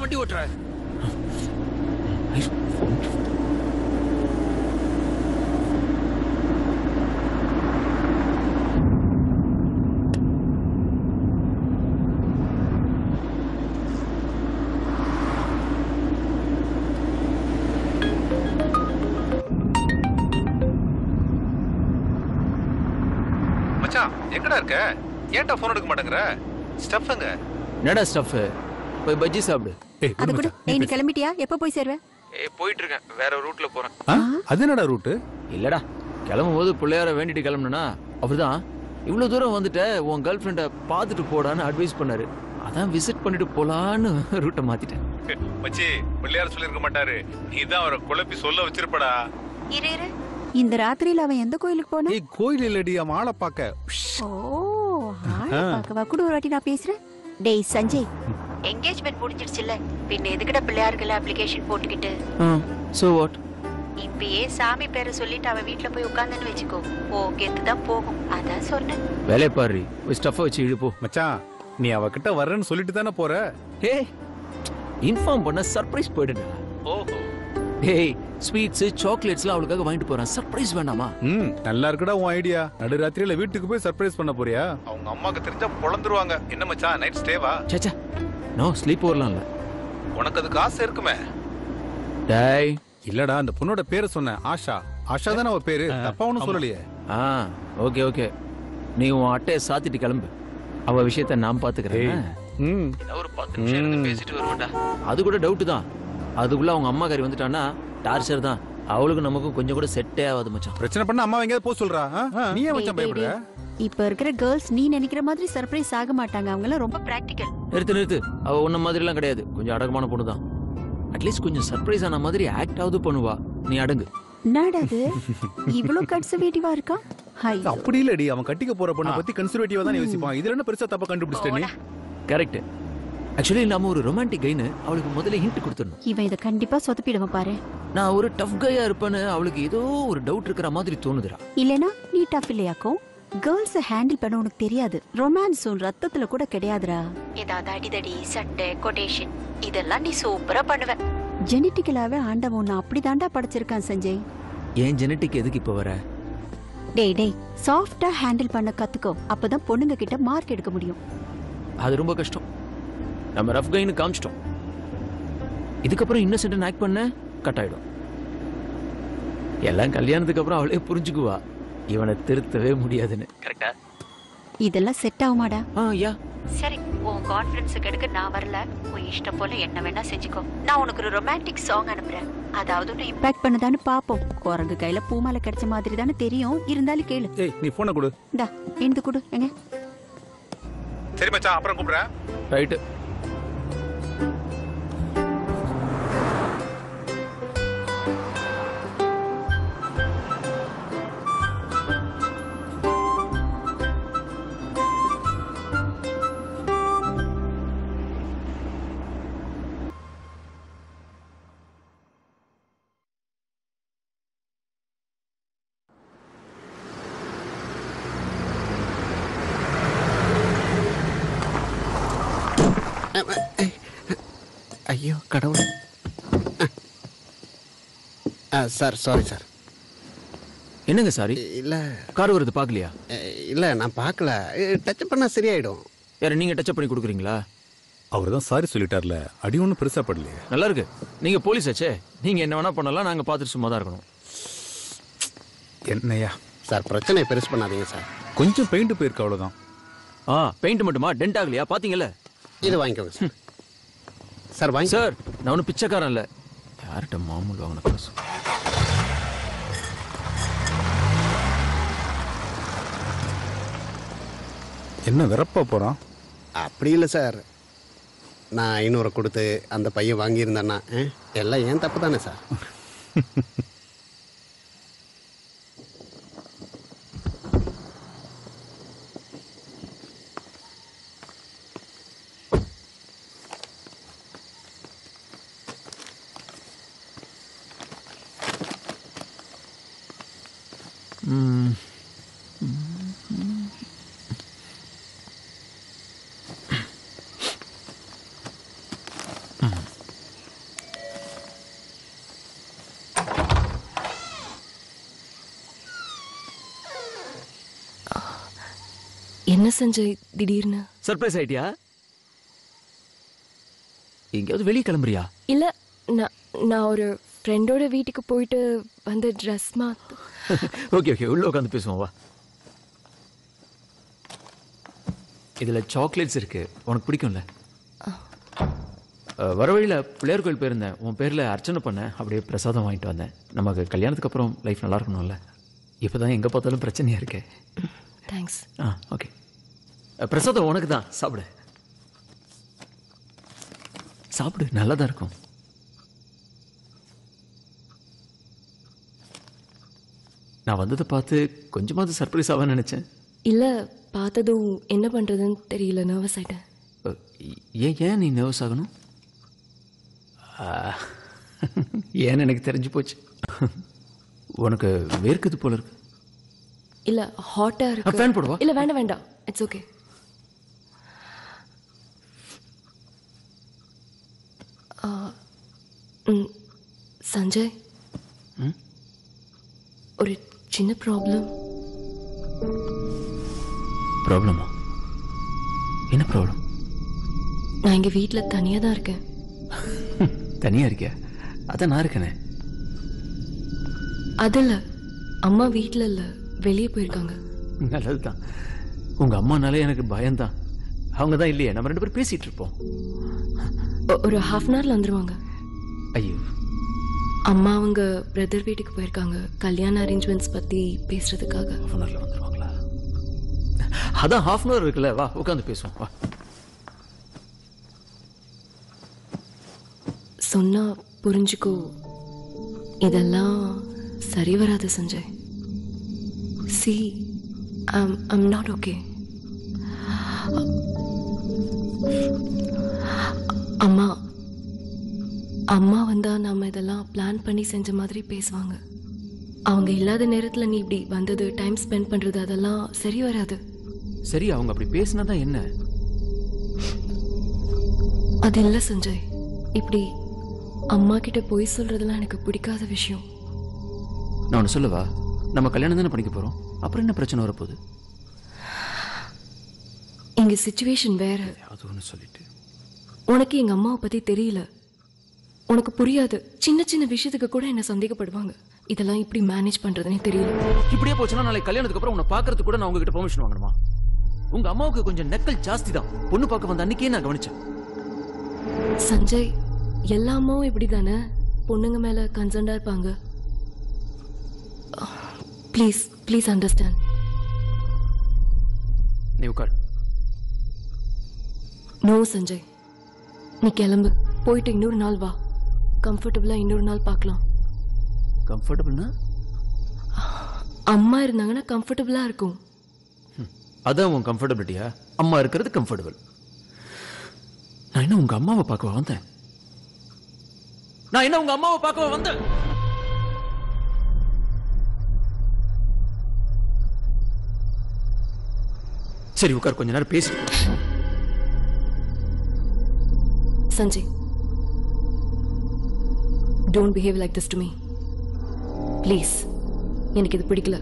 வண்டி ஓட்டுற? எங்கடா இருக்க? ஏன்டா போன் எடுக்க மாட்டேங்கற? ஸ்டஃப்ங்க. என்னடா ஸ்டஃப்? போய் பஜ்ஜி சாப்பிடு. அது கூட நீ கிளம்பிட்டியா? எப்ப போய் சேருவே? போயிட்டு இருக்கேன். வேற ரூட்ல போறேன். அது என்னடா ரூட்? இல்லடா, கிளம்பும்போது பிள்ளையார வேண்டிட்டு கிளம்பணும்னா அப்படிதான். இவ்வளவு தூரம் வந்துட்ட, உன் கேர்ள் ஃப்ரெண்ட பாத்துட்டு போடான்னு அட்வைஸ் பண்ணாரு. அதான் விசிட் பண்ணிட்டு போலான்னு ரூட்டை மாத்திட்டேன். மச்சி, பிள்ளையார் சொல்லிருக்க மாட்டாரு. நீ தான் அவரை குழப்பி சொல்ல வச்சிருப்படா. இரு இரு, இந்த ராத்திரியில அவன் எந்த கோயிலுக்கு போனா? கோயில் இல்லடி, அவன் ஆளை பாக்க. ஓ, ஆளை பாக்கவா? கூட ஒரு வாட்டி நான் பேசுறேன். டேய் சஞ்சய், என்கேஜ்மெண்ட் முடிஞ்சிடுச்சுல, பின்ன எதுக்குடா பிள்ளையார்கள் அப்ளிகேஷன் போட்டுக்கிட்டு? So what? இப்பயே சாமி பேரை சொல்லிட்டு அவ வீட்டுல போய் உட்கார்ந்துன்னு வச்சுக்கோ, ஓகேத்து தான் போகும். அதான் சொன்னேன். வேலைய பாரு, போய் ஸ்டஃப் வச்சு இழுப்போ. மச்சான், நீ அவகிட்ட வர்றேன்னு சொல்லிட்டு தானே போற? இன்ஃபார்ம் பண்ண சர்ப்ரைஸ் போயிடுடா. ஓஹோ. டேய், ஸ்வீட்ஸ் சாக்லேட்ஸ்லாம் அவளுக்காக வாங்கிட்டு போறேன். சர்ப்ரைஸ் வேண்டாமா? நல்லா இருக்குடா உன் ஐடியா. நடுராத்திரியில வீட்டுக்கு போய் சர்ப்ரைஸ் பண்ண போறியா? அவங்க அம்மாக்கு தெரிஞ்சா பொளந்துருவாங்க. என்ன மச்சான், நைட் ஸ்டேவா? சச்சா, நோ, ஸ்லீப் ஓவர்லாம் இல்ல. உனக்கு அது காசு இருக்குமே. டேய், இல்லடா, அந்த பொண்ணோட பேரை சொன்னேன். ஆஷா. ஆஷா தானே அவ பேரு. தப்பா ஒண்ணும் சொல்லலையே. ஓகே ஓகே, நீ உன் அட்டையை சாத்திட்டு கிளம்பு. அவ விஷயத்த நான் பாத்துக்கிறேன். ஒரு 10 நிமிஷம் இருந்து பேசிட்டு வருவேன்டா. அது கூட டவுட் தான். அதுக்குள்ள அவங்க அம்மா காரி வந்துட்டான்னா டார்ச்சர் தான். அவளுக்கு நமக்கும் கொஞ்சம் கூட செட்டே ஆகாது மச்சான். பிரச்சனை பண்ண அம்மா எங்கேயாவது போக சொல்றா? நீ ஏன் மச்சான் பயப்படுற? இப்ப இருக்கிற கேர்ள்ஸ் நீ நினைக்கிற மாதிரி சர்ப்ரைஸ் ஆக மாட்டாங்க. அவங்க எல்லாம் ரொம்ப பிராக்டிக்கல். நிறுத்து. அவ உன்ன மாதிரி எல்லாம் கிடையாது. கொஞ்சம் அடக்கமான பொண்ணு தான். அட்லீஸ்ட் கொஞ்சம் சர்ப்ரைஸ் ஆன மாதிரி ஆக்ட் ஆவது பண்ணுவா. நீ அடங்கு. என்னடாது இவ்ளோ கன்சர்வேட்டிவா இருக்கா? அப்படி இல்லடி, அவன் கட்டிக்க போற பொண்ணை பத்தி கன்சர்வேட்டிவா தான் யோசிப்பான். இதுல என்ன பெருசா தப்பா கண்டுபிடிச்சிட்ட நீ? கரெக்ட். ஆக்சுவலி நாம ஒரு ரொமான்டிக் கைன்னு அவளுக்கு முதல்ல ஹிண்ட் கொடுத்துடணும். இவன் இத கண்டிப்பா சொதப்பிடுவான் பாரு. நான் ஒரு டஃப் கையா இருப்பேன்னு அவளுக்கு ஏதோ ஒரு டவுட் இருக்கிற மாதிரி தோணுதுடா. இல்லனா நீ டஃப் இல்லையாக்கும்? கேர்ள்ஸ் ஹேண்டில் பண்ண உனக்கு தெரியாது. ரொமான்ஸ் உன் ரத்தத்துல கூட கிடையாதுடா. ஏதாவது அடிதடி, சட்டை, கொட்டேஷன் இதெல்லாம் நீ சூப்பரா பண்ணுவ. ஜெனட்டிக்கலாவே ஆண்டவன் உன்னை அப்படிதான்டா படைச்சிருக்கான் சஞ்சய். ஏன் ஜெனட்டிக் எதுக்கு இப்ப வர? டேய் சாஃப்டா ஹேண்டில் பண்ண கத்துக்கோ. அப்பதான் பொண்ணுங்க கிட்ட மார்க் எடுக்க முடியும். அது ரொம்ப கஷ்டம். நம்ம ரஃப் கைன்னு காமிச்சிட்டோம். இதுக்கப்புறம் இன்னசென்ட் ஆக்ட் பண்ண கட் ஆயிடும். எல்லாம் கல்யாணத்துக்கு அப்புறம் அவளே புரிஞ்சுக்குவா இவனை திருத்தவே முடியாதுன்னு. கரெக்டா? இதெல்லாம் செட் ஆகுமாடா? யா. சரி, உன் கான்ஃபிடன்ஸுக்கு எடுக்க நான் வரல. உன் இஷ்டம் போல என்ன வேணா செஞ்சுக்கோ. நான் உனக்கு ஒரு ரொமான்டிக் சாங் அனுப்புறேன். அதாவது உன்னை இம்பாக்ட் பண்ணதான்னு பாப்போம். குரங்கு கையில பூமாலை கிடைச்ச மாதிரி தானே தெரியும். இருந்தாலும் கேளு. நீ போன கொடு. இந்தா எடுத்து கொடு. எங்க? சரி மச்சான், அப்புறம் கூப்பிடுறேன். ரைட். ஐயோ கடவுளே. Sir, sorry sir. என்னங்க சாரி? இல்ல, கார் வருது பாக்கலையா? இல்ல நான் பார்க்கல. டச் பண்ணா சரியாயிடும். யார நீங்க டச் பண்ணி கொடுக்குறீங்களா? அவர் தான் சாரி சொல்லிட்டார்ல, அடி ஒன்றும் பெருசா படலையே. நல்லா இருக்கு. நீங்க போலீஸ் ஆச்சே, நீங்க என்ன வேணா பண்ணலாம். நாங்க பார்த்துட்டு சும்மா தான் இருக்கணும். என்னையா சார், பிரச்சனை பெருசு பண்ணாதீங்க சார். கொஞ்சம் பெயிண்ட் போயிருக்கு, அவ்வளவுதான். பெயிண்ட் மட்டுமா? டென்ட் ஆகலையா? பாத்தீங்கல்ல. இது வாங்கிக்கோங்க சார். சார் வாங்கி. சார், நான் ஒன்றும் பிச்சைக்காரன் இல்லை. யார்கிட்ட மாமூல் வாங்கின காசு? என்ன வெறப்பா போறான்? அப்படி இல்லை சார். நான் 500 கொடுத்து அந்த பையன் வாங்கியிருந்தேன்னா எல்லாம் ஏன் தப்பு தானே சார்? என்ன சஞ்சய் திடீர்னு? சர்ப்ரைஸ் ஆயிட்டியா? எங்கேயாவது வெளியே கிளம்புறியா? இல்ல, நான் ஒரு ஃப்ரெண்டோட வீட்டுக்கு போயிட்டு வந்து ட்ரெஸ் ஓகே ஓகே, உள்ள உட்காந்து பேசுவோம் வா. இதுல சாக்லேட்ஸ் இருக்கு, உனக்கு பிடிக்கும்ல? வர வழியில் பிள்ளையார் கோயில் போயிருந்தேன், உன் பேரில் அர்ச்சனை பண்ணேன், அப்படியே பிரசாதம் வாங்கிட்டு வந்தேன். நமக்கு கல்யாணத்துக்கு அப்புறம் லைஃப் நல்லா இருக்கணும்ல. இப்போ தான் எங்கே பார்த்தாலும் பிரச்சனையாக இருக்கே. தேங்க்ஸ். ஓகே, பிரசாதம் உனக்கு தான், சாப்பிடு சாப்பிடு, நல்லா தான் இருக்கும். நான் வந்ததை பார்த்து கொஞ்சமாவது சர்ப்ரைஸ் ஆவான்னு நினச்சேன். இல்லை, பார்த்ததும் என்ன பண்ணுறதுன்னு தெரியல, நர்வஸ் ஆகிட்டேன். ஏன் நீ நர்வஸ் ஆகணும்? ஏன்னு எனக்கு தெரிஞ்சு போச்சு. உனக்கு வேர்க்குது போல இருக்கு. இல்லை, ஹாட்டாக இருக்கு. ஃபேன் போடுவா? இல்லை, வேண்டாம் வேண்டாம், இட்ஸ் ஓகே. சஞ்சய், ஒரு சின்ன ப்ராப்ளமா? என்ன ப்ராப்ளம்? நான் எங்கள் வீட்டில் தனியாக தான் இருக்கேன். தனியாக இருக்கியா? அதான் நான் இருக்கேனே. அதில் அம்மா வீட்டில் இல்லை, வெளியே போயிருக்காங்க. நல்லது தான். உங்கள் அம்மானாலே எனக்கு பயம்தான். அவங்க தான் இல்லையே, நம்ம 2 பேரும் பேசிகிட்டு இருப்போம். ஒரு ஹாஃப் அன் ஹவரில் வந்துடுவாங்க. ஐயோ, அம்மா அவங்க பிரதர் வீட்டுக்கு போயிருக்காங்க, கல்யாண அரேஞ்ச்மெண்ட்ஸ் பற்றி பேசுறதுக்காக. ஹாஃப் அன் ஹவரில் வந்துடுவாங்களா? அதான் ஹாஃப் அன் ஹவர் இருக்குல்ல, வா உட்காந்து பேசுவோம் வா. சொன்னா புரிஞ்சுக்கோ, இதெல்லாம் சரி வராது Sanjay. C, I'm not okay. அம்மா வந்தா நம்ம இதெல்லாம் பிளான் பண்ணி செஞ்ச மாதிரி பேசுவாங்க. அவங்க இல்லாத நேரத்தில் நீ இப்படி வந்தது, டைம் ஸ்பெண்ட் பண்றது, அதெல்லாம் சரி வராது. சரி, அவங்க அப்படி பேசினாதான் என்ன? அது இல்லை சஞ்சய், இப்படி அம்மா கிட்ட போய் சொல்றதெல்லாம் எனக்கு பிடிக்காத விஷயம். நான் ஒன்று சொல்லவா? நம்ம கல்யாணம் தானே பண்ணிக்க போறோம், அப்புறம் என்ன பிரச்சனை வரப்போகுது? இங்க சிச்சுவேஷன் வேற. அது ஒன்று சொல்லிட்டு, உனக்கு எங்க அம்மாவை பத்தி தெரியல, உனக்கு புரியாது. சின்ன சின்ன விஷயத்துக்கு கூட என்ன சந்தேகப்படுவாங்க. இதெல்லாம் இப்படி மேனேஜ் பண்றதுனே தெரியல. இப்படியே போச்சுன்னா நாளைக்கு கல்யாணத்துக்கு அப்புறம் உன்னை பார்க்கறதுக்கு கூட நான் உங்ககிட்ட பெர்மிஷன் வாங்கணுமா? உங்க அம்மாவுக்கு கொஞ்சம் நக்கல் ஜாஸ்தி தான். பொண்ணு பார்க்க வந்த அன்னைக்கே நான் கவனிச்சேன். சஞ்சய், எல்லா அம்மாவும் இப்படி தானே பொண்ணுங்க மேல கன்சர்ன்டா இருப்பாங்க. Please please understand. நீ உட்கார். நோ சஞ்சய், நீ கிளம்பு, போயிட்டு இன்னொரு நாள் வா. கம்ஃபர்டபுளா இன்னொரு நாள் பார்க்கலாம். கம்ஃபர்டபுள்னா? அம்மா இருந்தாங்கன்னா கம்ஃபர்டபுளா இருக்கும். அதான் உன் கம்ஃபர்டபிலிட்டியா? அம்மா இருக்கிறது கம்ஃபர்டபுள். நான் என்ன உங்க அம்மாவை பார்க்கவா வந்தேன்? சரி உட்கார், கொஞ்ச நேரம் பேசி. Sanjay, don't behave like this to me. Please. எனக்கு இது பிடிக்கல.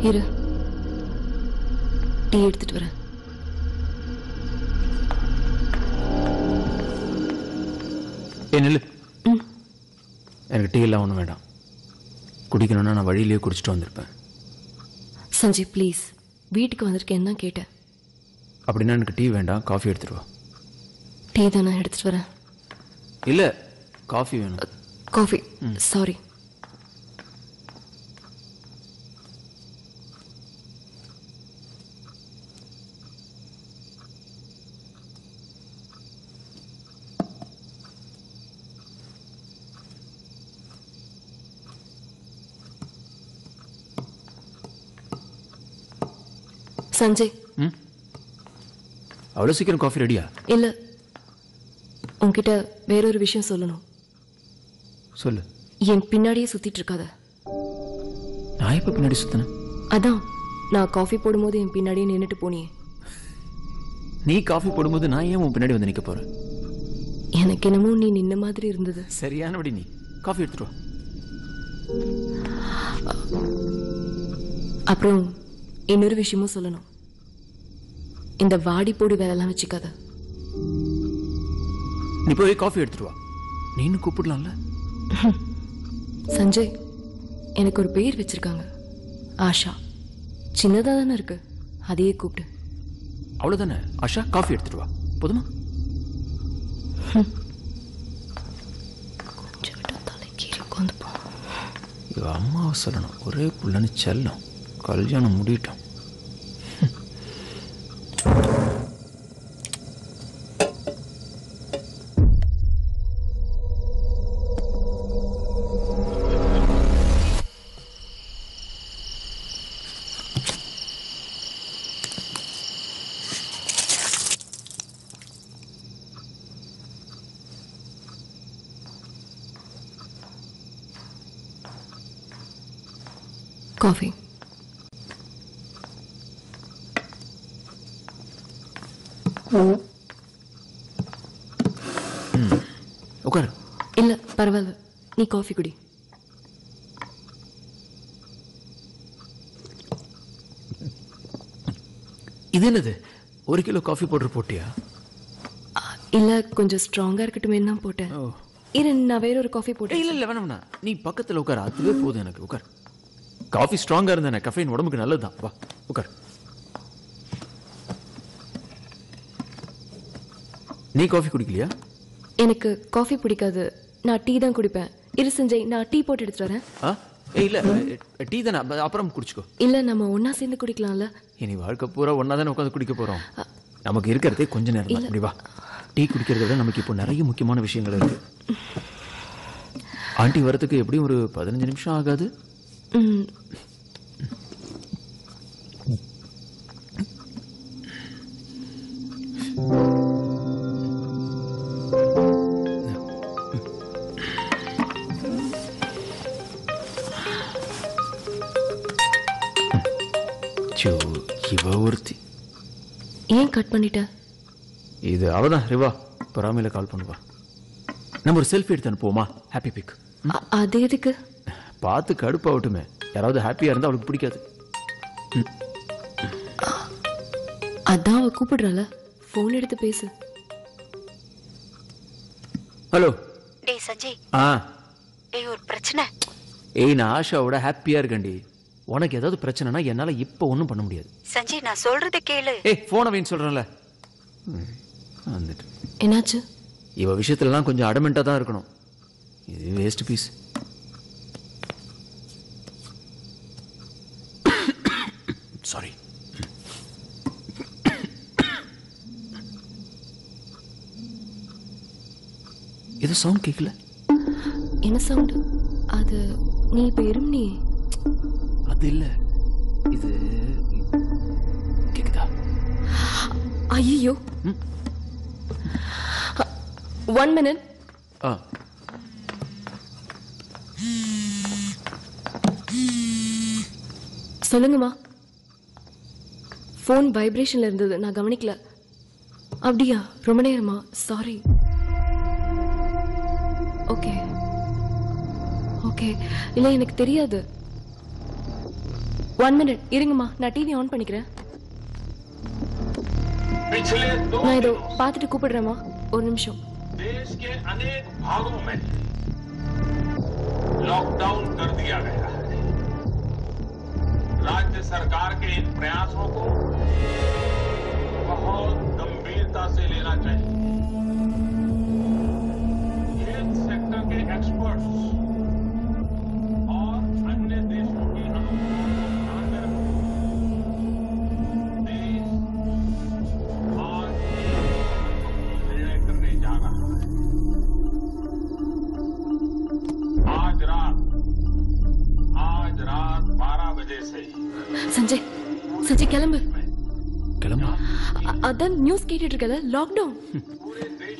இரு, டீ எடுத்துட்டு வரேன். நில்லு. எனக்கு டீ எல்லாம் ஒன்றும் வேண்டாம். குடிக்கணும்னா நான் வழியிலேயே குடிச்சிட்டு வந்திருப்பேன். சஞ்சய் ப்ளீஸ், வீட்டுக்கு வந்திருக்கேன் தான் கேட்டேன். அப்படின்னா எனக்கு டீ வேண்டாம், காஃபி எடுத்துட்டு வா. டீ தான் நான் எடுத்துட்டு வரேன். இல்லை, காஃபி வேணும். Coffee, sorry. சஞ்சய், அவ்வளோ சீக்கிரம் காஃபி ரெடியா? இல்ல, உன்கிட்ட வேறொரு விஷயம் சொல்லணும். சொல்லு. என் பின்னாடியே சுத்திட்டு இருக்காத. நான் எப்ப பின்னாடி சுத்தினேன்? அதான் நான் காஃபி போடும்போது என் பின்னாடியே நின்னுட்டு போனியே. நீ காஃபி போடும்போது நான் ஏன் உன் பின்னாடி வந்து நிக்க போறேன்? எனக்கு என்னமோ நீ நின்ன மாதிரி இருந்தது. சரியானபடி நீ காஃபி எடுத்துட்டு வா. அப்புறம் இன்னொரு விஷயமும் சொல்லணும். இந்த வாடி போடி வேலைலாம் வச்சுக்காத. நீ போய் காஃபி எடுத்துட்டு வா. நீனு கூப்பிடலாம்ல. சஞ்சய், எனக்கு ஒரு பேர் வச்சிருக்காங்க, ஆஷா. சின்னதா தானே இருக்கு, அதையே கூப்பிடு. அவ்வளவுதானே? ஆஷா, காஃபி எடுத்துட்டு வா. போதுமா? கொஞ்சம் தலைக்கீழ உட்காந்து போ. இவ அம்மாவை சொல்லணும், ஒரே புள்ளன்னு செல்லம். கல்யாணம் முடியட்டும். காஃபி. உட்காரு. இல்ல பரவாயில்ல, நீ காஃபி குடி. இது என்னது? 1 கிலோ காஃபி பவுடர் போட்டியா? இல்ல கொஞ்சம் ஸ்ட்ராங்கா இருக்கட்டுமே தான் போட்டேன். இரு, நான் வேற ஒரு காஃபி போட்டேன். இல்ல வேணாம் வேணாம், நீ பக்கத்துல உட்கார், அதுவே போதும் எனக்கு. உட்கார். காஃபி ஸ்ட்ராங்கா இருந்தானே, கஃபைன் உடம்புக்கு நல்லதுதான். வா உட்கார். நீ காஃபி குடிக்கலையா? எனக்கு காஃபி பிடிக்காது, நான் டீ தான் குடிப்பேன். இரு சஞ்சய், நான் டீ போட்டு எடுத்துட்டு வரேன். இல்ல டீ தானே, அப்புறம் குடிச்சுக்கோ. இல்ல நம்ம ஒன்னா சேர்ந்து குடிக்கலாம்ல. இனி வாழ்க்கை பூரா ஒன்னா தானே உட்காந்து குடிக்க போறோம். நமக்கு இருக்கிறதே கொஞ்ச நேரம் தான். இப்படி வா. டீ குடிக்கிறத விட நமக்கு இப்போ நிறைய முக்கியமான விஷயங்கள் இருக்கு. ஆண்டி வரத்துக்கு எப்படியும் ஒரு 15 நிமிஷம் ஆகாது. இவ ஒருத்தி. ஏன் கட் பண்ணிட்ட? இது அவதான் ரிவா, பொறாமையில கால் பண்ணுவா. நம்ம ஒரு செல்ஃபி எடுத்து அனுப்புவோமா? Happy big. அது எதுக்கு? பார்த்து கடுப்பாகட்டுமே. யாராவது ஹாப்பியா இருந்தா அவளுக்கு பிடிக்காது. அதான் அவ கூப்பிடுறாள, போன் எடுத்து பேசு. ஹலோ. டேய் சஞ்சய். டேய் ஒரு பிரச்சனை. நான் ஆஷாவோட ஹாப்பியா இருக்கேன்டி. உனக்கு ஏதாவது பிரச்சனைனா என்னால இப்ப ஒன்றும் பண்ண முடியாது. சஞ்சய் நான் சொல்றத கேளு. போன வைன்னு சொல்றேன்ல. வந்துட்டு என்னாச்சு? இவ விஷயத்துலலாம் கொஞ்சம் அடமெண்டா தான் இருக்கணும். இது வேஸ்ட் பீஸ். சாரி. இது சவுண்ட் கேட்கல. என்ன சவுண்ட்? அது நீ இப்ப இருமி. அது இல்ல, இது கேக்குதா? ஐயோ, 1 minute. சொல்லுங்கம்மா. போன் வைப்ரேஷன்ல இருந்தது, நான் கவனிக்கல. அப்படியா? ரொம்ப நேரமா? சாரி. Okay okay. இல்ல எனக்கு தெரியாது. 1 minute இருங்கம்மா, நான் டிவி ஆன் பண்ணிக்கிறேன். நான் இதோ பார்த்துட்டு கூப்பிடுறேம்மா, ஒரு நிமிஷம். देश के अनेक भागों में लॉकडाउन कर दिया गया है। राज्य सरकार के इन प्रयासों को बहुत गंभीरता से लेना चाहिए। हेल्थ सेक्टर के एक्सपर्ट्स और अन्य देशों की சஞ்சய், சஞ்சய் கிளம்பு. கிளம்பா? அதான் நியூஸ் கேட்டுட்டு இருக்கல, லாக்டவுன்.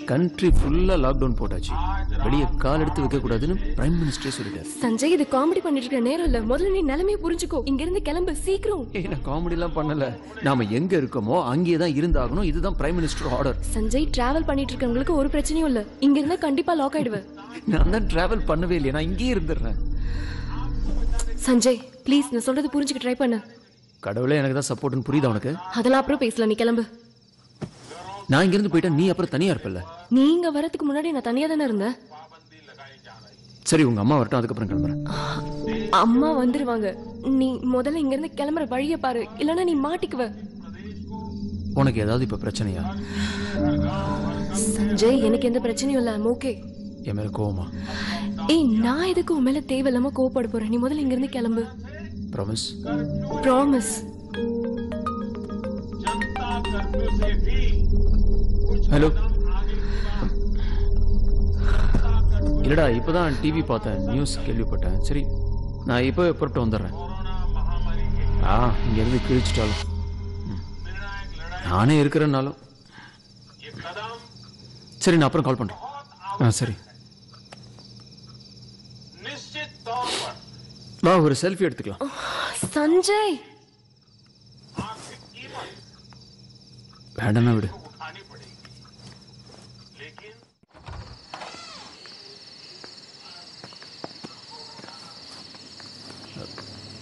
கண்ட்ரி ஃபுல்லா லாக்டவுன் போட்டாச்சு. வெளியே கால் எடுத்து வைக்க கூடாதுன்னு பிரைம் மினிஸ்டரே சொல்லிட்டாரு. சஞ்சய், இது காமெடி பண்ணிட்டு இருக்க நேரம் இல்ல. முதல்ல நீ நிலைமையை புரிஞ்சுக்கோ. இங்க இருந்து கிளம்பு சீக்கிரம். நான் காமெடி எல்லாம் பண்ணல. நாம எங்க இருக்கோமோ அங்கேயே தான் இருந்தாகணும். இதுதான் prime minister order. Sanjay, travel பண்ணிட்டு இருக்கவங்களுக்கு ஒரு பிரச்சனையும் இல்ல. இங்க இருந்தா கண்டிப்பா லாக் ஆயிடுவேன். நான் தான் டிராவல் பண்ணவே இல்லையா, நான் இங்கேயே இருந்துடுறேன். சஞ்சய் ப்ளீஸ், நான் சொல்றது புரிஞ்சுக்க ட்ரை பண்ணு. கடவுளே எனக்கு தான் சப்போர்ட்னு புரியுதா உனக்கு? அதெல்லாம் அப்புறம் பேசலாம், நீ கிளம்பு. நான் இங்க இருந்து போயிட்டா நீ அப்புறம் தனியா இருப்பல்ல. நீங்க வரதுக்கு முன்னாடி நான் தனியா தானே இருந்தேன். சரி, உங்க அம்மா வரட்டும், அதுக்கப்புறம் கிளம்புறேன். அம்மா வந்துருவாங்க. நீ முதல்ல இங்க இருந்து கிளம்புற வழிய பாரு, இல்லன்னா நீ மாட்டிக்குவ. உனக்கு ஏதாவது இப்ப பிரச்சனையா? சஞ்சய், எனக்கு எந்த பிரச்சனையும் இல்ல. ஓகே. என் மேல கோவமா? ஏய், நான் எதுக்கு உன் மேல தேவையில்லாம கோவப்பட போறேன்? நீ முதல்ல இங்க இருந்து கிளம்பு. ப்ராமிஸ்? ப்ராமிஸ். ஹலோ. இல்லடா, இப்பதான் டிவி பார்த்தேன், நியூஸ் கேள்விப்பட்டேன். சரி, நான் இப்போ புறப்பட்டு வந்துடுறேன். இங்க இருந்து கிழிச்சிட்டாலும் நானே இருக்கிறேன்னாலும் சரி, நான் அப்புறம் கால் பண்றேன். சரி, வா ஒரு செல்ஃபி எடுத்துக்கலாம். சஞ்சய், வேண்டாம்னா விடு.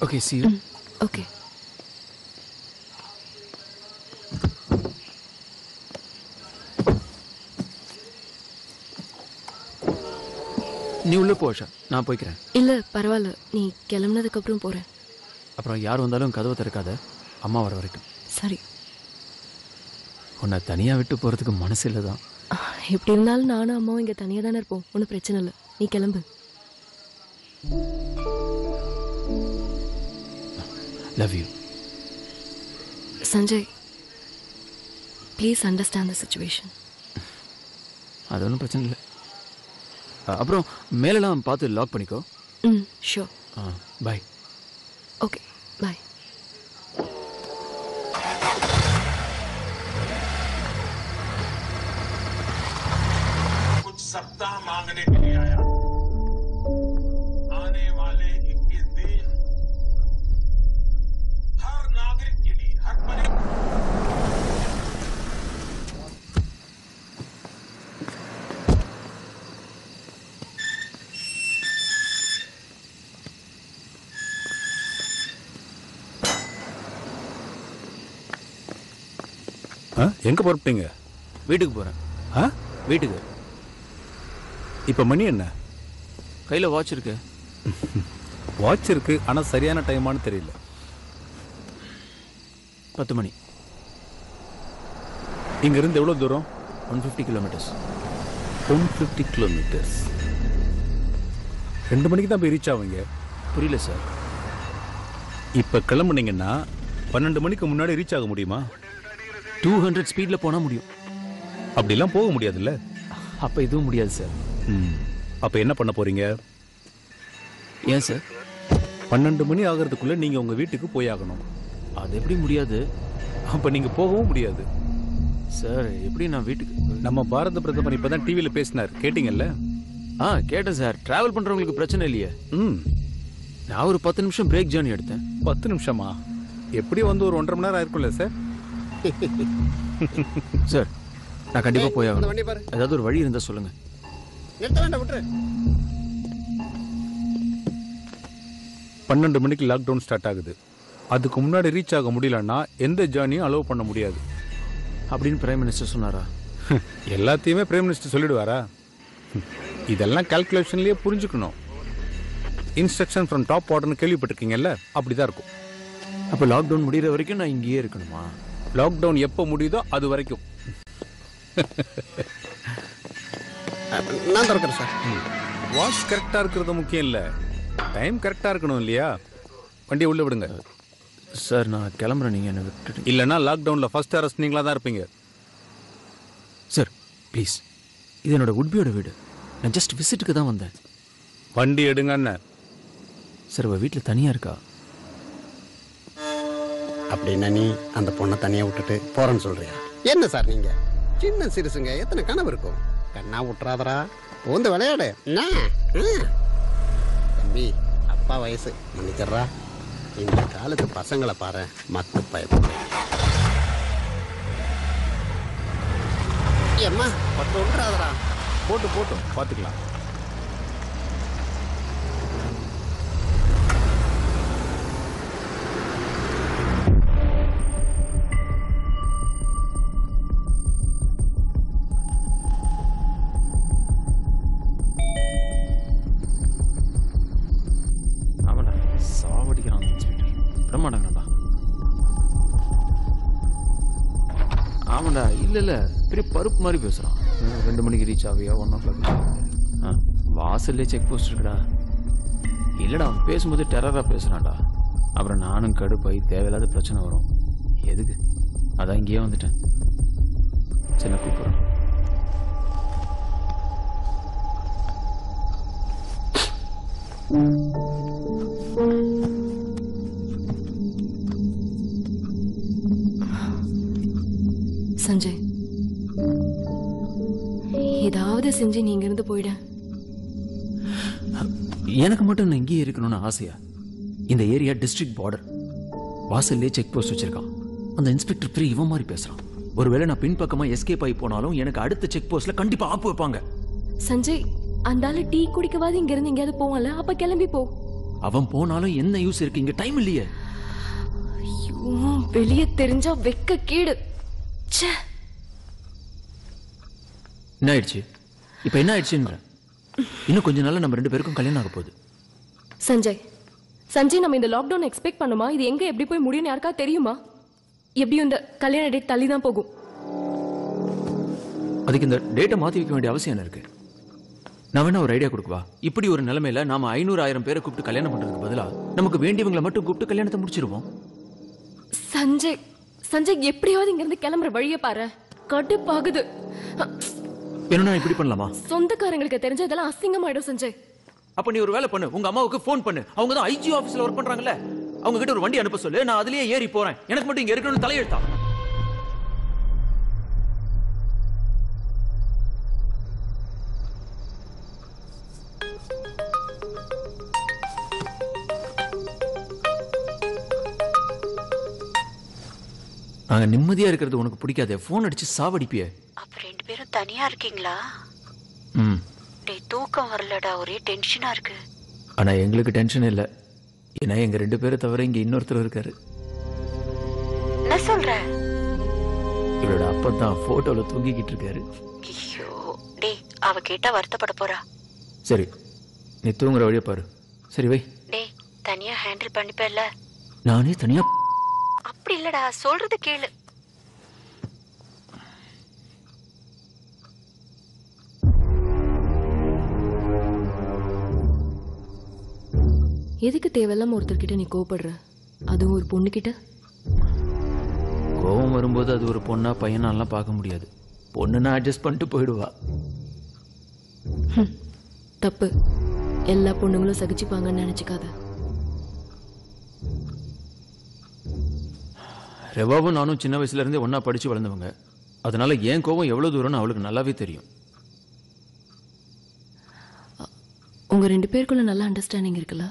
Okay, see you. ஓகே. நீ உள்ள போஷா, நான் போய்க்கிறேன். இல்ல பரவாயில்ல, நீ கிளம்புனதுக்கு அப்புறம் போறேன். அப்புறம் யார் வந்தாலும் கதவை திறக்காத, அம்மா வர வரைக்கும். சரி. உன்னை தனியா விட்டு போறதுக்கு மனசு இல்லதான். எப்படி இருந்தாலும் நானும் அம்மாவும் இங்க தனியா தானே இருப்போம். ஒன்றும் பிரச்சனை இல்லை, நீ கிளம்பு. Love you. Sanjay, please understand the situation. அது ஒன்றும் பிரச்சனை இல்லை. அப்புறம் மேலெல்லாம் பார்த்து லாக் பண்ணிக்கோ. ஷூர். பாய். ஓகே, பாய். कुछ सप्ताह मांगने के लिए आया। आने वाले 21 दिन हर नागरिक के लिए, हर எங்க புறப்பட்டீங்க? வீட்டுக்கு போறேன். வீட்டுக்கு. இப்ப மணி என்ன? கையில வாட்ச் இருக்கு. வாட்ச் இருக்கு, ஆனா சரியான டைமானு தெரியல. 10 மணி. இங்க இருந்து எவ்வளவு தூரம்? 150 கிலோமீட்டர்ஸ். 150 கிலோமீட்டர்ஸ். 2 மணிக்கு தான் போய் ரீச் ஆவீங்க. புரியல சார். இப்ப கிளம்புனீங்கன்னா 12 மணிக்கு முன்னாடி ரீச் ஆக முடியுமா? 200 ஸ்பீட்ல போனா முடியும். அப்படிலாம் போக முடியாதுல்ல. அப்ப இதுவும் முடியாது சார். அப்ப என்ன பண்ண போறீங்க? ஏன் சார்? 12 மணி ஆகிறதுக்குள்ள நீங்க உங்க வீட்டுக்கு போய் ஆகணும். அது எப்படி முடியாது? அப்ப நீங்க போகவும் முடியாது சார். எப்படி நான் வீட்டுக்கு? நம்ம பாரத பிரதமர் இப்பதான் டிவியில பேசினார், கேட்டீங்கல்ல? கேட்டேன் சார். டிராவல் பண்றவங்களுக்கு பிரச்சனை இல்லையே. நான் ஒரு 10 நிமிஷம் பிரேக் ஜர்னி எடுத்தேன். 10 நிமிஷமா? எப்படி வந்து ஒரு 1.5 மணி நேரம் ஆயிருக்கும்ல சார்? சார், நான் கண்டிப்பா போய் அந்த ஆகணும். வண்டி பாரு. ஏதாவது ஒரு வழி இருந்தா சொல்லுங்க. நிறுத்த வேண்டாம், விட்டுரு. 12 மணிக்கு லாக்டவுன் ஸ்டார்ட் ஆகுது. அதுக்கு முன்னாடி ரீச் ஆக முடியலன்னா எந்த ஜேர்னியும் அலோவ் பண்ண முடியாது அப்படின்னு பிரைம் மினிஸ்டர் சொன்னாரா? எல்லாத்தையுமே பிரைம் மினிஸ்டர் சொல்லிடுவாரா? இதெல்லாம் கால்குலேஷன்லயே புரிஞ்சுக்கணும். இன்ஸ்ட்ரக்ஷன் ஃப்ரம் டாப் ஆர்டர்னு கேள்விப்பட்டிருக்கீங்கல்ல, அப்படிதான் இருக்கும். அப்ப லாக்டவுன் முடிகிற வரைக்கும் நான் இங்கேயே இருக்கணுமா? லாக்டவுன் எப்போ முடியுதோ அது வரைக்கும். நான் திறக்கிறேன் சார். வாட்ச் கரெக்டா இருக்கிறது முக்கியம் இல்ல, டைம் கரெக்டா இருக்கணும் இல்லையா? வண்டியை உள்ள விடுங்க சார். நான் கிளம்புறேன், நீங்க என்ன விட்டுட்டு. இல்லைன்னா லாக்டவுன்ல ஃபர்ஸ்ட் அரெஸ்ட் நீங்களா தான் இருப்பீங்க. சார் ப்ளீஸ், இது என்னோட உட்பியோட வீடு. நான் ஜஸ்ட் விசிட்டுக்கு தான் வந்தேன். வண்டி எடுங்க அண்ணன். சார், அவள் வீட்டில் தனியாக இருக்கா. அப்படின்னா நீ அந்த பொண்ணை தனியாக விட்டுட்டு போறேன்னு சொல்றியா? என்ன சார் நீங்க சின்ன சிறுசுங்க, எத்தனை கனவு இருக்கும்? கண்ணா விட்டுறாதரா, பூந்து விளையாடு. என்ன தம்பி, அப்பா வயசு மன்னிச்சிட்றா. இந்த காலத்து பசங்களை பாரு, மத்து பயப்பட. ஏம்மா பட்டு விட்டுறாதரா. போட்டும் பார்த்துக்கலாம். ஆமாடா, சாவடிக்கிறான் இன்ஸ்பெக்டர். விட மாட்டாங்கடா. ஆமாடா, இல்ல பெரிய பருப்பு மாதிரி பேசுறான். 2 மணிக்கு ரீச் ஆவியா, 1 o'clock. வாசல்லே செக் போஸ்ட் இருக்குடா. இல்லடா, அவன் பேசும்போது டெரரா பேசுறான்டா. அப்புறம் நானும் கடுப்பாகி தேவையில்லாத பிரச்சனை வரும். எதுக்கு? அதான் இங்கேயே வந்துட்டேன். சின்ன கூப்பிடுறேன். சஞ்சய், ஏதாவது செஞ்சு நீங்க இருந்து போயிட. எனக்கு மட்டும் நான் இங்கேயே இருக்கணும்னு ஆசையா? இந்த ஏரியா டிஸ்ட்ரிக்ட் பார்டர். வாசல்லே செக் போஸ்ட் வச்சிருக்கான். அந்த இன்ஸ்பெக்டர் பெரிய இவன் மாதிரி பேசுறான். ஒருவேளை நான் பின்பக்கமா எஸ்கேப் ஆகி போனாலும் எனக்கு அடுத்த செக் போஸ்ட்ல கண்டிப்பா ஆப்பு வைப்பாங்க. சஞ்சய், அந்த ஆளு டீ குடிக்கவாது இங்க இருந்து எங்கேயாவது போவான்ல, அப்ப கிளம்பி போ. அவன் போனாலும் என்ன யூஸ் இருக்கு? இங்க டைம் இல்லையே. ஐயோ, வெளியே தெரிஞ்சா வெக்க கேடு. ச்சே. என்ன ஆயிடுச்சு இப்ப? என்ன ஆயிடுச்சுன்ற? இன்னும் கொஞ்ச நாள்ல நம்ம 2 பேருக்கும் கல்யாணம் ஆக போகுது. சஞ்சய், நம்ம இந்த லாக்டவுன் எக்ஸ்பெக்ட் பண்ணுமா? இது எங்க எப்படி போய் முடியும்னு யாருக்கா தெரியுமா? எப்படியும் இந்த கல்யாண டேட் தள்ளி தான் போகும். அதுக்கு இந்த டேட்டை மாத்தி வைக்க வேண்டிய அவசியம் என்ன இருக்கு? நான் வேணா ஒரு ஐடியா கொடுக்குவா. இப்படி ஒரு நிலைமையில நாம 500,000 பேரை கூப்பிட்டு கல்யாணம் பண்றதுக்கு பதிலா நமக்கு வேண்டியவங்களை மட்டும் கூப்பிட்டு கல்யாணத்தை முடிச்சிருவோம். சஞ்சய், எப்படியாவது இங்க இருந்து கிளம்புற வழியை பாரு. கடுப்பாகுது. என்ன இப்படி பண்ணலாமா? சொந்தக்காரங்களுக்கு தெரிஞ்ச இதெல்லாம் அசிங்கமாயிடும் சஞ்சய். அப்ப நீ ஒரு வேலை பண்ணு, உங்க அம்மாவுக்கு போன் பண்ணு. அவங்க தான் ஐஜி ஆபீஸ்ல ஒர்க் பண்றாங்கல்ல, அவங்க கிட்ட ஒரு வண்டி அனுப்ப சொல்லு. நான் அதுலயே ஏறி போறேன். எனக்கு மட்டும் இங்க இருக்கணும்னு தலையெழுத்தா? நாங்க நிம்மதியா இருக்கிறது உனக்கு பிடிக்காதே. போன் அடிச்சு சாவடிப்பியே. அப்ப 2 பேரும் தனியா இருக்கீங்களா? ம். டேய், தூக்கம் வரலடா, ஒரே டென்ஷனா இருக்கு. ஆனா எங்களுக்கு டென்ஷன் இல்ல. ஏன்னா எங்க 2 பேரை தவிர இங்க இன்னொருத்தர் இருக்காரு. என்ன சொல்ற? இவரோட அப்பதான் போட்டோல தூங்கிக்கிட்டு இருக்காரு. ஐயோ, டேய், அவ கேட்டா வருத்தப்பட போறா. சரி, நீ தூங்குற வழியை பாரு. சரி வை. டேய், தனியா ஹேண்டில் பண்ணிப்பேல்ல? நானே தனியா? அப்படி இல்லடா, சொல்றது கேளு. எதுக்கு தேவையில்லாம ஒருத்தர்கிட்ட நீ கோவப்படுற? அதுவும் ஒரு பொண்ணுகிட்ட. கோவம் வரும்போது அது ஒரு பொண்ணா பையனாலாம் பார்க்க முடியாது. பொண்ணுன்னா அட்ஜஸ்ட் பண்ணிட்டு போயிடுவா. தப்பு. எல்லா பொண்ணுங்களும் சகிச்சுப்பாங்கன்னு நினைச்சுக்காத. ரெவாவும் நானும் சின்ன வயசுல இருந்தே ஒன்னா படிச்சு வளர்ந்தவங்க. அதனால என் கோவம் எவ்வளவு தூரம்னு அவளுக்கு நல்லாவே தெரியும். உங்க 2 பேருக்குள்ள நல்ல அண்டர்ஸ்டாண்டிங் இருக்குல்ல?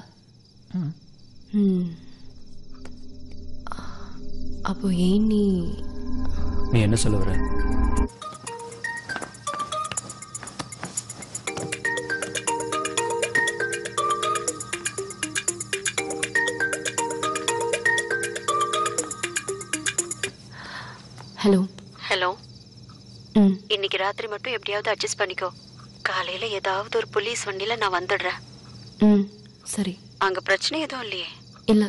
அப்போ ஏன் நீ என்ன சொல்ல வர? ஹலோ. இன்னைக்கு ராத்திரி மட்டும் எப்படியாவது அட்ஜஸ்ட் பண்ணிக்கோ. காலையில ஏதாவது ஒரு போலீஸ் வண்டியில நான் வந்துடுறேன். சரி. அங்க பிரச்சனை எதுவும் இல்லையே? இல்ல.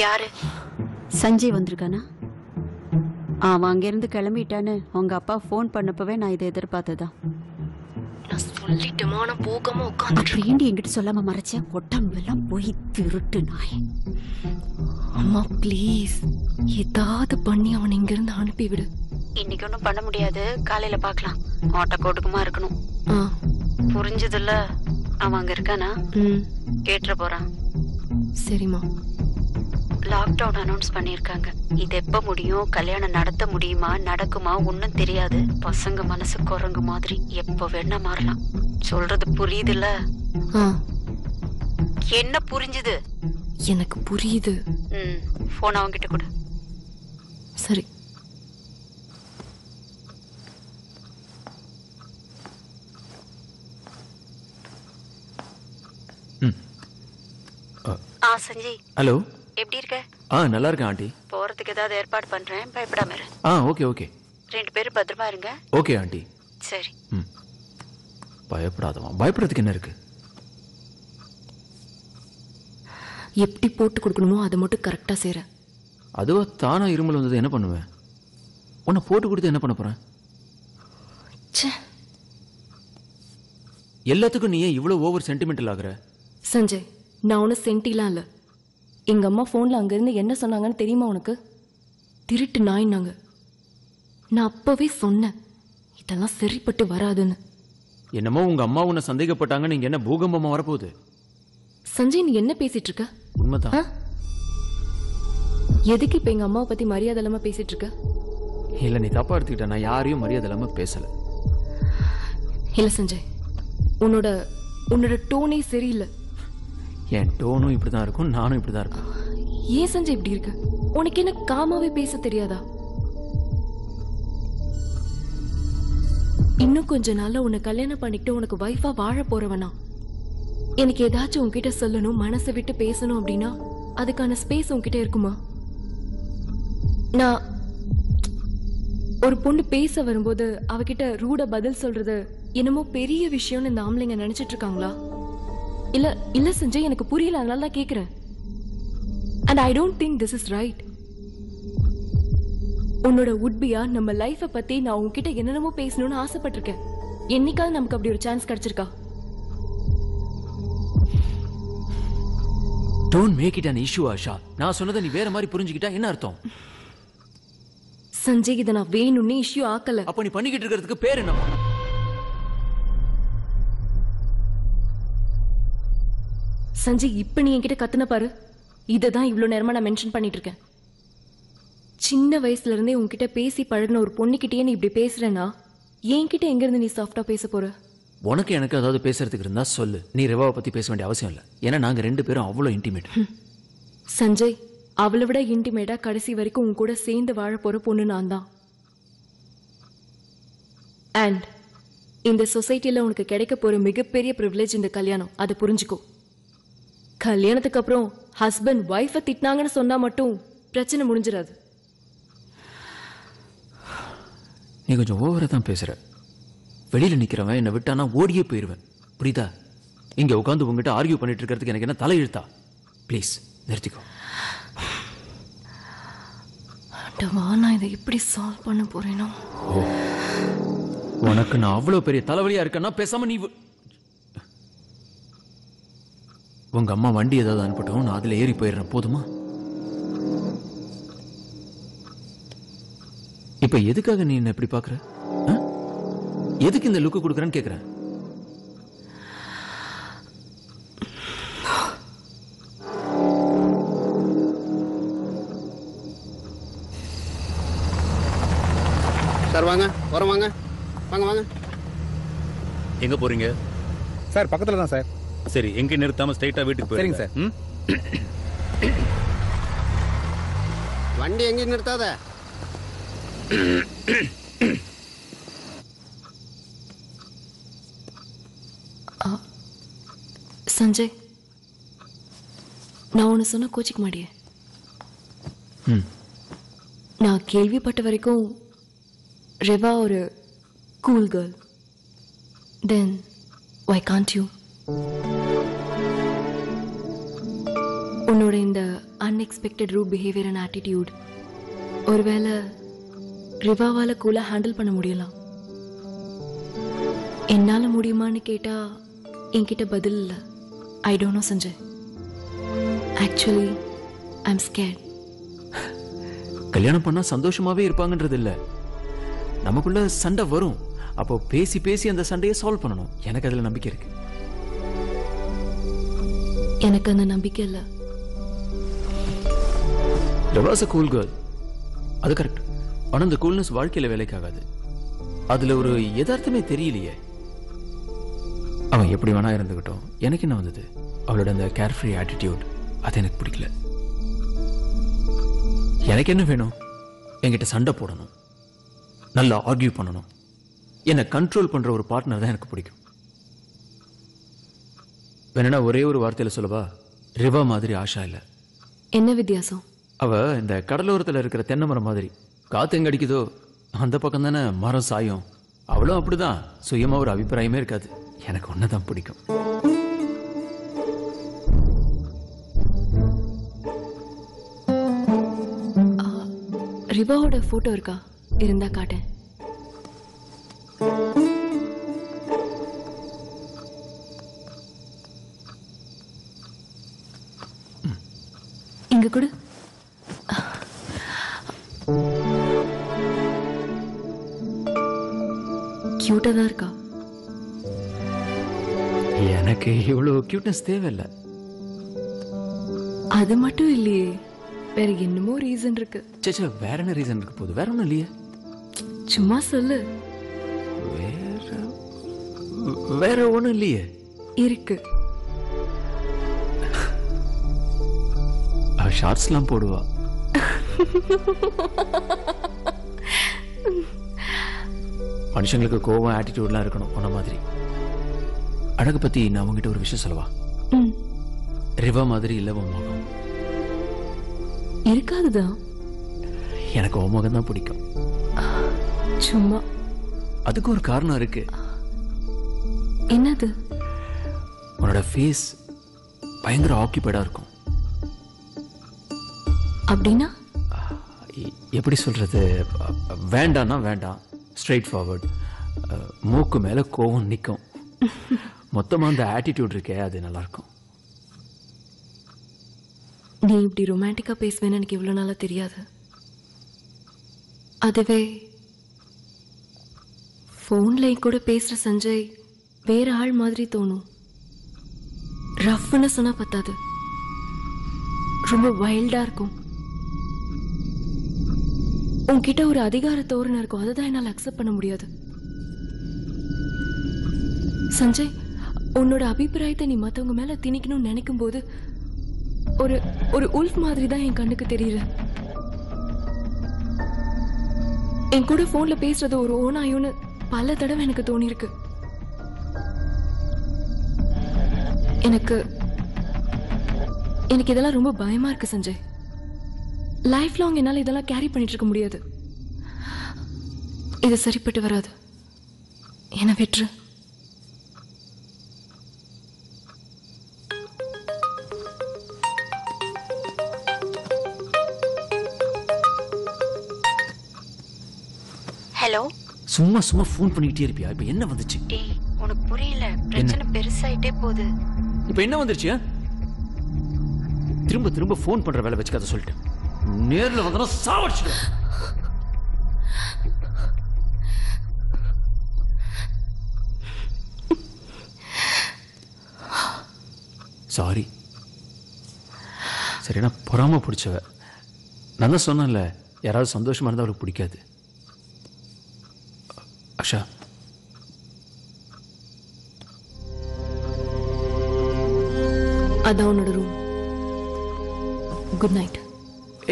யாரு? சஞ்சய் வந்திருக்கானா? அவன் அங்கிருந்து கிளம்பிட்டான்னு உங்க அப்பா போன் பண்ணப்பவே நான் இதை எதிர்பார்த்ததான். சொல்லிட்டுமா, நான் போகாம உட்காந்து என்கிட்ட சொல்லாம மறைச்ச உடம்பெல்லாம் போய் திருட்டு நாய். அம்மா ப்ளீஸ், ஏதாவது பண்ணி அவனை இங்க இருந்து அனுப்பி விடு. இன்னைக்கு ஒன்றும் பண்ண முடியாது, காலையில பார்க்கலாம். ஓட்ட கோட்டுக்குமா இருக்கணும். புரிஞ்சதுல்ல? அவன் அங்க இருக்கானா? கேட்டுற போறான். சரிம்மா. லாக்டவுன் அனௌன்ஸ் பண்ணிருக்காங்க. இது எப்ப முடியும், கல்யாணம் நடத்த முடியுமா, நடக்குமா ஒன்னும் தெரியாது. பசங்க மனசு குரங்கு மாதிரி எப்ப வேணா மாறலாம். சொல்றது புரியுதுல்ல? என்ன புரிஞ்சுது? எனக்கு புரியுது. போன் அவங்கிட்ட கொடு. சரி. சஞ்சய். ஹலோ. எப்படி இருக்க? நல்லா இருக்கேன் ஆண்டி. போறதுக்கு ஏதாவது ஏற்பாடு பண்றேன், பயப்படாம இரு. Okay okay. 2 பேரும் பத்திரமா இருங்க. Okay aunty. சரி. பயப்படாதவா, பயப்படுறதுக்கு என்ன இருக்கு? எப்படி போட்டு கொடுக்கணுமோ அதை மட்டும் கரெக்டா செய்ற. அதுவா தானா இருமல் வந்தது, என்ன பண்ணுவேன்? உன்னை போட்டு கொடுத்து என்ன பண்ண போறேன்? எல்லாத்துக்கும் நீ ஏன் இவ்வளவு ஓவர் சென்டிமெண்டல் ஆகுற? சஞ்சய், நான் ஒன்னும் சென்டிலாம் இல்ல. எங்க அம்மா போன்ல அங்க இருந்து என்ன சொன்னாங்கன்னு தெரியுமா உனக்கு? திருட்டு நாயினாங்க. நான் அப்பவே சொன்னேன் இதெல்லாம் சரிப்பட்டு வராதுன்னு. என்னமோ உங்க அம்மா உன்னை சந்தேகப்பட்டாங்க, நீங்க என்ன பூகம்பமா வரப்போகுது? சஞ்சய், நீ என்ன பேசிட்டு இருக்க? உண்மைதான். எதுக்கு இப்ப எங்க அம்மாவை பத்தி மரியாதை இல்லாம பேசிட்டு இருக்க? இல்ல, நீ தப்பா எடுத்துக்கிட்ட. நான் யாரையும் மரியாதை இல்லாம பேசல. இல்ல சஞ்சய், உன்னோட டோனே சரியில்லை. என் டோனும் இப்படிதான் இருக்கும், நானும் இப்படிதான் இருப்பேன். ஏன் சஞ்சய் இப்படி இருக்கு? உனக்கு என்ன காமாவே பேச தெரியாதா? இன்னும் கொஞ்ச நாள்ல உன்னை கல்யாணம் பண்ணிக்கிட்டு உனக்கு வைஃபா வாழ போறவனா? எனக்கு ஏதாச்சும் உன்கிட்ட சொல்லணும், மனசை விட்டு பேசணும் அப்படின்னா அதுக்கான ஸ்பேஸ் உன்கிட்ட இருக்குமா? நான் ஒரு பொண்ணு பேச வரும்போது அவகிட்ட ரூட பதில் சொல்றது என்னமோ பெரிய விஷயம்னு இந்த ஆம்பளைங்க நினைச்சிட்டு இருக்காங்களா? இல்ல சஞ்சய், எனக்கு புரியல, அதனால தான் கேக்குறேன். And I don't think this is right. உன்னோட உட்பியா நம்ம லைஃப பத்தி நான் உன்கிட்ட என்னென்னமோ பேசணும்னு ஆசைப்பட்டிருக்கேன். என்னைக்காவது நமக்கு அப்படி ஒரு சான்ஸ் கிடைச்சிருக்கா? Don't make it an issue, Asha. நான் சொன்னதை நீ வேற மாதிரி புரிஞ்சுக்கிட்டா என்ன அர்த்தம்? சஞ்சய், இதை நான் வேணும்னே இஷ்யூ ஆக்கல. அப்ப நீ பண்ணிக்கிட்டு இருக்கிறதுக்கு பேர் என்ன? சஞ்சய், இப்ப நீ என்கிட்ட கத்துன பாரு. இததான் இவ்வளவு நேரமா நான் மென்ஷன் பண்ணிட்டு இருக்கேன். சின்ன வயசுல இருந்தே உன்கிட்ட பேசி பழகின ஒரு பொண்ணுகிட்டயே நீ இப்படி பேசுறேன்னா என்கிட்ட எங்க இருந்து நீ சாஃப்டா பேச போற? உனக்கு எனக்கு ஏதாவது பேசுறதுக்கு இருந்தா சொல்லு. நீ ரெவாவை பத்தி பேச வேண்டிய அவசியம் இல்லை. ஏன்னா நாங்க 2 பேரும் அவ்வளோ இன்டிமேட். சஞ்சய், அவளை விட இன்டிமேட்டா கடைசி வரைக்கும் உன் கூட சேர்ந்து வாழ போற பொண்ணு நான் தான். அண்ட் இந்த சொசைட்டில உனக்கு கிடைக்க போற மிகப்பெரிய பிரிவிலேஜ் இந்த கல்யாணம். அதை புரிஞ்சுக்கோ. கல்யாணத்துக்கு அப்புறம் ஹஸ்பண்ட் வைஃபை திட்டினாங்கன்னு சொன்னா மட்டும் பிரச்சனை முடிஞ்சிடாது. நீ கொஞ்சம் ஓவரா தான் பேசுற. வெளியில நிக்கிறவன் என்னை விட்டானா ஓடியே போயிருவேன், புரியுதா? இங்க உட்காந்து உங்ககிட்ட ஆர்கியூ பண்ணிட்டு இருக்கிறதுக்கு எனக்கு என்ன தலை இழுத்தா? ப்ளீஸ் நிறுத்திக்கோ. நான் இதை எப்படி சால்வ் பண்ண போறேனோ? உனக்கு நான் அவ்வளவு பெரிய தலைவலியா இருக்கேன்னா பேசாம நீ உங்க அம்மா வண்டி ஏதாவது அனுப்பட்டும், நான் அதுல ஏறி போயிடுறேன், போதுமா? இப்ப எதுக்காக நீ என்ன எப்படி பாக்குற? எதுக்கு இந்த லுக்கு கொடுக்கறேன்னு கேக்குறேன். சார் வாங்க, வரோம், வாங்க வாங்க வாங்க. எங்க போறீங்க? சார் பக்கத்துல தான் சார். சரி, எங்க நிறுத்தாம ஸ்ட்ரைட்டா வீட்டுக்கு போறீங்க? சரிங்க சார். வண்டி எங்கேயும் நிறுத்தாத. சஞ்சய், நான் ஒன்று சொன்ன கோச்சிக்க மாட்டியே? நான் கேள்விப்பட்ட வரைக்கும் ரெவா ஒரு cool girl. Then why can't you? உன்னோட இந்த unexpected rude behaviour and attitude ஒருவேளை ரிவாவால கூலா ஹேண்டில் பண்ண முடியலாம். என்னால முடியுமான்னு கேட்டா என்கிட்ட பதில் இல்லை. I don't know Sanjay. Actually I am scared. கல்யாணம் பண்ணா சந்தோஷமாவே இருப்பாங்கன்றது இல்ல, நமக்குள்ள சண்டை வரும். அப்போ பேசி பேசி அந்த சண்டையை சால்வ் பண்ணணும். எனக்கு அதுல நம்பிக்கை இருக்கு. எனக்கு அந்த நம்பிக்கை இல்லை. வாஸ் அ கூல் கேர்ள், அது கரெக்ட். ஆனா அந்த கூல்னஸ் வாழ்க்கையில வேலைக்காகாது. அதுல ஒரு யதார்த்தமே தெரியலையே. அவன் எப்படி வேணா இருந்துகிட்டோம், எனக்கு என்ன வந்தது? அவளோட அந்த கேர்ஃப்ரீ ஆட்டிடியூட் அது எனக்கு பிடிக்கல. எனக்கு என்ன வேணும்? என்கிட்ட சண்டை போடணும், நல்லா ஆர்கியூ பண்ணணும், என்னை கண்ட்ரோல் பண்ற ஒரு பார்ட்னர் தான் எனக்கு பிடிக்கும். வேணும்னா ஒரே ஒரு வார்த்தையில சொல்லவா, ரிவா மாதிரி ஆஷா இல்ல. என்ன வித்தியாசம்? அவ இந்த கடலோரத்துல இருக்கிற தென்னை மரம் மாதிரி. காத்து எங்க அடிக்குதோ அந்த பக்கம் தானே மரம் சாயும். அவளும் அப்படிதான், சுயமா ஒரு அபிப்பிராயமே இருக்காது. எனக்கு ஒன்னதான் பிடிக்கும். ரிவாவோட போட்டோ இருக்கா? இருந்தா காட்டேன். இங்க கொடு. கியூட்டா தான் இருக்கா. எனக்கு இவ்வளவு கியூட்னஸ் தேவையில்லை. அது மட்டும் இல்லையே, வேற என்னமோ ரீசன் இருக்கு. சேச்சா, வேற என்ன ரீசன் இருக்கு? போகுது, வேற ஒண்ணும் இல்லையே. சும்மா சொல்லு. வேற ஒண்ணும் இல்லையே. இருக்கு. ஷார்ட்ஸ்லாம் போடுவா. மனுஷங்களுக்கு கோவம் ஆட்டிடியூட்லாம் இருக்கணும் உன்ன மாதிரி. அழகு பத்தி நான் உங்ககிட்ட ஒரு விஷயம் சொல்லவா? ரிவா மாதிரி இல்ல உன் முகம். இருக்காதுதான். எனக்கு உன் முகம் தான் பிடிக்கும். சும்மா. அதுக்கு ஒரு காரணம் இருக்கு. என்னது? உன்னோட ஃபேஸ் பயங்கர ஆக்கியபைடா இருக்கும். அப்படின்னா எப்படி சொல்றது? வேண்டாம்னா வேண்டாம், ஸ்ட்ரெயிட் ஃபார்வர்ட், மூக்கு மேல கோவம் நிற்கும். மொத்தமா அந்த ஆட்டிடியூட் இருக்கே, அது நல்லா இருக்கும். நீ இப்படி ரொமான்டிக்கா பேசுவேன்னு எனக்கு இவ்வளவு நாளா தெரியாது. அதுவே போன்ல கூட பேசுற சஞ்சய் வேற ஆள் மாதிரி தோணும். ரஃப்னு சொன்னா பத்தாது, ரொம்ப வைல்டா இருக்கும். உன்கிட்ட ஒரு அதிகார தோரணை இருக்கும், அதுதான் என்னால் அக்செப்ட் பண்ண முடியாது. சஞ்சய், உன்னோட அபிப்பிராயத்தை நீ மத்தவங்க மேல திணிக்கணும்னு நினைக்கும் போது ஒரு ஒரு உல்ஃப் மாதிரி தான் என் கண்ணுக்கு தெரியுற. என் கூட போன்ல பேசுறது ஒரு ஓனாயுன்னு பல தடவை எனக்கு தோணி இருக்கு. எனக்கு இதெல்லாம் ரொம்ப பயமா இருக்கு சஞ்சய். லைஃப் லாங் என்னால இதெல்லாம் கேரி பண்ணிட்டு இருக்க முடியாது. இது சரிப்பட்டு வராது. என்ன விட்டுரு. ஹலோ. சும்மா சும்மா ஃபோன் பண்ணிக்கிட்டே இருப்பியா? இப்ப என்ன வந்துச்சு? டேய், உனக்கு புரியல, பிரச்சனை பெருசாயிட்டே போகுது. இப்ப என்ன வந்துருச்சு? திரும்ப திரும்ப ஃபோன் பண்ற வேலை வச்சுக்காத சொல்லிட்டேன். நேர்ல வந்தா சாவடிச்சிடுவேன். சாரி. சரினா பொறாம பிடிச்சவ. நான் தான் சொன்னேன்ல, யாராவது சந்தோஷமா இருந்தா அவளுக்கு பிடிக்காது. அஷா, அதான் உன்னோட ரூம். Good night.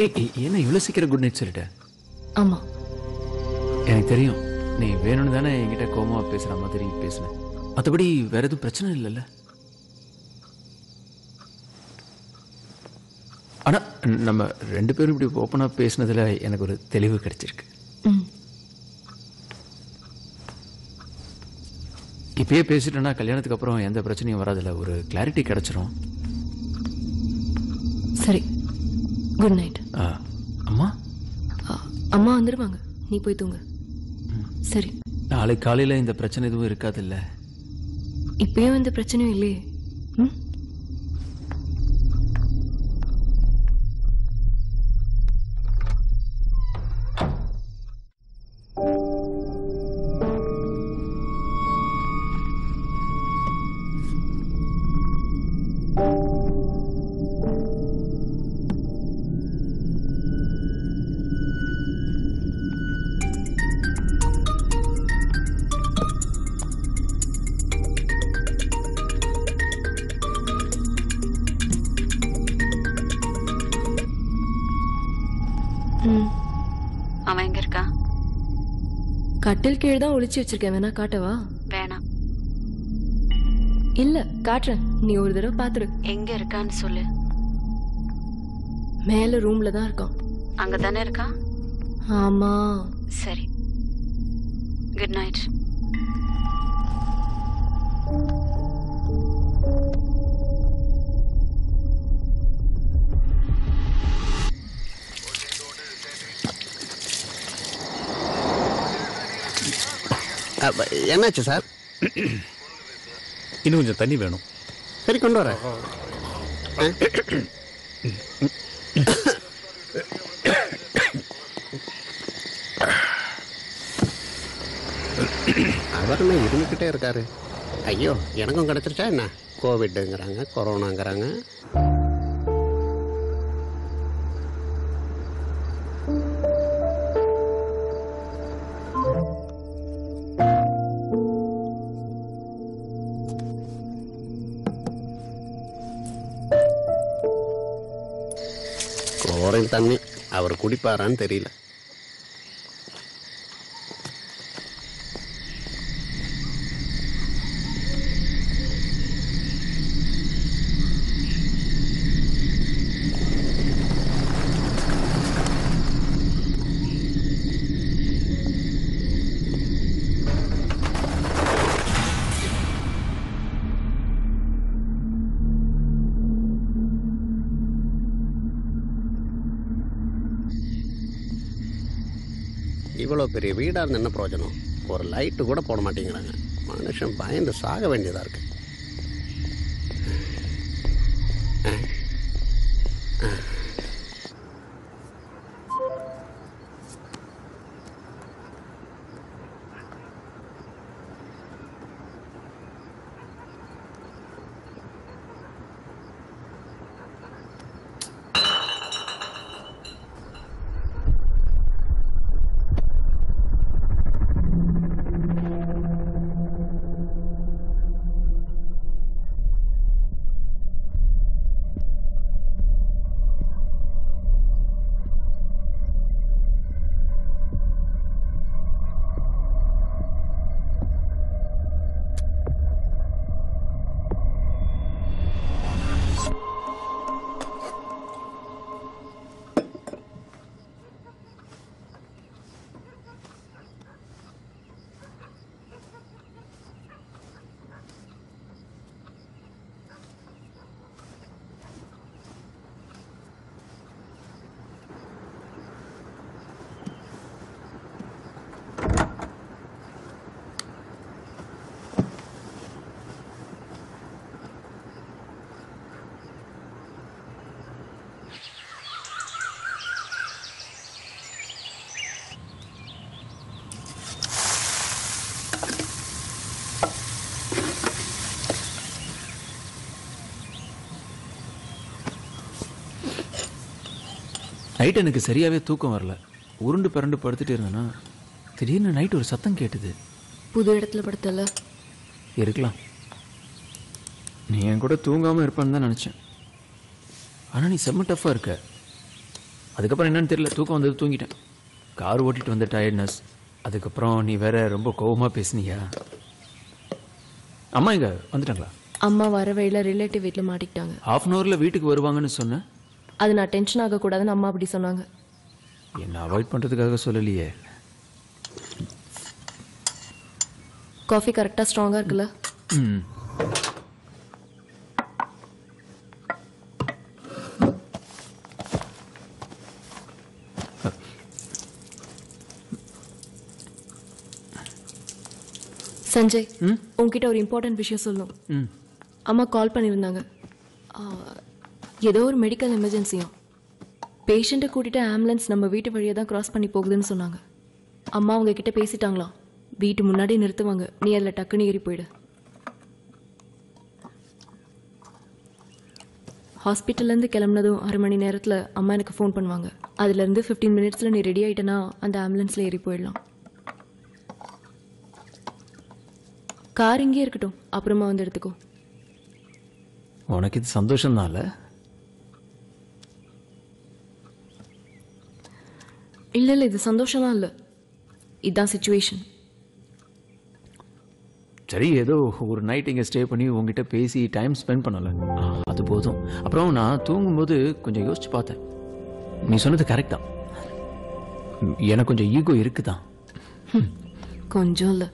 ஏய், என்ன இவ்வளவு சீக்கிரம் குட் நைட் சொல்லிட்ட? ஆமா, எனக்கு தெரியும் நீ வேணும்னு தானே என்கிட்ட கோபமா பேசுற மாதிரி பேசுன. மற்றபடி வேற எதுவும் பிரச்சனை இல்லைல்ல? ஆனா நம்ம ரெண்டு பேரும் இப்படி ஓப்பனா பேசினதுல எனக்கு ஒரு தெளிவு கிடைச்சிருக்கு. இப்பயே பேசிட்டேன்னா கல்யாணத்துக்கு அப்புறம் எந்த பிரச்சனையும் வராதுல்ல, ஒரு கிளாரிட்டி கிடைச்சிரும். சரி, குட் நைட். அம்மா அம்மா வந்துருவாங்க, நீ போய் தூங்க. சரி, நாளைக்கு காலையில இந்த பிரச்சனை எதுவும் இருக்காது இல்ல? இப்பயும் இந்த பிரச்சனையும் இல்லையே. அவன் எங்க இருக்கா? கட்டில் கீழே தான் ஒளிச்சு வச்சிருக்கேன், வேணா காட்டவா? வேணாம். இல்ல காட்டுறேன், நீ ஒரு தடவை பாத்துரு. எங்க இருக்கான்னு சொல்லு. மேல ரூம்ல தான் இருக்கான். அங்கதானே இருக்கான்? ஆமா. சரி, குட் நைட். என்னாச்சு சார்? இன்னும் கொஞ்சம் தண்ணி வேணும். சரி, கொண்டு வரேன். அவர் என்ன இருந்துக்கிட்டே இருக்காரு? ஐயோ, எனக்கும் கிடைச்சிருச்சா என்ன? கோவிட்டுங்கிறாங்க, கொரோனாங்கிறாங்க. குளோரின் தண்ணி அவர் குடிப்பாரான்னு தெரியல. இவ்வளோ பெரிய வீடாக இருந்து என்ன பிரயோஜனம்? ஒரு லைட்டு கூட போட மாட்டேங்கிறாங்க. மனுஷன் பயந்து சாக வேண்டியதாக இருக்கு. நைட் எனக்கு சரியாகவே தூக்கம் வரல. உருண்டு பரண்டு படுத்துட்டு இருந்தேன்னா திடீர்னு நைட் ஒரு சத்தம் கேட்டுது. புது இடத்துல படுத்தல இருக்கலாம். நீ என் கூட தூங்காமல் இருப்பான்னு தான் நினச்சேன். ஆனால் நீ செம்ம டஃப்பாக இருக்க. அதுக்கப்புறம் என்னன்னு தெரியல, தூக்கம் வந்தது, தூங்கிட்டேன். கார் ஓட்டிட்டு வந்த டயர்ட்னஸ். அதுக்கப்புறம் நீ வேற ரொம்ப கோவமாக பேசுனியா? அம்மா இங்கே வந்துட்டாங்களா? அம்மா வர வழியில ரிலேட்டிவ் வீட்டில் மாட்டிக்கிட்டாங்க. ஹாஃப் அன் ஹவரில் வீட்டுக்கு வருவாங்கன்னு சொன்னேன். அது நான் டென்ஷன் ஆகக்கூடாதுன்னு அம்மா அப்படி சொன்னாங்க. என்ன அவாய்ட் பண்ணுறதுக்காக சொல்லலையே. காஃபி கரெக்டாக ஸ்ட்ராங்காக இருக்குல்ல? ம். சஞ்சய், உங்ககிட்ட ஒரு இம்பார்ட்டன்ட் விஷயம் சொல்லணும். அம்மா கால் பண்ணியிருந்தாங்க. ஏதோ ஒரு மெடிக்கல் எமர்ஜென்சியும். பேஷண்ட்டை கூட்டிட்டு ஆம்புலன்ஸ் நம்ம வீட்டு வழியாக தான் கிராஸ் பண்ணி போகுதுன்னு சொன்னாங்க. அம்மா அவங்க கிட்ட பேசிட்டாங்களாம். வீட்டு முன்னாடி நிறுத்துவாங்க, நீ அதில் டக்குன்னு ஏறி போயிடு. ஹாஸ்பிட்டல்லேருந்து கிளம்புனதும் 1/2 மணி நேரத்தில் அம்மா எனக்கு ஃபோன் பண்ணுவாங்க. அதுலேருந்து 15 மினிட்ஸில் நீ ரெடி ஆகிட்டனா அந்த ஆம்புலன்ஸில் ஏறி போயிடலாம். கார் இங்கே இருக்கட்டும், அப்புறமா வந்து எடுத்துக்கோ. உனக்கு இது சந்தோஷம்தான்ல? இல்ல இது சந்தோஷம்லாம் இல்ல, இதுதான் சிச்சுவேஷன். சரி, ஏதோ ஒரு நைட் இங்கே ஸ்டே பண்ணி உங்ககிட்ட பேசி டைம் ஸ்பெண்ட் பண்ணல, அது போதும். அப்புறம் நான் தூங்கும்போது கொஞ்சம் யோசிச்சு பார்த்தேன். நீ சொன்னது கரெக்ட் தான், எனக்கு கொஞ்சம் ஈகோ இருக்குதான். கொஞ்சம் இல்ல.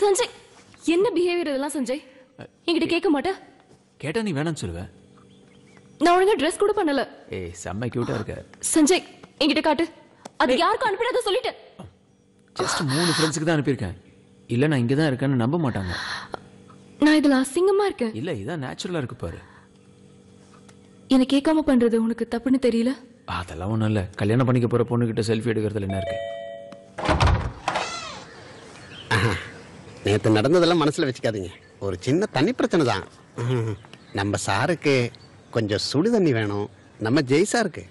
சஞ்சய், என்ன பிஹேவியர் இதெல்லாம் சஞ்சய்? என்கிட்ட கேட்க மாட்டேன். கேட்டா நீ வேணாம்னு சொல்லுவ. நான் ஒழுங்கா ட்ரெஸ் கூட பண்ணல. ஏய், செம்ம கியூட்டா இருக்க. சஞ்சய், என்கிட்ட காட்டு. அது யாருக்கும் அனுப்பிடாத சொல்லிட்டேன். ஜஸ்ட் 3 ஃப்ரெண்ட்ஸ்க்கு தான் அனுப்பியிருக்கேன். இல்ல நான் இங்க தான் இருக்கேன்னு நம்ப மாட்டாங்க. நான் இதுல அசிங்கமா இருக்கேன். இல்ல, இதான் நேச்சுரலா இருக்கு பாரு. என்ன கேட்காம பண்றது உனக்கு தப்புன்னு தெரியல? அதெல்லாம் ஒண்ணும் இல்ல. கல்யாணம் பண்ணிக்க போற பொண்ணுகிட்ட செல்ஃபி எடுக்கிறதுல என்ன இருக்கு? நேற்று நடந்ததெல்லாம் மனசில் வச்சுக்காதீங்க. ஒரு சின்ன தண்ணி பிரச்சனை தான். நம்ம சாருக்கு கொஞ்சம் சுடு தண்ணி வேணும். நம்ம ஜெய் சாருக்கு.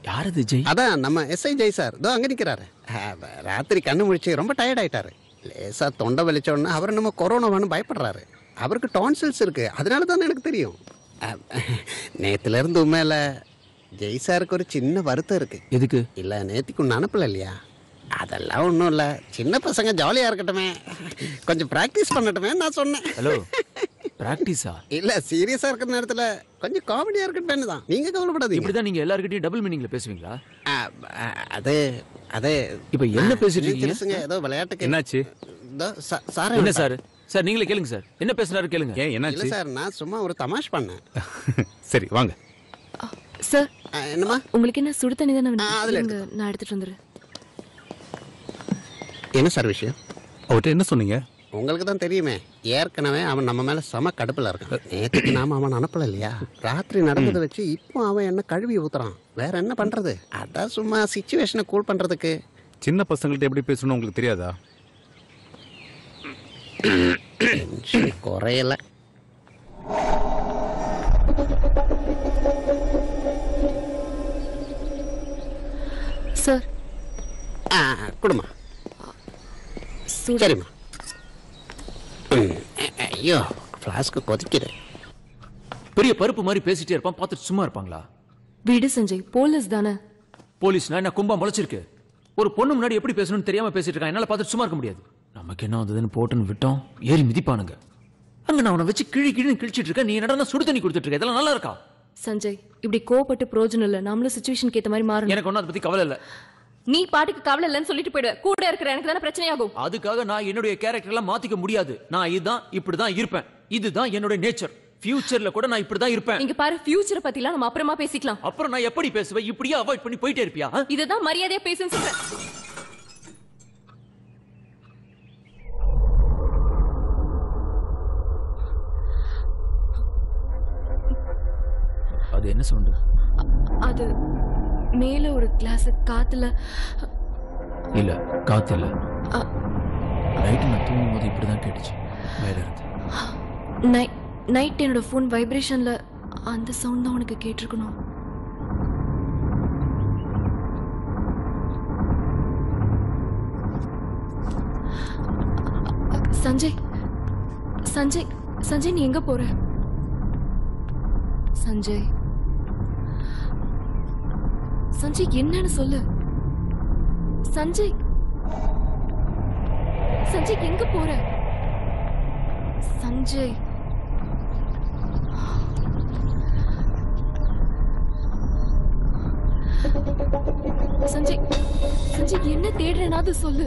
யார் அது ஜெய்? அதான் நம்ம எஸ்ஐ ஜெய் சார். இதோ அங்கே நிற்கிறாரு. ராத்திரி கண்ணு முழிச்சு ரொம்ப டயர்ட் ஆயிட்டாரு. லேசா தொண்டை வலிச்சோடனே அவர் நம்ம கொரோனாவான்னு பயப்படுறாரு. அவருக்கு டான்சில்ஸ் இருக்கு. அதனால தான் எனக்கு தெரியும். நேற்றுலேருந்து உண்மையில ஜெய் சாருக்கு ஒரு சின்ன வருத்தம் இருக்கு. எதுக்கு? இல்லை, நேற்றுக்கு ஒன்று அனுப்பல இல்லையா? அதெல்லாம் ஒன்றும் இல்லை. சின்ன பசங்க ஜாலியாக இருக்கட்டுமே, கொஞ்சம் ப்ராக்டிஸ் பண்ணட்டுமே நான் சொன்னேன். ஹலோ, ப்ராக்டிஸா? இல்லை, சீரியஸாக இருக்கிற நேரத்தில் கொஞ்சம் காமெடியாக இருக்கட்டுமே தான். நீங்கள் கவலைப்படாதீங்க. இப்படிதான் நீங்க எல்லார்கிட்டயும் டபுள் மீனிங்ல பேசுவீங்களா? அது அது இப்போ என்ன பேசிட்டு இருக்கீங்க? தெரியுங்க, ஏதோ விளையாட்டுக்கு. என்னாச்சு? சார் என்ன சார்? சார் நீங்களே கேளுங்க சார். என்ன பேசுறாரு கேளுங்க. ஏன் இல்லை என்னாச்சு? சார், நான் சும்மா ஒரு தமாஷ் பண்ணேன். சரி வாங்க. சார், என்னம்மா? உங்களுக்கு என்ன சுடு தண்ணி தானே வேணும்? அதுல இருங்க, நான் எடுத்துட்டு வந்துடுறேன். என்ன சார் விஷயம்? அவர்கிட்ட என்ன சொன்னீங்க? உங்களுக்கு தான் தெரியுமே, ஏற்கனவே அவன் நம்ம மேல சம கடுப்புல இருக்கான். நேற்றுக்கு நாம அவன் அனுப்பல இல்லையா? ராத்திரி நடந்ததை வச்சு இப்போ அவன் என்ன கழுவி ஊத்துறான். வேற என்ன பண்றது? அதான் சும்மா சிச்சுவேஷனை கூல் பண்றதுக்கு. சின்ன பசங்கள்ட்ட எப்படி பேசணும் உங்களுக்கு தெரியாதா? டென்ஷன் குறையல. சார், குடுமா. சுடு. சரிம்மா. ஐயோ, ஃப்ளாஸ்க்கு கொதிக்குது. பெரிய பருப்பு மாதிரி பேசிட்டே இருப்பான், பார்த்துட்டு சும்மா இருப்பாங்களா? விடு சஞ்சய், போலீஸ் தானே. போலீஸ்னா என்ன கும்பா முளைச்சிருக்கு? ஒரு பொண்ணு முன்னாடி எப்படி பேசணும்னு தெரியாம பேசிட்டு இருக்கான். என்னால பார்த்துட்டு சும்மா இருக்க முடியாது. நமக்கு என்ன வந்ததுன்னு போட்டுன்னு விட்டோம், ஏறி மிதிப்பானுங்க. அங்க நான் அவனை வச்சு கிழின்னு கிழிச்சிட்டு இருக்கேன். நீ என்னடா சுடு தண்ணி கொடுத்துட்டு இருக்க? இதெல்லாம் நல்லா இருக்கா? சஞ்சய், இப்படி கோவப்பட்டு பிரயோஜனம் இல்ல. நாமளும் சிச்சுவேஷனுக்கு ஏத்த மாதிரி மாறணும். எனக்கு ஒன்றும் அதை பத்தி கவலை இல்லை. நீ பாட்டுக்கு கவலை இல்லைன்னு சொல்லிட்டு போயிடுவ. கூட இருக்கிற எனக்கு தானே பிரச்சனையாகும். அதுக்காக நான் என்னுடைய கேரக்டர் எல்லாம் மாத்திக்க முடியாது. நான் இதுதான் இப்படிதான் இருப்பேன். இதுதான் என்னோட நேச்சர். ஃபியூச்சர்ல கூட நான் இப்படிதான் இருப்பேன். இங்க பாரு, ஃபியூச்சரை பத்திலாம் நம்ம அப்புறமா பேசிக்கலாம். அப்புறம் நான் எப்படி பேசுவேன்? இப்படியே அவாய்ட் பண்ணி போயிட்டே இருப்பியா? இதுதான் மரியாதையா பேசுன்னு சொல்றேன். அது என்ன சவுண்ட்? அது மேல ஒரு கிளாஸ் காத்துல. இல்ல, காத்து இல்ல. நைட்டு நான் தூங்கும்போது இப்படிதான் கேட்டுச்சு மேல இருந்து. நைட் என்னோட ஃபோன் வைப்ரேஷன்ல அந்த சவுண்ட் தான் உனக்கு கேட்டிருக்கணும். சஞ்சய், சஞ்சய், சஞ்சய், நீ எங்க போற? சஞ்சய், சஞ்சய், என்னன்னு சொல்லு. சஞ்சய், சஞ்சய், எங்க போற? சஞ்சய், சஞ்சய், சஞ்சய், என்ன தேடுறேன்னா அது சொல்லு.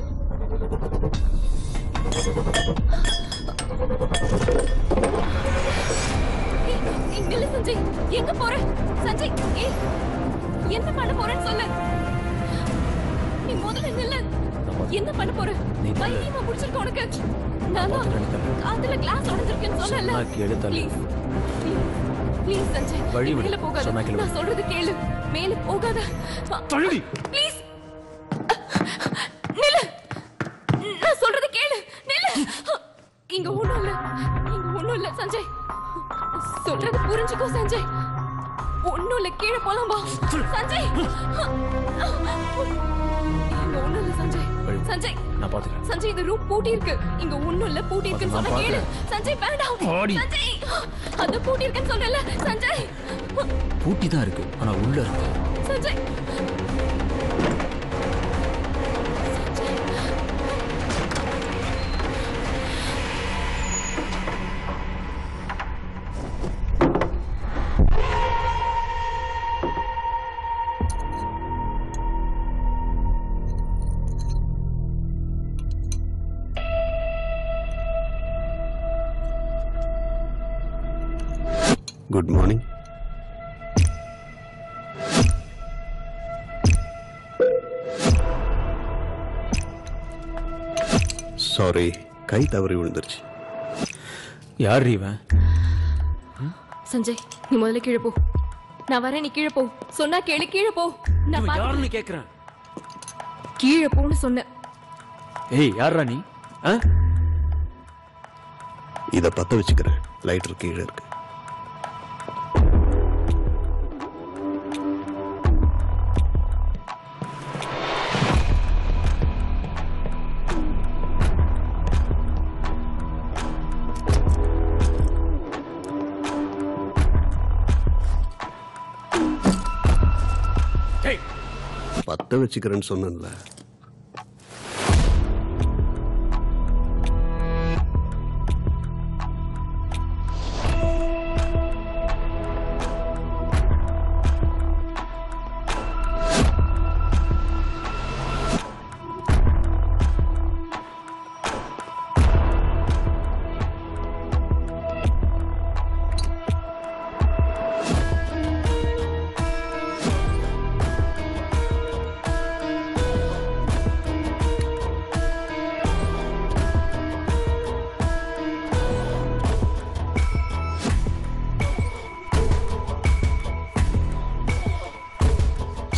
நில்லு சஞ்சய், எங்க போற? சஞ்சய், என்ன பண்ண போறேன்னு சொல்லு. நீ முதல்ல நில்லு. என்ன பண்ண போற? பைத்தியமா முடிச்சிருக்க உனக்கு. நான் காத்துல கிளாஸ் உடைஞ்சிருக்கேன்னு சொல்லல. ப்ளீஸ், ப்ளீஸ் சஞ்சய், மேல போகாத. நான் சொல்றது கேளு. மேல போகாத ப்ளீஸ். நில்லு, நான் சொல்றது கேளு. நில்லு. இங்க ஒண்ணும் இல்ல, இங்க ஒண்ணும் இல்ல சஞ்சய். சொல்றது சஞ்சய் ஒண்ணும் இல்ல கீழே போலாம் வா சஞ்சய் இங்க ஒண்ணும் இல்ல சஞ்சய் சஞ்சய் நான் பாத்துக்கிறேன். சஞ்சய் இந்த ரூம் பூட்டி இருக்கு இங்க ஒண்ணும் இல்ல பூட்டி இருக்குன்னு நான் சொன்ன கேளு பாக்குறேன். சஞ்சய் வேண்டாம் ஆடி. சஞ்சய் அது பூட்டி இருக்குன்னு சொன்னல சஞ்சய் பூட்டி தான் இருக்கு ஆனா உள்ள இருக்கு. Sanjay good morning. சாரி, கை தவறி விழுந்துருச்சு. யார் இவன்? சஞ்சய் நீ முதல்ல கீழே போ. நான் வரேன், நீ கீழே போ. சொன்னா கேளு, கீழே போ. நான் இவன் பாத்து- யாருன்னு கேக்குறேன். கீழே போன்னு சொன்னேன். ஏய் யாரா நீ? ஆ? இதை பற்ற வச்சுக்கிறேன். லைட்டர் கீழே இருக்கு. ஏய் பற்ற வச்சுக்கிறேன்னு சொன்னேன்ல.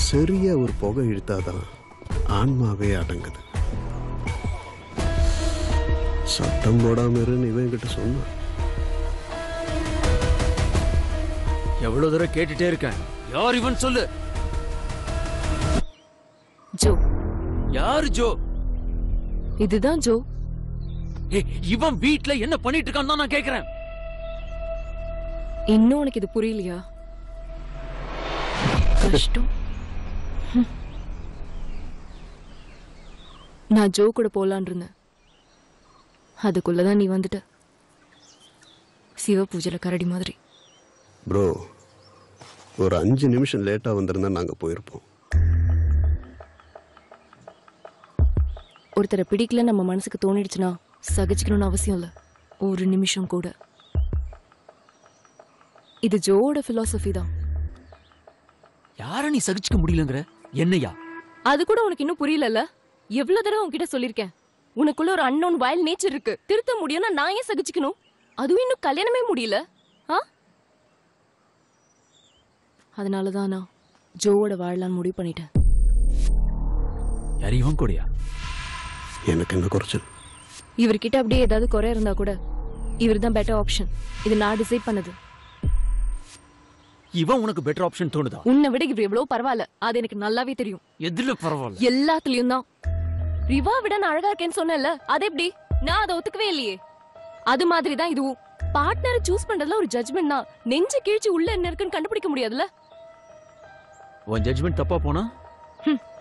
சரியா ஒரு புகை இழுத்தாதான் ஆன்மாவே அடங்குது. சத்தம் போடாம இருன்னு இவன் கிட்ட சொன்னான். எவ்வளவு தூரம் கேட்டுட்டே இருக்கேன். யார் இவன் சொல்லு. ஜோ, யாரு ஜோ? இதுதான் ஜோ. ஏய் இவன் வீட்ல என்ன பண்ணிட்டு இருக்கான்னு தான் நான் கேக்குறேன். இன்னும் உனக்கு இது புரியலையா? கஷ்டம். நான் ஜோ கூட போலான் இருந்தேன். அதுக்குள்ளதான் நீ வந்துட்ட. சிவ பூஜையில கரடி மாதிரி. ப்ரோ, ஒரு 5 நிமிஷம் லேட்டா வந்திருந்தா நாங்க போயிருப்போம். ஒருத்தரை பிடிக்கல நம்ம மனசுக்கு தோணிடுச்சுன்னா சகிச்சுக்கணும்னு அவசியம் இல்ல. ஒரு நிமிஷம் கூட. இது ஜோவோட பிலாசபி தான். யார நீ சகிச்சுக்க முடியலங்கற? என்னையா? அது கூட உனக்கு இன்னும் புரியலல்ல? எவ்வளவு தடவை உன்கிட்ட சொல்லிருக்கேன். உனக்குள்ள ஒரு அன்னோன் வயல் நேச்சர் இருக்கு. திருத்த முடியும்னா நான் ஏன் சகிச்சுக்கணும்? அதுவும் இன்னும் கல்யாணமே முடியல. அதனாலதான் நான் ஜோவோட வாழலான்னு முடிவு பண்ணிட்டேன். யார் இவன் கூடயா? எனக்கு என்ன குறைச்சல்? இவர்கிட்ட அப்படியே ஏதாவது குறை இருந்தா கூட இவர் தான் பெட்டர் ஆப்ஷன். இது நான் டிசைட் பண்ணது. இவன் உனக்கு பெட்டர் ஆப்ஷன் தோணுதா? உன்னை விட இவர் எவ்வளவு பரவாயில்ல. அது எனக்கு நல்லாவே தெரியும். எதுல பரவாயில்ல? எல்லாத்துலயும் தான். ரிவா விட நான் அழகா இருக்கேன்னு சொன்னேன்ல, அது எப்படி? நான் அதை ஒத்துக்கவே இல்லையே. அது மாதிரி தான் இதுவும். பார்ட்னரை சூஸ் பண்றதுல ஒரு ஜட்ஜ்மெண்ட் தான். நெஞ்சு கீழ்ச்சி உள்ள என்ன இருக்குன்னு கண்டுபிடிக்க முடியாதுல்ல. உன் ஜட்ஜ்மெண்ட் தப்பா போனா?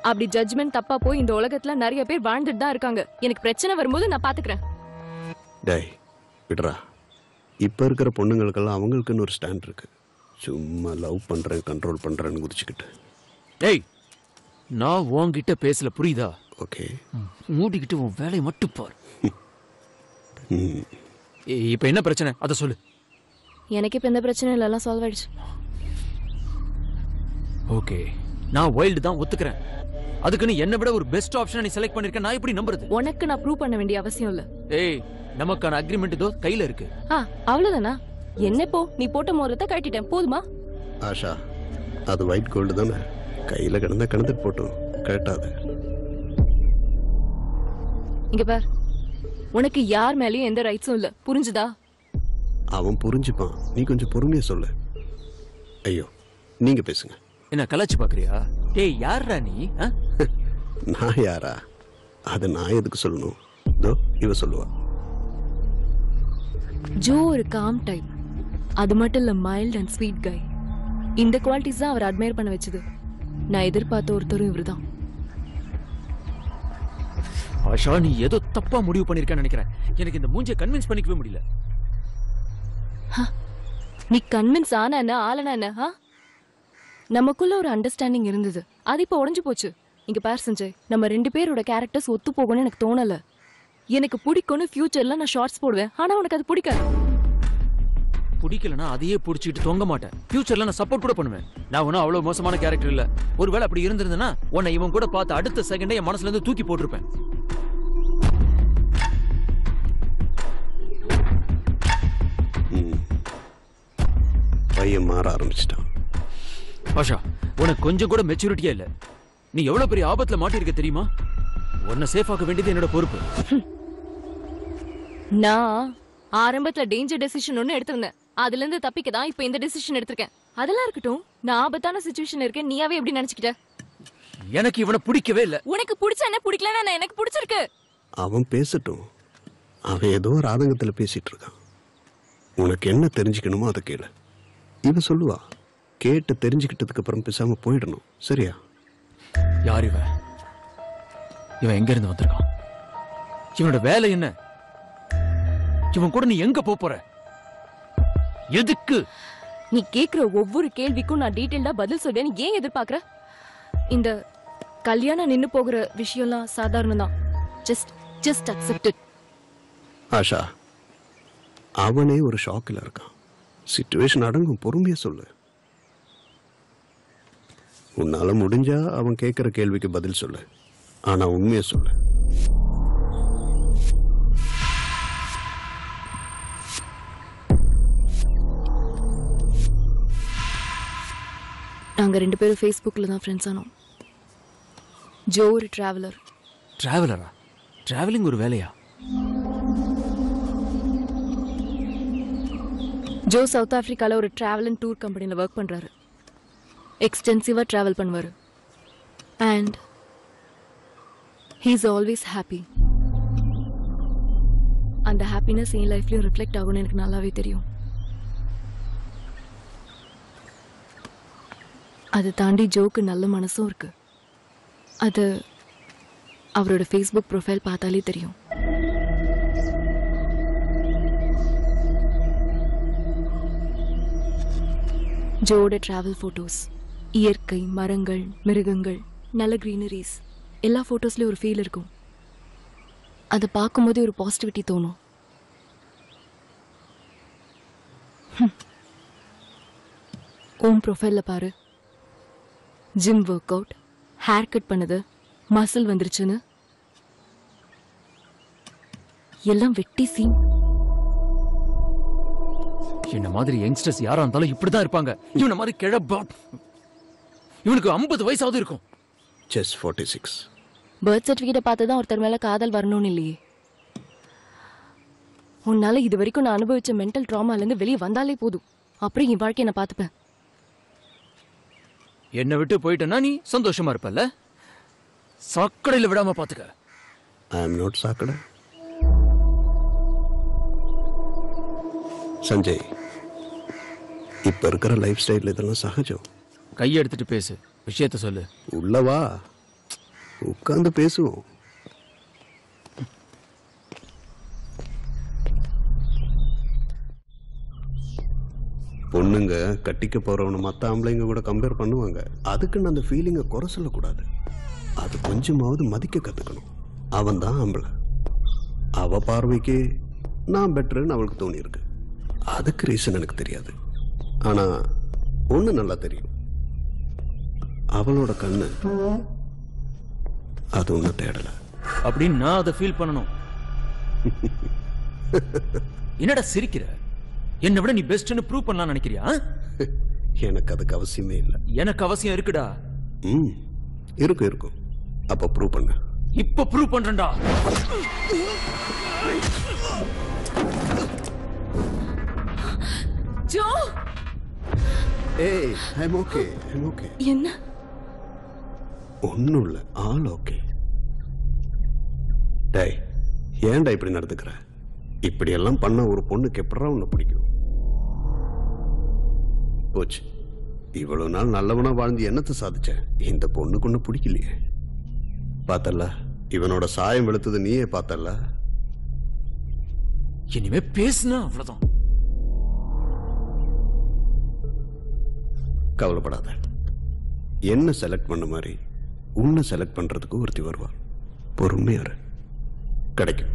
அப்படி ஜட்ஜ்மெண்ட் தப்பா போய் இந்த உலகத்துல நிறைய பேர் வாழ்ந்துட்டு தான் இருக்காங்க. எனக்கு பிரச்சனை வரும்போது நான் பாத்துக்கிறேன். டேய் விடுறா. இப்ப இருக்கிற பொண்ணுங்களுக்கெல்லாம் அவங்களுக்குன்னு ஒரு ஸ்டாண்ட் இருக்கு. சும்மா லவ் பண்றேன் கண்ட்ரோல் பண்றேன்னு குதிச்சுக்கிட்டு. டேய் நான் உன்கிட்ட பேசல, புரியுதா? ஓகே, மூடிக்கிட்டு உன் வேலையை மட்டும் பார். இப்ப என்ன பிரச்சனை அத சொல்லு. எனக்கு இப்ப எந்த பிரச்சனையும் இல்ல, எல்லாம் சால்வ் ஆயிடுச்சு. ஓகே, நான் வைல்டு தான் ஒத்துக்கிறேன். அதுக்குன்னு என்ன விட ஒரு பெஸ்ட் ஆப்ஷனை நீ செலக்ட் பண்ணிருக்க. நான் எப்படி நம்புறது? உனக்கு நான் ப்ரூவ் பண்ண வேண்டிய அவசியம் இல்ல. ஏய் நமக்கான அக்ரிமெண்ட் இதோ கையில இருக்கு. அவ்வளவுதானா? என்ன போ, நீ போட்ட மோதிரத்தை கட்டிட்டேன், போதுமா? ஆஷா, அது ஒயிட் கோல்டு தானே. கையில கிடந்தா கிடந்துட்டு போட்டோம், கேட்டாது. இங்க பார், உனக்கு யார் மேலயும் எந்த ரைட்ஸும் இல்ல, புரிஞ்சுதா? அவன் புரிஞ்சுப்பான். நீ கொஞ்சம் பொறுமையா சொல்லு. ஐயோ நீங்க பேசுங்க. என்ன கலாச்சி பாக்குறியா? டேய் யார்ரா நீ? நான் யாரா? அது நான் எதுக்கு சொல்லணும்? இதோ இவ சொல்லுவா. ஜோ ஒரு காம் டைப். அது மட்டும் இல்ல மைல்ட் அண்ட் ஸ்வீட் கை. இந்த குவாலிட்டிஸ் தான் அவர் அட்மையர் பண்ண வச்சது. நான் எதிர்பார்த்த ஒருத்தரும் இவர்தான். ஆஷா நீ ஏதோ தப்பா முடிவு பண்ணிருக்கேன்னு நினைக்கிறேன். எனக்கு இந்த மூஞ்சியை கன்வின்ஸ் பண்ணிக்கவே முடியல. நீ கன்வின்ஸ் ஆனா என்ன ஆளனா என்ன? நமக்குள்ள ஒரு அண்டர்ஸ்டாண்டிங் இருந்தது, அது இப்ப உடைஞ்சு போச்சு. இங்க பார் சஞ்சய், நம்ம 2 பேரோட கேரக்டர்ஸ் ஒத்து போகணும்னு எனக்கு தோணல. எனக்கு பிடிக்கும்னு ஃபியூச்சர்ல நான் ஷார்ட்ஸ் போடுவேன், ஆனா உனக்கு அது பிடிக்காது. பிடிக்கலனா அதையே பிடிச்சிட்டு தொங்க மாட்டேன். ஃபியூச்சர்ல நான் சப்போர்ட் கூட பண்ணுவேன். நான் ஒன்னும் அவ்வளவு மோசமான கேரக்டர் இல்ல. ஒருவேளை அப்படி இருந்திருந்தேன்னா உன்னை இவன் கூட பார்த்து அடுத்த செகண்டே என் மனசுல இருந்து தூக்கி போட்டிருப்பேன். பையன் மாற ஆரம்பிச்சிட்டான். ஆஷா உனக்கு கொஞ்சம் கூட மெச்சூரிட்டியா இல்ல. நீ எவ்வளவு பெரிய ஆபத்துல மாட்டிருக்க தெரியுமா? உன்னை சேஃப் ஆக்க வேண்டியது என்னோட பொறுப்பு. நான் ஆரம்பத்துல டேஞ்சர் டெசிஷன் ஒன்னு எடுத்திருந்தேன். அதுல இருந்து தப்பிக்க தான் இப்ப இந்த டெசிஷன் எடுத்திருக்கேன். அதெல்லாம் இருக்கட்டும், நான் ஆபத்தான சிச்சுவேஷன் இருக்கேன், நீயாவே எப்படி நினைச்சுக்கிட்ட? எனக்கு இவனை பிடிக்கவே இல்ல. உனக்கு பிடிச்ச என்ன பிடிக்கலன்னா எனக்கு பிடிச்சிருக்கு. அவன் பேசட்டும். அவன் ஏதோ ஒரு ஆதங்கத்துல பேசிட்டு இருக்கான். உனக்கு என்ன தெரிஞ்சுக்கணுமோ அதை கேளு. இவன் சொல்லுவா. கேட்டு தெரிஞ்சுக்கிட்டதுக்கு அப்புறம் பேசாம போயிடணும். சரியா? யார் இவன்? இவன் எங்க இருந்து வந்திருக்கான்? இவனோட வேலை என்ன? இவன் கூட நீ எங்க போற? எதுக்கு? நீ கேக்குற ஒவ்வொரு கேள்விக்கும் நான் டீடைல்டா பதில் சொல்வேன். ஏன் எதிர்பார்க்கற? இந்த கல்யாணம் நின்னு போகிற விஷயம்லாம் சாதாரணம் தான். Just accept it. ஆஷா, அவனே ஒரு ஷாக்கில் இருக்கான். சிச்சுவேஷன் அடங்கும். பொறுமையா சொல்லு. உன்னால முடிஞ்சா அவன் கேட்கிற கேள்விக்கு பதில் சொல்லு. ஆனா உண்மையை சொல்லு. நாங்க 2 பேரும் ஃபேஸ்புக்ல தான் ஃப்ரெண்ட்ஸ் ஆனோம். ஜோ ஒரு டிராவலர். டிராவலரா? டிராவலிங் ஒரு வேலையா? ஜோ சவுத் ஆப்பிரிக்கால ஒரு டிராவல் அண்ட் டூர் கம்பெனில ஒர்க் பண்றாரு. எக்ஸ்டென்சிவா டிராவல் பண்ணுவாரு. And he is always happy. அந்த ஹாப்பினஸ் என் லைஃப்லயும் ரிஃப்ளெக்ட் ஆகும்னு எனக்கு நல்லாவே தெரியும். அதை தாண்டி ஜோக்கு நல்ல மனசும் இருக்கு. அது அவரோட ஃபேஸ்புக் ப்ரொஃபைல் பார்த்தாலே தெரியும். ஜோட டிராவல் ஃபோட்டோஸ், இயற்கை, மரங்கள், மிருகங்கள், நல்ல கிரீனரிஸ், எல்லா ஃபோட்டோஸ்லயும் ஒரு ஃபீல் இருக்கும். அதை பார்க்கும்போதே ஒரு பாசிட்டிவிட்டி தோணும். ஓம் ப்ரொஃபைல்ல பாரு. Gym workout, haircut பண்ணது, மசில் வந்துருச்சுன்னு எல்லாம் வெட்டி சீன். என்ன மாதிரி யங்ஸ்டர்ஸ் யாரா இருந்தாலும் இப்படிதான் இருப்பாங்க. இவன மாதிரி கிழப்பா. இவனுக்கு 50 வயசாவது இருக்கும். Just 46. பர்த் சர்டிபிகேட்டை பார்த்து தான் ஒருத்தர் மேல காதல் வரணும்னு இல்லையே. உன்னால இது வரைக்கும் நான் அனுபவிச்ச மென்டல் ட்ராமால இருந்து வெளியே வந்தாலே போதும். அப்புறம் என் வாழ்க்கையை நான் பார்த்துப்பேன். என்னை விட்டு போயிட்டேன்னா நீ சந்தோஷமா இருப்பல்ல? சாக்கடையில விடாம பாத்துக்க. I am not சாக்கடை. சஞ்சய், இப்ப இருக்கிற லைஃப் ஸ்டைல் இதெல்லாம் சகஜம். கையை எடுத்துட்டு பேசு, விஷயத்த சொல்லு. உள்ளவா உட்கார்ந்து பேசுவோம். பொண்ணுங்க கட்டிக்க போறவனை மற்ற ஆம்பளைங்க கூட கம்பேர் பண்ணுவாங்க. அதுக்குன்னு அந்த ஃபீலிங்கை குறை சொல்லக்கூடாது. அது கொஞ்சமாவது மதிக்க கத்துக்கணும். அவன் தான் ஆம்பளை. அவ பார்வைக்கு நான் பெட்டர்ன்னு அவளுக்கு தோணி இருக்கு. அதுக்கு ரீசன் எனக்கு தெரியாது. ஆனா ஒண்ணு நல்லா தெரியும், அவளோட கண்ணு அது ஒண்ணு தேடல. அப்படின்னு நான் அதை ஃபீல் பண்ணணும். என்னடா சிரிக்கிற? என்னை விட நீ பெஸ்ட்னு ப்ரூவ் பண்ணலாம் நினைக்கிறியா? எனக்கு அதுக்கு அவசியமே இல்லை. எனக்கு அவசியம் இருக்குடா. இருக்கும். அப்ப ப்ரூவ் பண்ண. இப்ப ப்ரூவ் பண்றேன்டா. ஜோ ஏய் ஐம் ஓகே ஐம் ஓகே. என்ன? ஒன்றும் இல்லை, ஆல் ஓகே. டேய், ஏன்டா இப்படி நடந்துக்கிற? இப்படியெல்லாம் பண்ண ஒரு பொண்ணுக்கு எப்படா உன்னை பிடிக்கும்? போச்சு, இவ்வளவு நாள் நல்லவனா வாழ்ந்து என்னத்தை சாதிச்ச? இந்த பொண்ணுக்கு ஒண்ணு பிடிக்கலையே. பார்த்தல்ல, இவனோட சாயம் வெளுத்தது நீயே பார்த்தல்ல. இனிமே பேசுனா அவ்வளவுதான். கவலைப்படாத, என்ன செலக்ட் பண்ண மாதிரி உன்னை செலக்ட் பண்றதுக்கு ஒருத்தி வருவா. பொறுமையா இரு, கிடைக்கும்.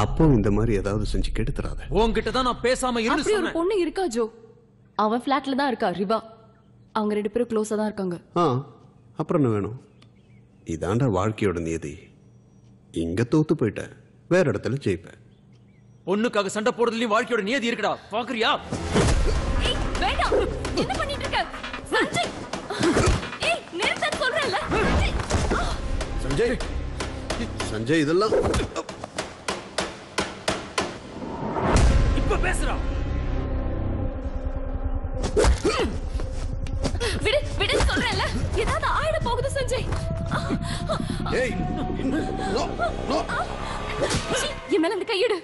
அப்போ இந்த மாதிரி ஏதாவது செஞ்சு கெடுத்துறாத. உன்கிட்ட தான் நான் பேசாம இருந்து அப்படி ஒரு சொன்னேன். பொண்ணு இருக்கா ஜோ? அவன் ஃபிளாட்ல தான் இருக்கா, ரிவா. அவங்க 2 பேரும் க்ளோஸா தான் இருக்காங்க. அப்புறம் என்ன வேணும்? இதாண்டா வாழ்க்கையோட நியதி. இங்க தோத்து போயிட்ட, வேற இடத்துல ஜெயிப்ப. பொண்ணுக்காக சண்டை போடுறதுலயும் வாழ்க்கையோட நியதி இருக்குடா, பாக்குறியா? ஏய் வேண்டாம், என்ன பண்ணிட்டு இருக்க சஞ்சய்? ஏய் நிறுத்த சொல்றேன்ல. சஞ்சய், சஞ்சய் இதெல்லாம் இப்ப பேசுறா. விடு விடு சொல்றேன்ல. ஏதாவது ஆயிட போகுது சஞ்சய். ஏய் நோ நோ. என் மேல அந்த கையிடு.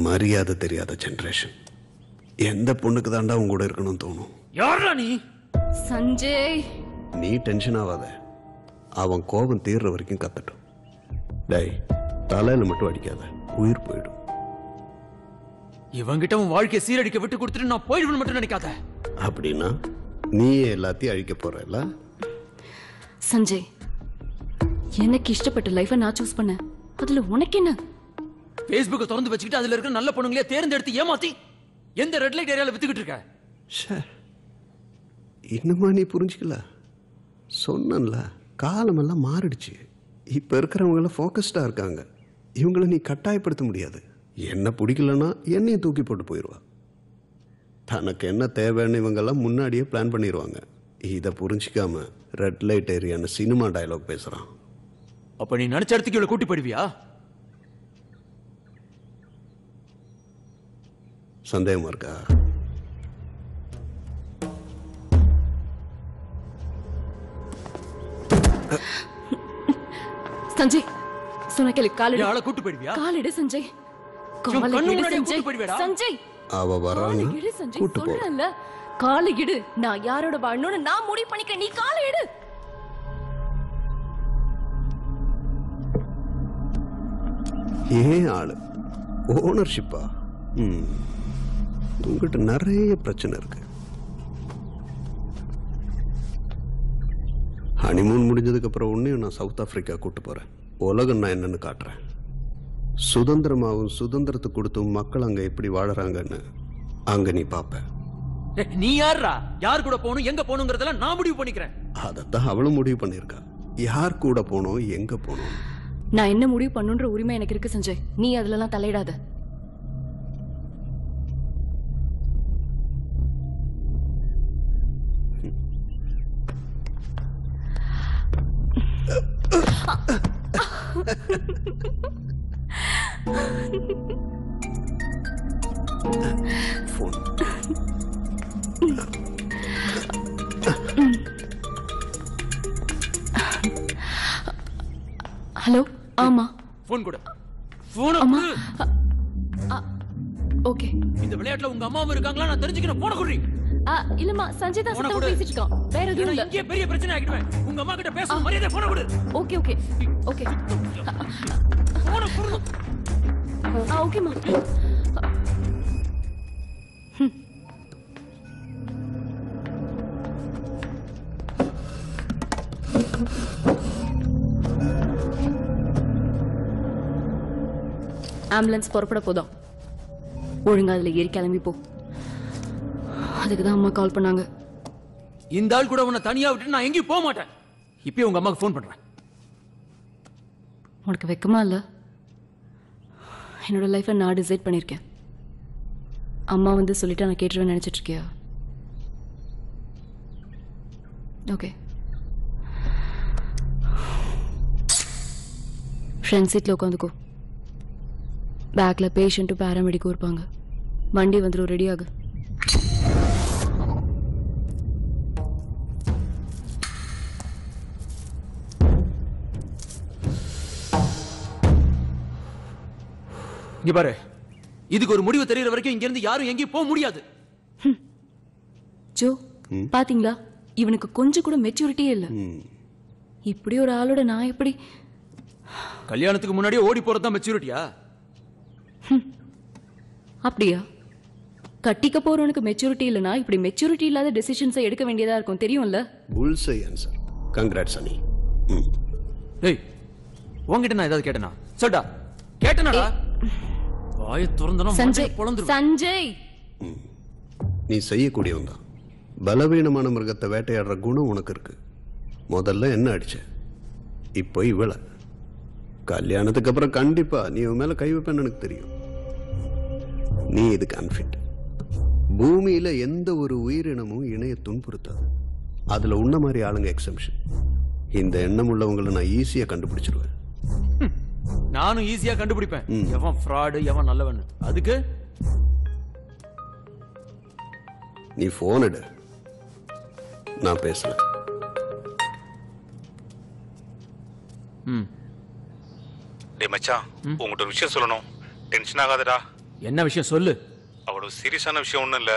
மரியாதை தெரியாத ஜெனரேஷன். எந்த பொண்ணுக்கு தாண்டா உங்க கூட இருக்கணும்னு தோணும்? யாரா நீ? சஞ்சய், நீ டென்ஷன் ஆகாத, அவன் கோபம் தீர்ற வரைக்கும் கத்தட்டும். டேய், தலையில மட்டும் அடிக்காத, உயிர் போயிடும். இவங்கிட்ட உன் வாழ்க்கையை சீரடிக்க விட்டு கொடுத்துட்டு நான் போயிடுவேன் மட்டும் நினைக்காத. அப்படின்னா நீயே எல்லாத்தையும் அழிக்க போறல? சஞ்சய், எனக்கு இஷ்டப்பட்ட லைஃபை நான் சூஸ் பண்ணேன். அதுல உனக்கு என்ன? Facebook திறந்து வச்சுக்கிட்டு அதுல இருக்கிற நல்ல பொண்ணுங்களே தேர்ந்தெடுத்து ஏமாத்தி எந்த ரெட் லைட் ஏரியால வித்துக்கிட்டு இருக்க? இன்னுமா நீ புரிஞ்சுக்கல? சொன்னல, காலமெல்லாம் மாறிடுச்சு. இப்ப இருக்கிறவங்கள ஃபோக்கஸ்டா இருக்காங்க. இவங்களை நீ கட்டாயப்படுத்த முடியாது. என்ன பிடிக்கலன்னா என்னையும் தூக்கி போட்டு போயிடுவா. தனக்கு என்ன தேவைன்னு இவங்கெல்லாம் முன்னாடியே பிளான் பண்ணிடுவாங்க. இதை புரிஞ்சிக்காம ரெட் லைட் ஏரியான்னு சினிமா டயலாக் பேசுறான். அப்ப நீ நினைச்ச இடத்துக்கு இவ்வளவு கூட்டி போயிடுவியா? சந்தேகமா இருக்கா? சஞ்சய் சொன்ன கேளு. காலிடு. ஆளை கூட்டி போயிடுவியா? காலிடு சஞ்சய். கண்ணு காலிடு முன்னாடியே சஞ்சய். கூட்டி போயிடுவியாடா? சஞ்சய் அவ வரான்னு காலிடு சஞ்சய் கூட்டு போ. சொல்றேன்ல. காலிடு. நான் யாரோட வாழணும்னு நான் முடிவு பண்ணிக்க. நீ காலிடு. ஏன் ஆளு ஓனர்ஷிப்பா? உங்ககிட்ட நிறைய பிரச்சனை இருக்கு. ஹனிமூன் முடிஞ்சதுக்கு அப்புறம் உன்னையும் நான் சவுத் ஆப்பிரிக்கா கூட்டு போறேன். உலகம் நான் என்னன்னு காட்டுறேன். சுதந்திரமாவும் சுதந்திரத்தை கொடுத்தும் மக்கள் அங்க எப்படி வாழறாங்கன்னு அங்க நீ பாப்ப. நீ யாரா? யார் கூட போகணும், எங்க போகணுங்கிறதெல்லாம் நான் முடிவு பண்ணிக்கிறேன். அதைத்தான் அவளும் முடிவு பண்ணிருக்கா. யார் கூட போனோம், எங்க போனோம். நான் என்ன முடிவு பண்ணுன்ற உரிமை எனக்கு இருக்கு சஞ்சய். நீ அதுலலாம் தலையிடாத. போன். ஹலோ. ஆமா போன் கொடு. போன் அம்மா. கொடு. ஓகே. இந்த விளையாட்டுல உங்க அம்மாவும் இருக்காங்களா நான் தெரிஞ்சுக்கிறேன். போன குடி. இல்லம்மா, சஞ்சய் தான் போன சத்தமா கொடு. பேசிட்டு இருக்கான். வேற எதுவும் இல்ல. இங்கே பெரிய பிரச்சனை ஆகிடுவேன். உங்க அம்மா கிட்ட பேச மரியாதை போன கொடு. Okay okay okay. போன கொடு. ஓகேம்மா. ஆம்புலன்ஸ் புறப்பட போதும். ஒழுங்கா அதுல ஏறி கிளம்பி போ. அதுக்கு தான் அம்மா கால் பண்ணாங்க. இந்த ஆள் கூட உன்னை தனியா விட்டு நான் எங்கேயும் போக மாட்டேன். இப்பயே உங்க அம்மாக்கு ஃபோன் பண்றேன். உனக்கு வெக்கமா இல்ல? என்னோட லைஃபை நான் டிசைட் பண்ணியிருக்கேன். அம்மா வந்து சொல்லிட்டு நான் கேட்டுருவேன் நினைச்சிட்டு இருக்கியா? ஓகே. ஃப்ரெண்ட் சீட்ல உட்காந்துக்கோ. பேக்ல பேஷண்ட்டும் பேராமெடிக்கும் இருப்பாங்க. வண்டி வந்துடும், ரெடி ஆகு. இங்க பாரு, இதுக்கு ஒரு முடிவு தெரியற வரைக்கும் இங்க இருந்து யாரும் எங்கேயும் போக முடியாது. ஜோ, பாத்தீங்களா, இவனுக்கு கொஞ்சம் கூட மெச்சூரிட்டியே இல்ல. இப்படி ஒரு ஆளோட நான் எப்படி? கல்யாணத்துக்கு முன்னாடியே ஓடி போறதுதான் மெச்சூரிட்டியா? அப்படியா? கட்டிக்க போறவனுக்கு மெச்சூரிட்டி இல்லனா இப்படி மெச்சூரிட்டி இல்லாத டெசிஷன்ஸை எடுக்க வேண்டியதா இருக்கும், தெரியும்ல? புல்சை ஆன்சர். கங்க்ராட்ஸ் அனி. ஏய், உன்கிட்ட நான் ஏதாவது கேட்டனா? சொல்டா, கேட்டனடா? வாயை திறந்தனா சஞ்சய், பொளந்துரும். சஞ்சய், நீ செய்யக்கூடியவன் தான். பலவீனமான மிருகத்தை வேட்டையாடுற குணம் உனக்கு இருக்கு. முதல்ல என்ன அடிச்ச, இப்போ இவளை. கல்யாணத்துக்கு அப்புறம் கண்டிப்பா நீ உன் மேல கை வைப்பேன்னு எனக்கு தெரியும். நீ இதுக்கு அன்ஃபிட். பூமியில எந்த ஒரு உயிரினமும் இணைய துன்புறுத்தாது. அதுல உன்ன மாதிரி ஆளுங்க எக்ஸம்ஷன். இந்த எண்ணம் உள்ளவங்களை நான் ஈஸியா கண்டுபிடிச்சிருவேன். நானும் ஈஸியா கண்டுபிடிப்பேன் எவன் ஃப்ராடு எவன் நல்லவன். அதுக்கு நீ போன் எடு, நான் பேசுறேன். டேய் மச்சான், உங்ககிட்ட ஒரு விஷயம் சொல்லணும். டென்ஷன் ஆகாதடா. என்ன விஷயம் சொல்லு. அவ்வளவு சீரியஸான விஷயம் ஒண்ணும் இல்ல.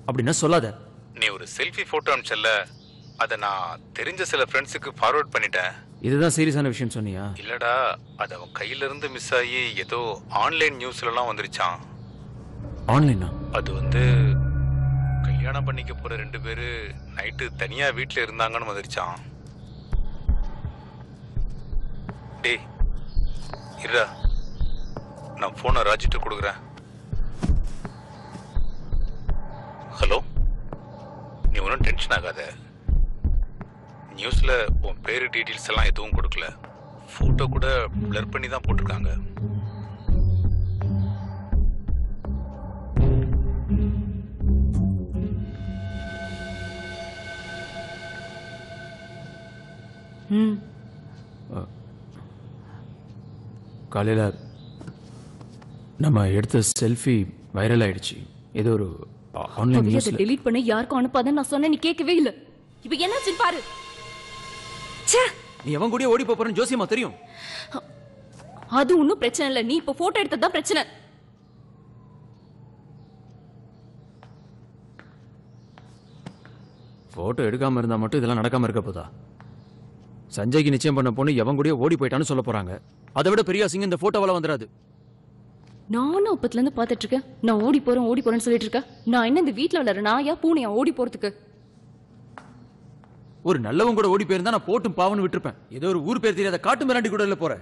அப்படின்னா சொல்லாத. நீ ஒரு செல்ஃபி போட்டோ அனுப்பிச்சல்ல, அதை நான் தெரிஞ்ச சில ஃப்ரெண்ட்ஸுக்கு ஃபார்வர்ட் பண்ணிட்டேன். இதுதான் சீரியஸான விஷயம் சொன்னியா? இல்லடா, அது அவன் கையில இருந்து மிஸ் ஆகி ஏதோ ஆன்லைன் நியூஸ்ல எல்லாம் வந்துருச்சான். ஆன்லைனா? அது வந்து கல்யாணம் பண்ணிக்க போற 2 பேரு நைட்டு தனியா வீட்டுல இருந்தாங்கன்னு வந்துருச்சான். டேய் இருடா, நான் போனை ராஜிட்ட கொடுக்குறேன். ஹலோ, நீ ஒன்றும் டென்ஷன் ஆகாத. நியூஸ்ல உன் பேரு டீட்டெயில்ஸ் எல்லாம் எதுவும் கொடுக்கல. போட்டோ கூட பிளர் பண்ணி தான் போட்டிருக்காங்க. காலையில நம்ம எடுத்த செல்ஃபி வைரல் ஆயிடுச்சு. ஏதோ ஒரு ஆன்லைன் நியூஸ்ல. டெலீட் பண்ண யாருக்கும் அனுப்பாதன்னு நான் சொன்னேன், நீ கேட்கவே இல்ல. இப்போ என்னாச்சு பாரு. நீ எவன் கூடயே ஓடி போறன்னு ஜோசியமா தெரியும். அது ஒன்றும் பிரச்சனை இல்லை, நீ இப்போ போட்டோ எடுத்ததுதான் பிரச்சனை. போட்டோ எடுக்காம இருந்தா மட்டும் இதெல்லாம் நடக்காம இருக்க போதா? சஞ்சய்க்கு நிச்சயம் பண்ண பொண்ணு எவன் கூடயே ஓடி போயிட்டான்னு சொல்ல போறாங்க. அதை விட பெரிய அசிங்கம் இந்த போட்டோவால வந்துடாது. நானும் அப்பத்துல இருந்து பாத்துட்டு இருக்கேன். நான் ஓடி போறேன்னு சொல்லிட்டு இருக்கேன். நான் என்ன இந்த வீட்டுல விளையாடுற நாயா பூனையா ஓடி போறதுக்கு? ஒரு நல்லவன் கூட ஓடி போயிருந்தா நான் போட்டும் பாவன்னு விட்டுருப்பேன். ஏதோ ஒரு ஊர் பேர் தெரியாத காட்டு மிராண்டி கூட இல்ல போற.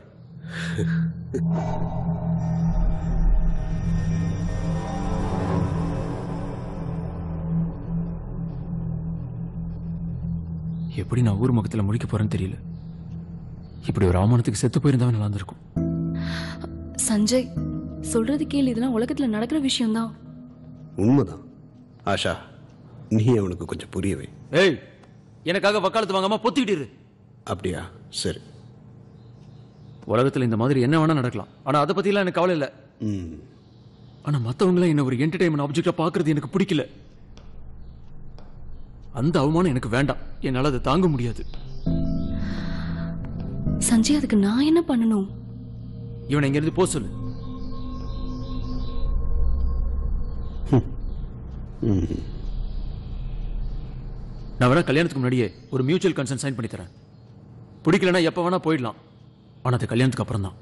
எப்படி நான் ஊர் முகத்துல முடிக்க போறேன்னு தெரியல. இப்படி ஒரு அவமானத்துக்கு செத்து போயிருந்தவன் நல்லா இருந்திருக்கும். சஞ்சய், சொல்றது கேளு, இதெல்லாம் உலகத்துல நடக்கிற விஷயம்தான். உண்மைதான் ஆஷா, நீ அவனுக்கு கொஞ்சம் புரியவே. ஏய், எனக்காக வக்காலத்து வாங்காம பொத்திக்கிட்டு. அப்படியா? சரி. உலகத்துல இந்த மாதிரி என்ன வேணா நடக்கலாம். ஆனா அதை பத்தி எல்லாம் எனக்கு கவலை இல்லை. ஆனா மத்தவங்க என்ன ஒரு என்டர்டைன்மெண்ட் ஆப்ஜெக்டா பாக்குறது எனக்கு பிடிக்கல. அந்த அவமானம் எனக்கு வேண்டாம். என்னால அதை தாங்க முடியாது. சஞ்சய், அதுக்கு நான் என்ன பண்ணணும்? இவனை இங்க இருந்து போ சொல்லு. நான் வேணா கல்யாணத்துக்கு முன்னாடியே ஒரு மியூச்சுவல் கன்சென்ட் சைன் பண்ணி தரேன். பிடிக்கலன்னா எப்ப வேணா போயிடலாம். ஆனா அது கல்யாணத்துக்கு அப்புறம் தான்.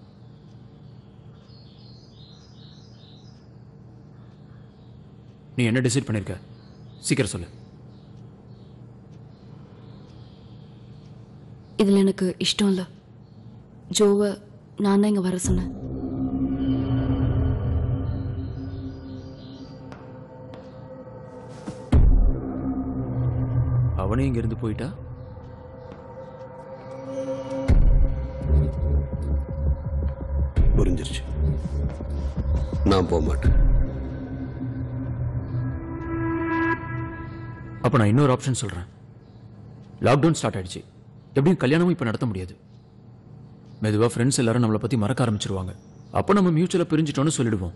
நீ என்ன டிசைட் பண்ணிருக்க? சீக்கிரம் சொல்லு. இதுல எனக்கு இஷ்டம் இல்ல. ஜோவை நான் தான் இங்க வர சொன்னேன். அவனே இங்க இருந்து போயிட்டா? புரிஞ்சிருச்சு. நான் போக மாட்டேன். அப்ப நான் இன்னொரு ஆப்ஷன் சொல்றேன். லாக்டவுன் ஸ்டார்ட் ஆயிடுச்சு. எப்படியும் கல்யாணமும் இப்ப நடத்த முடியாது. மெதுவா ஃப்ரெண்ட்ஸ் எல்லாரும் நம்மளை பத்தி மறக்க ஆரம்பிச்சிருவாங்க. அப்போ நம்ம மியூச்சுவலா பிரிஞ்சிட்டோம்னு சொல்லிடுவோம்.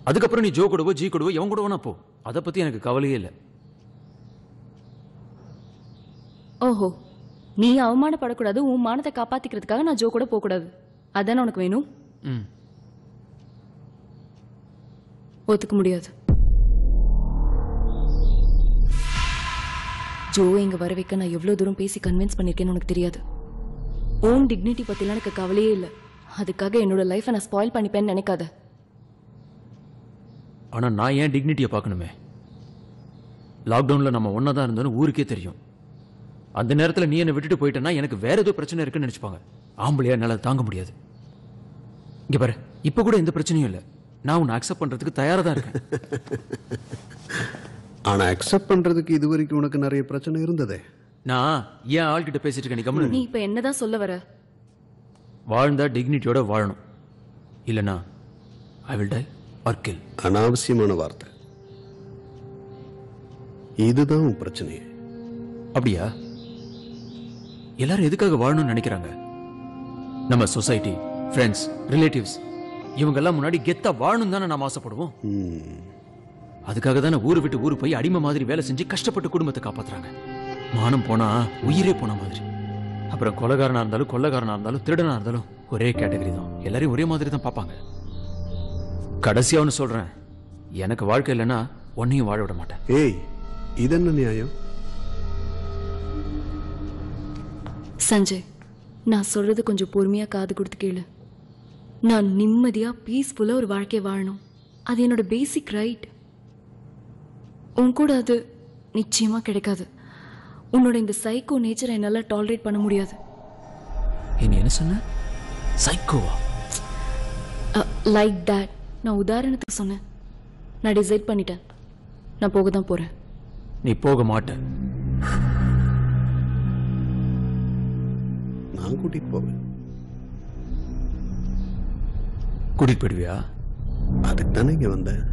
அதுக்கப்புறம் நீ ஜோ கூடவோ ஜி கூடவோ எவன் கூடவோ நான் போ, அதை பத்தி எனக்கு கவலையே இல்லை. ஓஹோ, நீ அவமானப்படக்கூடாது, உன் மானத்தை காப்பாத்திக்கிறதுக்காக நான் ஜோ கூட போக கூடாது, அதானே உனக்கு வேணும்? ம். ஒத்துக்க முடியாது. ஜோ இங்க வர வைக்க நான் எவ்வளவு தூரம் பேசி கன்வின்ஸ் பண்ணிருக்கேன்னு உனக்கு தெரியாது. ஓன் டிக்னிட்டி பத்திலாம் எனக்கு கவலையே இல்லை. அதுக்காக என்னோட லைஃபை நான் ஸ்பாயில் பண்ணிப்பேன்னு நினைக்காத. ஆனா நான் ஏன் டிக்னிட்டியை பார்க்கணுமே? லாக்டவுன்ல நம்ம ஒன்னா தான் இருந்தோன்னு ஊருக்கே தெரியும். அந்த நேரத்தில் நீ என்னை விட்டுட்டு போயிட்டேன்னா எனக்கு வேற ஏதோ பிரச்சனை இருக்குன்னு நினைச்சுப்பாங்க. ஆம்பளையா என்னால் தாங்க முடியாது. இங்க பாரு, இப்ப கூட எந்த பிரச்சனையும் இல்லை. நான் உன்னை அக்செப்ட் பண்றதுக்கு தயாரா தான் இருக்கேன். ஆனா அக்செப்ட் பண்றதுக்கு இது வரைக்கும் உனக்கு நிறைய பிரச்சனை இருந்ததே. நான் ஏன் ஆள்கிட்ட பேசிட்டு இருக்கேன்? நீ கம்முனு. நீ இப்ப என்னதான் சொல்ல வர? வாழ்ந்தா டிக்னிட்டியோட வாழணும், இல்லனா I will die or kill. அனாவசியமான வார்த்தை. இதுதான் உன் பிரச்சனையே. அப்படியா? எல்லாரும் எதுக்காக வாழணும்னு நினைக்கிறாங்க? நம்ம சொசைட்டி, ஃப்ரெண்ட்ஸ், ரிலேட்டிவ்ஸ் இவங்கெல்லாம் முன்னாடி கெத்தா வாழணும் தானே நாம் ஆசைப்படுவோம். அதுக்காக தானே ஊரு விட்டு ஊரு போய் அடிமை மாதிரி வேலை செஞ்சு கஷ்டப்பட்டு குடும்பத்தை காப்பாத்துறாங்க. மானம் போனா உயிரே போன மாதிரி. அப்புறம் கொலைகாரனா இருந்தாலும் கொள்ளைக்காரனா இருந்தாலும் திருடனா இருந்தாலும் ஒரே கேட்டகரி தான். எல்லாரையும் ஒரே மாதிரி தான் பார்ப்பாங்க. கடைசியா ஒன்று சொல்றேன், எனக்கு வாழ்க்கை இல்லைன்னா ஒன்னையும் வாழ விட மாட்டேன். ஏய், இது என்ன நியாயம்? சஞ்சய், நான் சொல்றது கொஞ்சம் பொறுமையா காது கொடுத்து கேளு. நான் நிம்மதியா பீஸ்ஃபுல்லா ஒரு வாழ்க்கையை வாழணும். அது என்னோட பேசிக் ரைட். உன் கூட அது நிச்சயமா கிடைக்காது. உன்னோட இந்த சைக்கோ நேச்சரை என்னால டாலரேட் பண்ண முடியாது. நீ என்ன சொன்ன? சைக்கோவா? Like that. நான் உதாரணத்துக்கு சொன்னேன். நான் டிசைட் பண்ணிட்டேன், நான் போக தான் போறேன். நீ போக மாட்ட. நான் கூட்டிட்டு போவேன். கூட்டிட்டு போயிடுவியா? அதுக்கு தானே இங்க வந்தேன்.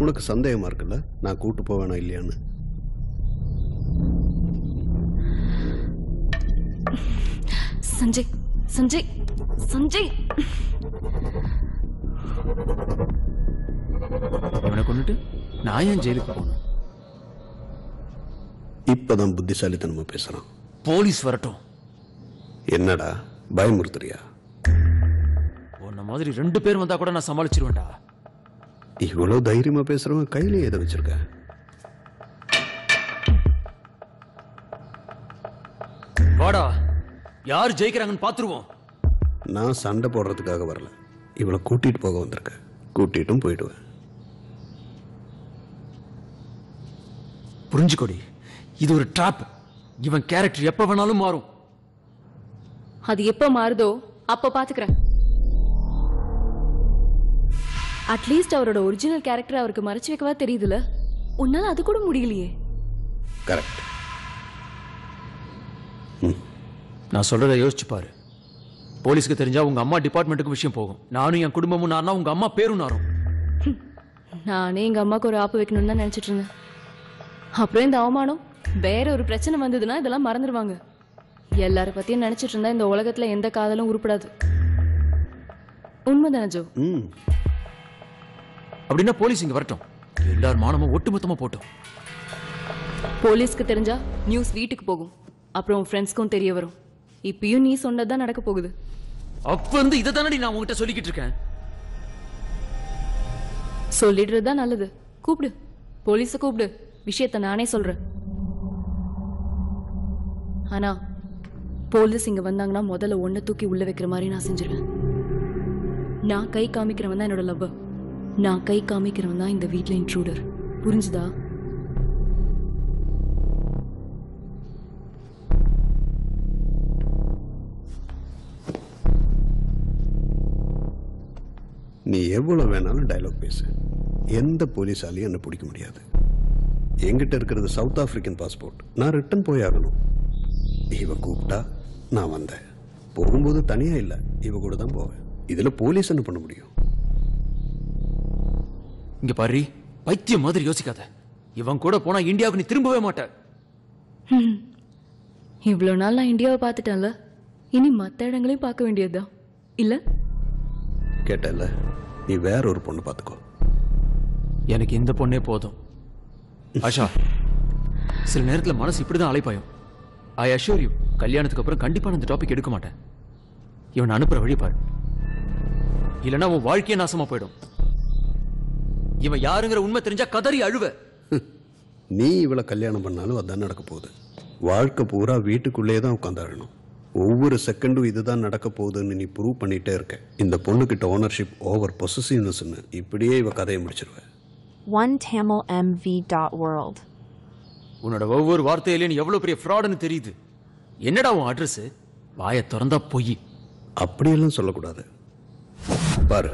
உனக்கு சந்தேகமா இருக்குல்ல நான் கூட்டு போவேனா இல்லையான்னு? சஞ்சய், சஞ்சய், சஞ்சய். இவனை கொண்டுட்டு நான் ஏன் ஜெயிலுக்கு போகணும்? இப்பதான் புத்திசாலித்தனமா பேசுறான். போலீஸ் வரட்டும். என்னடா பயமுறுத்துறியா? உன்ன மாதிரி 2 பேர் வந்தா கூட நான் சமாளிச்சிருவேன்டா. இவ்வளவு தைரியமா பேசுறவன் கையில எதை வச்சிருக்க? வாடா, யார் ஜெயிக்கிறாங்கன்னு பாத்துருவோம். நான் சண்டை போடுறதுக்காக வரல, இவளை கூட்டிட்டு போக வந்திருக்கேன். கூட்டிட்டும் போயிடுவேன். புரிஞ்சுக்கோடி, இது ஒரு ட்ராப். இவன் கேரக்டர் எப்ப வேணாலும் மாறும். அது எப்ப மாறுதோ அப்ப பாத்துக்கிறேன். அட்லீஸ்ட் அவரோட ஒரிஜினல் கேரக்டர் அவருக்கு மறைச்சு வைக்கவா தெரியுதுல? உன்னால அது கூட முடியலையே. கரெக்ட். நான் சொல்றதை யோசிச்சு பாரு. போலீஸ்க்கு தெரிஞ்சா உங்க அம்மா டிபார்ட்மெண்ட்டுக்கு விஷயம் போகும். நானும் என் குடும்பமும் நானா உங்க அம்மா பேரும் நாரும். நானே எங்க அம்மாக்கு ஒரு ஆப்பு வைக்கணும்னு தான் நினைச்சிட்டு இருந்தேன். அப்புறம் இந்த அவமானம், வேற ஒரு பிரச்சனை வந்ததுன்னா இதெல்லாம் மறந்துடுவாங்க. எல்லார பத்தியும் நினைச்சிட்டு இருந்தா இந்த உலகத்துல எந்த காதலும் உருப்படாது. உண்மைதானே ஜோ? அப்படின்னா போலீஸ் இங்க வரட்டும், எல்லார் மானமும் ஒட்டுமொத்தமா போட்டோம். போலீஸ்க்கு தெரிஞ்சா நியூஸ் வீட்டுக்கு போகும், அப்புறம் ஃப்ரெண்ட்ஸ்க்கும் தெரிய வரும். இப்பயும் நீ சொன்னதுதான் நடக்க போகுது. அப்ப வந்து இதை தானடி நான் உங்ககிட்ட சொல்லிக்கிட்டு இருக்கேன். சொல்லிடுறதுதான் நல்லது. கூப்பிடு, போலீஸை கூப்பிடு, விஷயத்த நானே சொல்றேன். ஆனா போலீஸ் இங்க வந்தாங்கன்னா முதல்ல ஒன்ன தூக்கி உள்ள வைக்கிற மாதிரி நான் செஞ்சிருவேன். நான் கை காமிக்கிறவன் தான் என்னோட லவ்வர். நான் கை காமிக்கிறவன் தான் இந்த வீட்ல இன்ட்ரூடர். புரிஞ்சுதா? நீ எவ்வளவு வேணாலும் டயலாக் பேசு, எந்த போலீஸாலையும் என்ன பிடிக்க முடியாது. என்கிட்ட இருக்கிறது சவுத் ஆப்பிரிக்கன் பாஸ்போர்ட். நான் ரிட்டர்ன் போய் ஆகணும். இவ கூப்பிட்டா நான் வந்தேன். போகும்போது தனியா இல்லை, இவ கூட தான் போவேன். இதுல போலீஸ் என்ன பண்ண முடியும்? இங்க பாரு, பைத்தியம் மாதிரி யோசிக்காத. இவன் கூட போனா இந்தியாவுக்கு நீ திரும்பவே மாட்ட. இவ்வளவு நாள் நான் இந்தியாவை பார்த்துட்டேன்ல, இனி மற்ற இடங்களையும் பார்க்க வேண்டியதுதான் இல்ல? கேட்டல, நீ வேற ஒரு பொண்ணு பார்த்துக்கோ. எனக்கு இந்த பொண்ணே போதும். ஆஷா, சில நேரத்தில் மனசு இப்படிதான் அலைப்பாயும். ஐ அஷ்யூர் யூ, கல்யாணத்துக்கு அப்புறம் கண்டிப்பா நான் இந்த டாபிக் எடுக்க மாட்டேன். இவன் அனுப்புற வழி பாரு, இல்லைன்னா உன் வாழ்க்கையே நாசமா போயிடும். இவன் யாருங்கிற உண்மை தெரிஞ்சா கதறி அழுவ. நீ இவளை கல்யாணம் பண்ணாலும் அதான் நடக்க போகுது. வாழ்க்கை பூரா வீட்டுக்குள்ளேயே தான் உட்காந்துடணும். ஒவ்வொரு செகண்டும் இதுதான் நடக்க போகுதுன்னு நீ ப்ரூவ் பண்ணிட்டே இருக்க. இந்த பொண்ணுக்கிட்ட ஓனர்ஷிப் ஓவர் பொசசிவ்னஸ்ன்னு இப்படியே இவ கதையை முடிச்சிருவேன். OneTamilMV.world. உன்னோட ஒவ்வொரு வார்த்தையிலையும் நீ எவ்வளவு பெரிய ஃப்ராடுன்னு தெரியுது. என்னடா உன் அட்ரஸ்? வாயை திறந்தா பொய். அப்படியெல்லாம் சொல்லக்கூடாது. பாரு,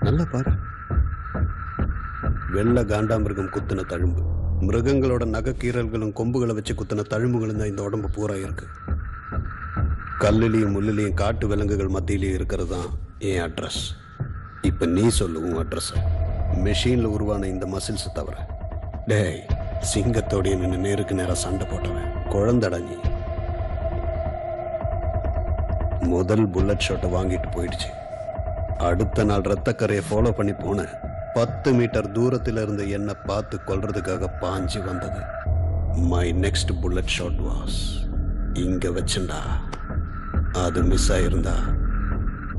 நல்லா பாரு. வெள்ள காண்டாமிருகம் குத்தின தழும்பு, மிருகங்களோட நகைக்கீரல்களும் கொம்புகளை வச்சு குத்தின தழும்புகளும் தான் இந்த உடம்பு பூரா இருக்கு. கல்லுலையும் முள்ளிலையும் காட்டு விலங்குகள் மத்தியிலையும் இருக்கிறது தான் என் அட்ரஸ். இப்ப நீ சொல்லு உன் அட்ரஸ். மெஷின்ல உருவான இந்த மசில்ஸ் தவிர. டேய், சிங்கத்தோடைய நின்று நேருக்கு நேரம் சண்டை போட்டவன் குழந்தடா நீ. முதல் புல்லட் ஷாட்டை வாங்கிட்டு போயிடுச்சு. அடுத்த நாள் ரத்தக்கரையை ஃபாலோ பண்ணி போன 10 மீட்டர் தூரத்தில் இருந்த என்னை பார்த்து கொல்றதுக்காக பாஞ்சு வந்தது. My next bullet shot was இங்க வச்சுண்டா. அது மிஸ் ஆயிருந்தா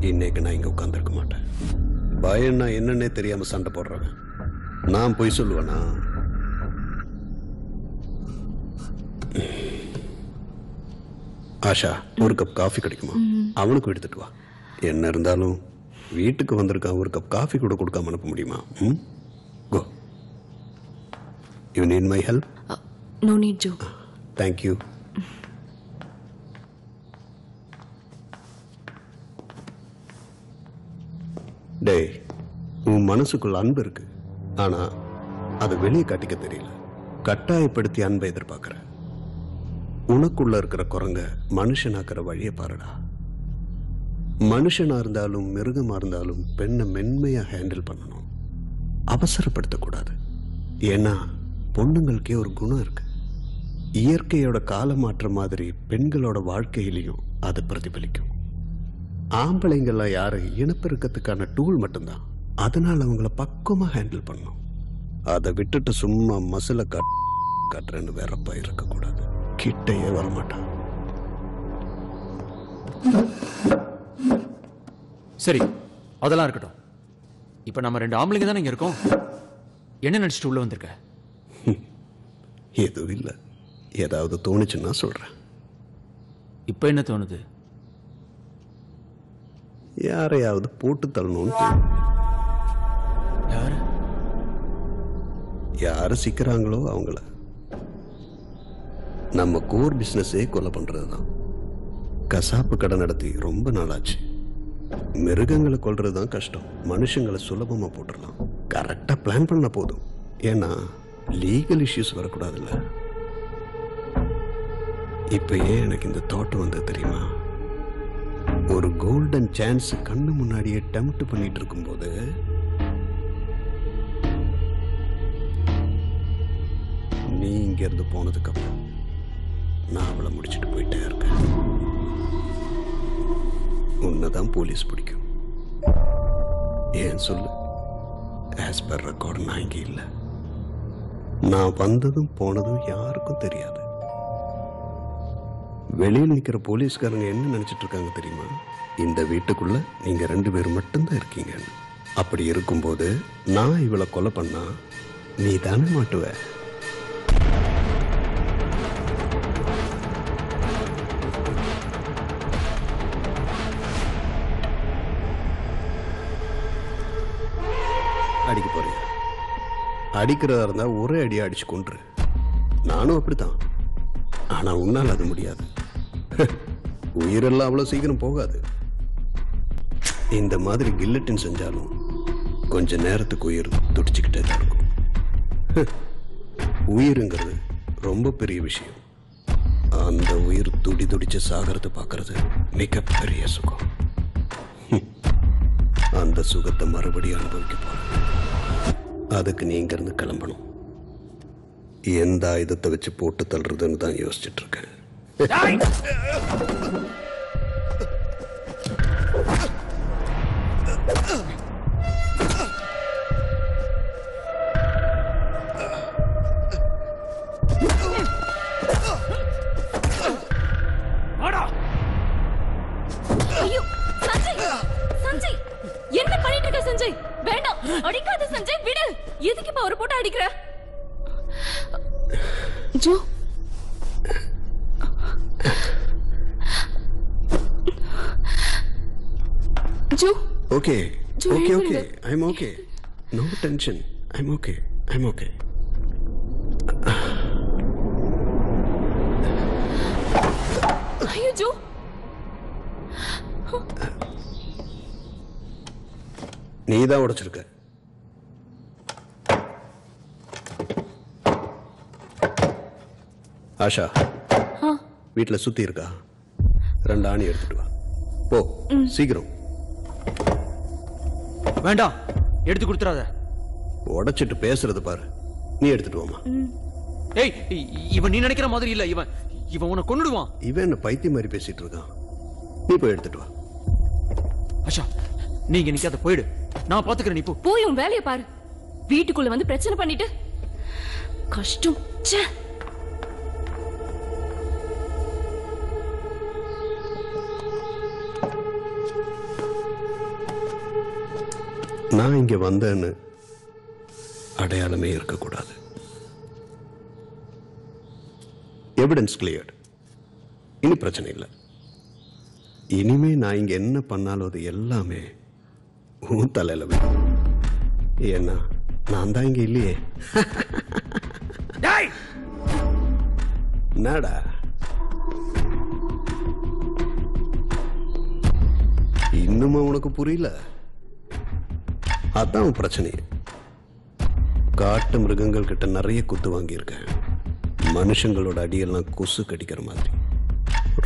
இன்னைக்கு நான் இங்க உட்கார்ந்துருக்க மாட்டேன். பயன்னா என்னன்னே தெரியாம சண்டை போடுறவன் நான் போய் சொல்லுவேனா? ஆஷா, ஒரு கப் காஃபி கிடைக்குமா? அவனுக்கு எடுத்துட்டு வா. என்ன இருந்தாலும் வீட்டுக்கு வந்திருக்கான், ஒரு கப் காஃபி கூட கொடுக்காம அனுப்ப முடியுமா? Go. You need my help? No need Jo. Thank you. டேய், உன் மனசுக்குள்ள அன்பு இருக்கு, ஆனா அதை வெளியே காட்டிக்க தெரியல. கட்டாயப்படுத்தி அன்பை எதிர்பார்க்கிற. உனக்குள்ள இருக்கிற குரங்க மனுஷனாக்குற வழியை பாருடா. மனுஷனா இருந்தாலும் மிருகமா இருந்தாலும் பெண்ணை மென்மையா ஹேண்டில் பண்ணணும், அவசரப்படுத்தக்கூடாது. ஏன்னா பொண்ணுங்களுக்கே ஒரு குணம் இருக்கு. இயற்கையோட காலமாற்ற மாதிரி பெண்களோட வாழ்க்கையிலையும் அது பிரதிபலிக்கும். ஆம்பளைங்கெல்லாம் யாரு இனப்பெருக்கத்துக்கான டூல் மட்டும்தான். அதனால அவங்கள பக்குவமா ஹேண்டில் பண்ணணும். அதை விட்டுட்டு சும்மா மசில காட்டுறேன்னு வேறப்பா இருக்கக்கூடாது. கிட்டையே வரமாட்டான். சரி, அதெல்லாம் இருக்கட்டும். இப்ப நம்ம 2 ஆம்பளைங்க தானே இங்க இருக்கோம். என்ன நினைச்சிட்டு உள்ள வந்திருக்க? எதுவும் இல்லை, ஏதாவது தோணுச்சுன்னா சொல்றேன். இப்ப என்ன தோணுது? யாரையாவது போட்டு தள்ளணும்னு. யாரு சிக்கிறாங்களோ அவங்கள. நம்ம கோர் பிசினஸே கொலை பண்றதுதான். கசாப்பு கடை நடத்தி ரொம்ப நாளாச்சு. மிருகங்களை கொல்றதுதான் கஷ்டம், மனுஷங்களை சுலபமா போட்டுடலாம். கரெக்டா பிளான் பண்ண போதும். ஏன்னா லீகல் இஷ்யூஸ் வரக்கூடாதுல்ல. இப்ப ஏன் எனக்கு இந்த தாட் வந்து தெரியுமா? ஒரு கோல்டன் சான்ஸ் கண்ணு முன்னாடியே டெம்ப்ட் பண்ணிட்டு இருக்கும்போது நீ இங்க இருந்து போனதுக்கு அப்புறம் நான் அவளை முடிச்சுட்டு போயிட்டே இருக்கேன். உன்னதான் போலீஸ் பிடிக்கும். ஏன் சொல்லு? ஆஸ் பர் ரெக்கார்டு நான் இங்க இல்லை. நான் வந்ததும் போனதும் யாருக்கும் தெரியாது. வெளியில் நிற்கிற போலீஸ்காரங்க என்ன நினைச்சிட்டு இருக்காங்க தெரியுமா? இந்த வீட்டுக்குள்ள நீங்க 2 பேர் மட்டும்தான் இருக்கீங்க. அப்படி இருக்கும்போது நான் இவளை கொலை பண்ணா நீ தானே மாட்டுவ. அடிக்க போறியா? அடிக்கிறதா இருந்தா ஒரே அடியா அடிச்சு கொன்று. நானும் அப்படித்தான். ஆனா உன்னால் அது முடியாது. உயிரெல்லாம் அவ்வளவு சீக்கிரம் போகாது. இந்த மாதிரி கில்லட்டின் செஞ்சாலும் கொஞ்ச நேரத்துக்கு உயிர் துடிச்சுக்கிட்டே தான் இருக்கும். உயிருங்கிறது ரொம்ப பெரிய விஷயம். அந்த உயிர் துடிச்சு சாகிறது பார்க்கறது மிகப்பெரிய சுகம். அந்த சுகத்தை மறுபடியும் அனுபவிக்க போறேன். அதுக்கு நீ இங்க இருந்து கிளம்பணும். எந்த ஆயுதத்தை வச்சு போட்டு தள்ளுறதுன்னு தான் யோசிச்சுட்டு இருக்கேன். ஐயோ சஞ்சய் சஞ்சய் என்ன பண்ணிட்டு இருக்க சஞ்சய் வேண்டாம் அடிக்காத சஞ்சய் விடு எதுக்கு இப்ப ஒரு போட்டு அடிக்கிற ஜோ ஜோ ஓகே ஜோ, ஓகே எழுந்திருங்க. Okay I am okay no tension I am okay I am okay ஐயோ ஜோ நீ தான் உடைச்சிருக்க. ஆஷா வீட்டுல சுத்தி இருக்கா? 2 ஆணி எடுத்துட்டு வா. போ சீக்கிரம். வேண்டாம், எடுத்து கொடுத்துறாத. உடைச்சிட்டு பேசுறது பாரு. நீ எடுத்துட்டு வாமா. ஏய், இவன் நீ நினைக்கிற மாதிரி இல்ல. இவன் உன்னை கொன்னுடுவான். இவன் என்ன பைத்தியம் மாதிரி பேசிட்டு இருக்கான். நீ போய் எடுத்துட்டு வா. ஆஷா, நீங்க நிக்காத, போயிடு. நான் பாத்துக்கிறேன். நீ போ. போய் உன் வேலையை பாரு. வீட்டுக்குள்ள வந்து பிரச்சனை பண்ணிட்டு கஷ்டம். ச்சே. நான் இங்க வந்தேன்னு அடையாளமே இருக்கக்கூடாது. Evidence cleared. இனி பிரச்சனை இல்லை. இனிமே நான் இங்க என்ன பண்ணாலும் அது எல்லாமே உன் தலையில விடும். ஏன்னா நான் தான் இங்க இல்லையே. என்னடா இன்னுமா உனக்கு புரியல? அதான் பிரச்சனை. காட்டு மிருகங்கள் கிட்ட நிறைய குத்து வாங்கியிருக்கேன். மனுஷங்களோட அடியெல்லாம் கொசு கடிக்கிற மாதிரி.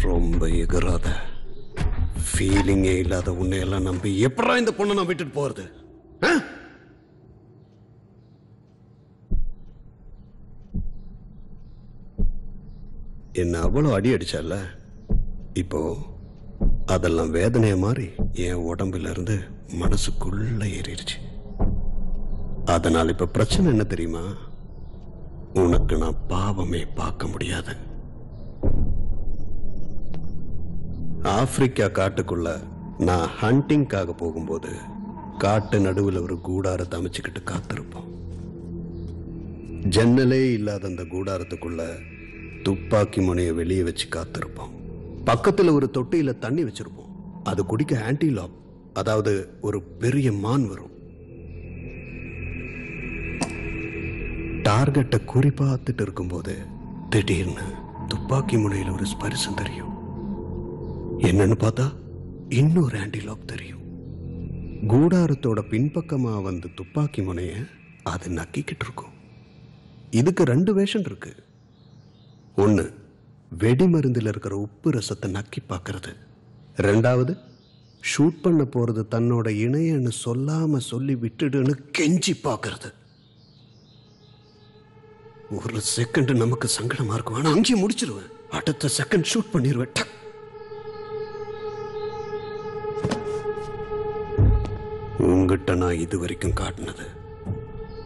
ரொம்ப எகராத ஃபீலிங்கே இல்லாத உன்னையெல்லாம் நம்பி எப்படா இந்த பொண்ணை நான் விட்டுட்டு போறது? என்ன அவ்வளவு அடி அடிச்சல்ல, இப்போ அதெல்லாம் வேதனைய மாறி என் உடம்புல இருந்து மனசுக்குள்ள ஏறிடுச்சு. அதனால இப்ப பிரச்சனை என்ன தெரியுமா? உனக்கு நான் பாவமே பார்க்க முடியாது. ஆப்பிரிக்கா காட்டுக்குள்ள நான் ஹண்டிங்காக போகும்போது காட்டு நடுவில் ஒரு கூடாரத்தை அமைச்சுக்கிட்டு காத்திருப்போம். ஜன்னலே இல்லாத அந்த கூடாரத்துக்குள்ள துப்பாக்கி முனையை வெளியே வச்சு காத்திருப்போம். பக்கத்துல ஒரு தொட்டியில தண்ணி வச்சிருப்போம். அது குடிக்க ஆன்டிலாப், அதாவது ஒரு பெரிய மான் வரும். டார்கெட்டை குறி பார்த்துட்டு இருக்கும்போது திடீர்னு துப்பாக்கி முனையில் ஒரு ஸ்பரிசம் தெரியும். என்னன்னு பார்த்தா இன்னொரு ஆன்டிலாப் தெரியும். கூடாரத்தோட பின்பக்கமா வந்து துப்பாக்கி முனைய அது நக்கிக்கிட்டு இருக்கும். இதுக்கு 2 வேஷம் இருக்கு. ஒன்னு, வெடி மருந்தில் இருக்கிற உப்பு ரசத்தை நக்கி பார்க்கறது. 2வது, ஷூட் பண்ண போறது தன்னோட இணையன்னு சொல்லாம சொல்லி விட்டுடுன்னு கெஞ்சி பார்க்கறது. ஒரு செகண்ட் நமக்கு சங்கடமா இருக்கும், ஆனா அங்கேயே முடிச்சிருவேன். அடுத்த செகண்ட் ஷூட் பண்ணிடுவேன். உங்ககிட்ட நான் இது வரைக்கும் காட்டினது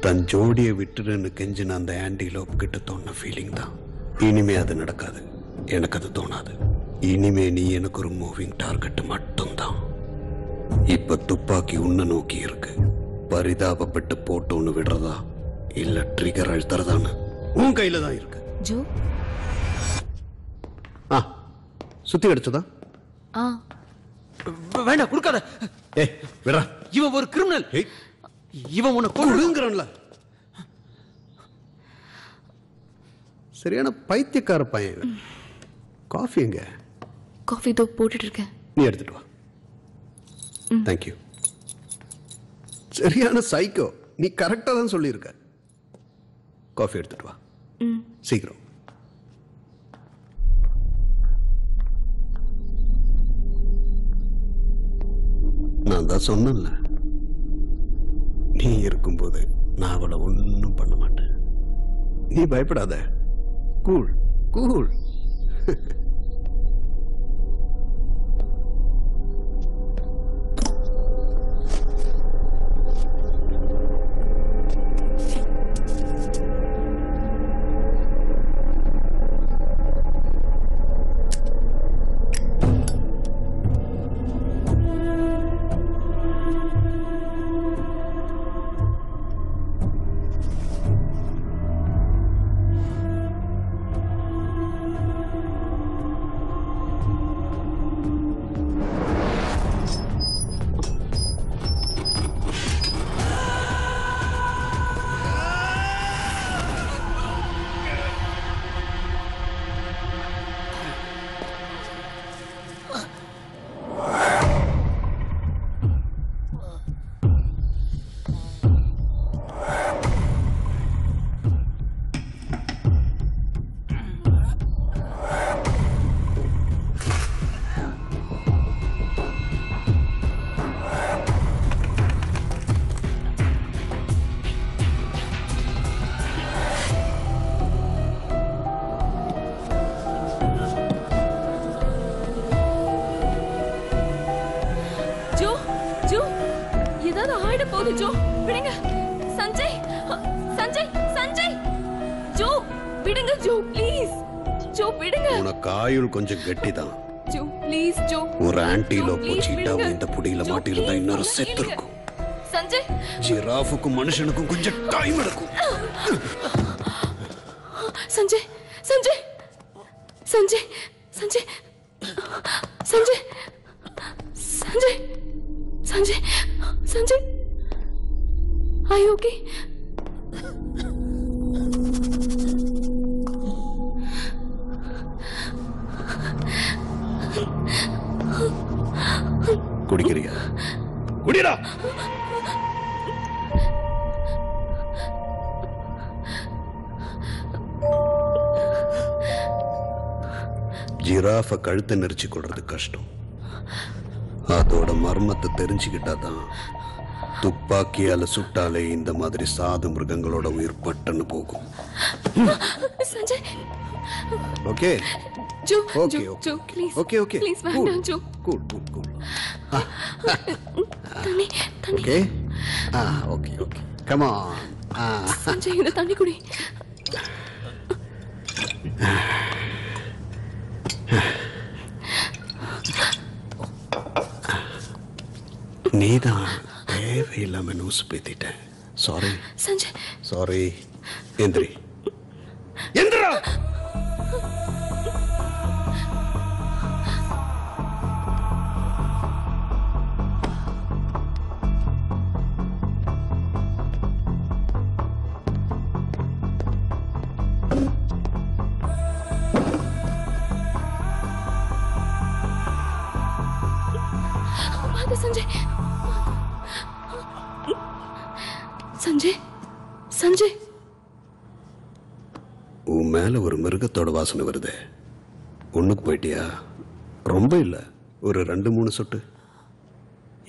தன் ஜோடியை விட்டுடுன்னு கெஞ்சின அந்த ஆன்டிலோப் கிட்ட தோண ஃபீலிங் தான். இனிமே அது நடக்காது. எனக்கு அது தோணாது. இனிமே நீ எனக்கு ஒரு மூவிங் டார்கெட் மட்டும்தான். இப்ப துப்பாக்கி உன்னை நோக்கி இருக்கு. பரிதாபப்பட்டு போட்டு ஒண்ணு விடுறதா இல்ல ட்ரிகர் அழுத்துறதான்னு உன் கையில தான் இருக்கு. ஜோ சுத்தி அடிச்சதா? வேண்டாம், கொடுக்காத. ஏய் விடா. இவன் ஒரு கிரிமினல். இவன் உன்னை கொல்லுங்கறன்ல. சரியான பைத்தியக்கார பையன். காஃபி எங்க? காஃபி தோ போட்டுட்டு இருக்கேன். நீ எடுத்துட்டு வா. தேங்க்யூ. சரியான சைக்கோ. நீ கரெக்டா தான் சொல்லியிருக்க. காஃபி எடுத்துட்டு வா சீக்கிரம். நான் தான் சொன்னேன்ல, நீ இருக்கும்போது நான் அவளை ஒன்றும் பண்ண மாட்டேன். நீ பயப்படாத. Cool cool. விடாத ஜோ, விடுங்க. சஞ்சய், சஞ்சய், சஞ்சய், ஜோ விடுங்க ஜோ, ப்ளீஸ். ஜோ விடுங்க. உனக்கு ஆயுள் கொஞ்சம் கெட்டிதான். ஜோ ப்ளீஸ் ஜோ. ஒரு ஆன்டிலோப் சீட்டாவும் இந்த புடியில மாட்டிருந்தா இன்னொரு செத்து இருக்கும். சஞ்சய், ஜிராஃபுக்கும் மனுஷனுக்கும் கொஞ்சம் டைம் எடுக்கும். Sanjay, Sanjay, Sanjay, Sanjay, Sanjay, Sanjay, Sanjay, Sanjay, are you okay? குடிக்கிறியா? குடிடா. ஜிராஃப கழுத்தை நெரிச்சு கொள்றது கஷ்டம். அதோட மர்மத்தை தெரிஞ்சுக்கிட்டாதான் துப்பாக்கியால சுட்டாலே இந்த மாதிரி சாது மிருகங்களோட உயிர் பட்டுன்னு போகும். Sanjay, okay Jo, okay Jo, please. Okay okay please வேண்டாம் ஜோ. Cool cool cool. தண்ணி, தண்ணி. Okay okay okay come on. Sanjay, இந்த தண்ணி குடி. நீதான் தேவையில்லாம நியூஸ் பேத்திட்ட. Sorry Sanjay, sorry. எந்திரி எந்திரா. சஞ்சய், சஞ்சய், சஞ்சய். உன் மேல ஒரு மிருகத்தோட வாசனை வருது. ஒண்ணுக்கு போயிட்டியா? ரொம்ப இல்ல, ஒரு 2-3 சொட்டு.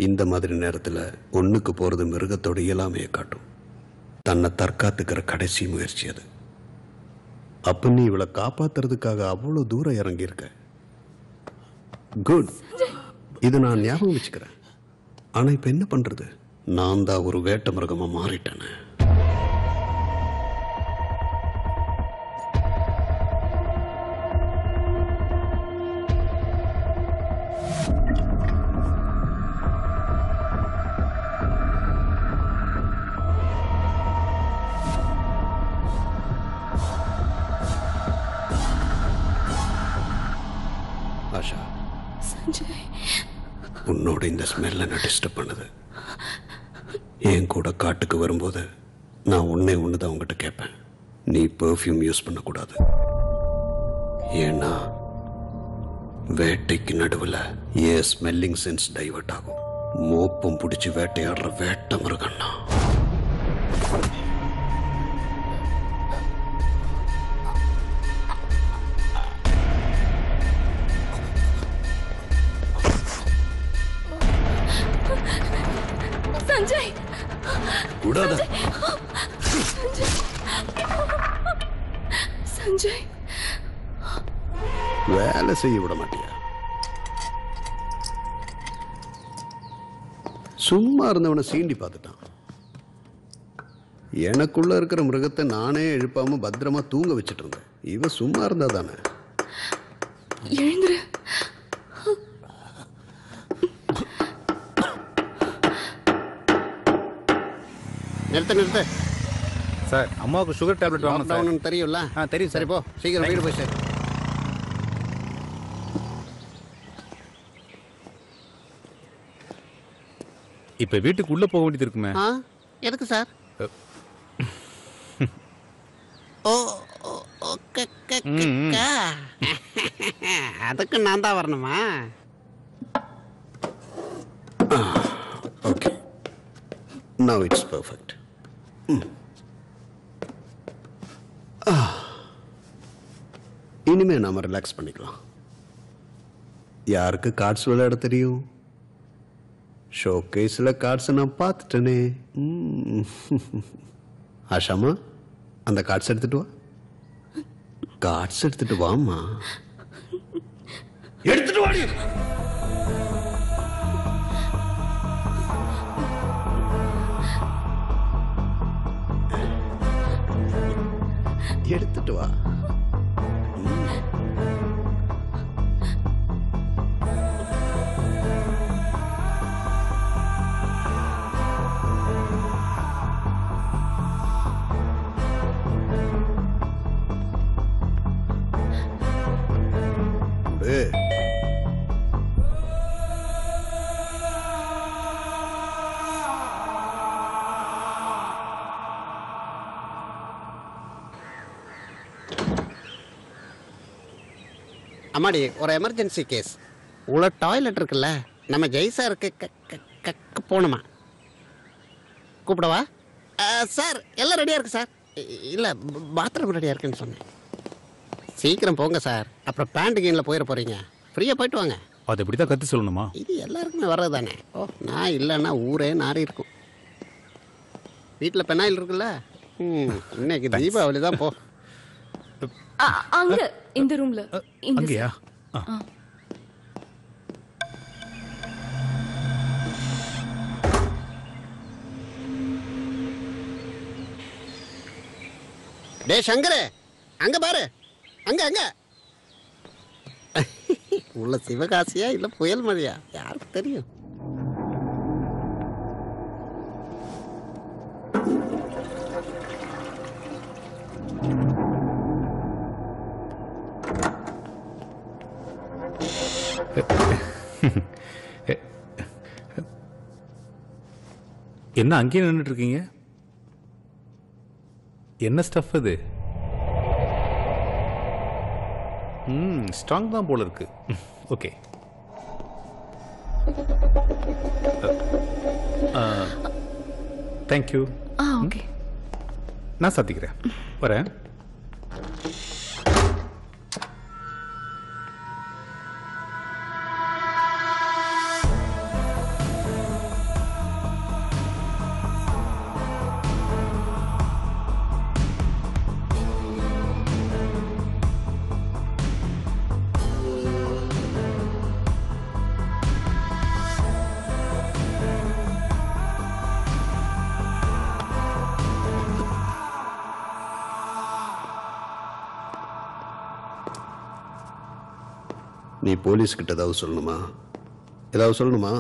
இந்த மாதிரி நேரத்துல ஒண்ணுக்கு போறது மிருகத்தோட இயலாமையை காட்டும். தன்னை தற்காத்துக்கிற கடைசி முயற்சி அது. அப்ப நீ இவளை காப்பாத்துறதுக்காக அவ்வளவு தூரம் இறங்கி இருக்க. குட். இது நான் ஞாபகம் வச்சுக்கிறேன். ஆனா இப்ப என்ன பண்றது? நான் தான் ஒரு வேட்ட மிருகமா மாறிட்டேன்னு. ஆஷா, சஞ்சய், உன்னோட இந்த ஸ்மெல்ல நான் டிஸ்டர்ப் பண்ணுது. என் கூட காட்டுக்கு வரும்போது நான் ஒண்ணுதான் உங்ககிட்ட கேட்பேன். நீ பெர்ஃப்யூம் யூஸ் பண்ணக்கூடாது. ஏன்னா வேட்டைக்கு நடுவில் ஏன் ஸ்மெல்லிங் சென்ஸ் டைவர்ட் ஆகும். மோப்பம் பிடிச்சி வேட்டையாடுற வேட்ட மிருகன்னா. சஞ்சய், கூடாத. சஞ்சய், வேலை செய்ய விட மாட்டியா? சும்மா இருந்தவனை சீண்டி பார்த்துட்டான். எனக்குள்ள இருக்கிற மிருகத்தை நானே எழுப்பாம பத்திரமா தூங்க வச்சிட்டு இருந்தேன். இவ சும்மா இருந்தா தானே. எழுந்துரு. நிறுத்த. சார், அம்மாவுக்கு சுகர் டேப்லெட் வாங்கணும் சார். தெரியும்ல? தெரியும். சரி போ, சீக்கிரம் வீடு போய் சார். இப்ப வீட்டுக்கு உள்ள போக வேண்டியது இருக்குமே. எதுக்கு சார்? அதுக்கு நான் தான் வரணுமா? Okay, now it's perfect. இனிமே நாம ரிலாக்ஸ் பண்ணிக்கலாம். யாருக்கு கார்ட்ஸ் விளையாட தெரியும்? ஷோகேஸ்ல கார்ட்ஸ் நான் பார்த்துட்டேனே. ஆஷாமா, அந்த கார்ட்ஸ் எடுத்துட்டு வா. கார்ட்ஸ் எடுத்துட்டு வாமா. எடுத்துட்டு வாடி. எடுத்துட்டு வா. அம்மாடி, ஒரு எமர்ஜென்சி கேஸ். உள்ள டாய்லெட் இருக்குல்ல, நம்ம ஜெய்சாருக்கு போகணுமா? கூப்பிடவா? சார் எல்லாம் ரெடியாக இருக்கு சார். இல்லை, பாத்ரூம் ரெடியாக இருக்குன்னு சொன்னேன். சீக்கிரம் போங்க சார், அப்புறம் பேண்ட் கீனில் போயிட போகிறீங்க. ஃப்ரீயாக போயிட்டு வாங்க. அது எப்படி தான் கற்று சொல்லணுமா? இது எல்லாருக்குமே வர்றது தானே. ஓ, நான் இல்லைன்னா ஊரே நாரி இருக்கும். வீட்டில் பெனாயில் இருக்குல்ல. இன்னைக்கு தீபாவளி தான். போ. அங்க இந்த ரூம்ல. அங்கயா? டே சங்கரே, அங்க பாரு. அங்க அங்க உள்ள சிவகாசியா இல்ல புயல் மழையா யாருக்கு தெரியும்? என்ன அங்கேயே நின்றுட்டு இருக்கீங்க? என்ன ஸ்டஃப் இது? ஸ்ட்ராங் தான் போல இருக்கு. Okay, thank you. ஓகே, நான் சாத்திக்கிறேன். வரேன். நீ போலீஸ் கிட்ட ஏதாவது சொல்லணுமா? ஏதாவது சொல்லணுமா?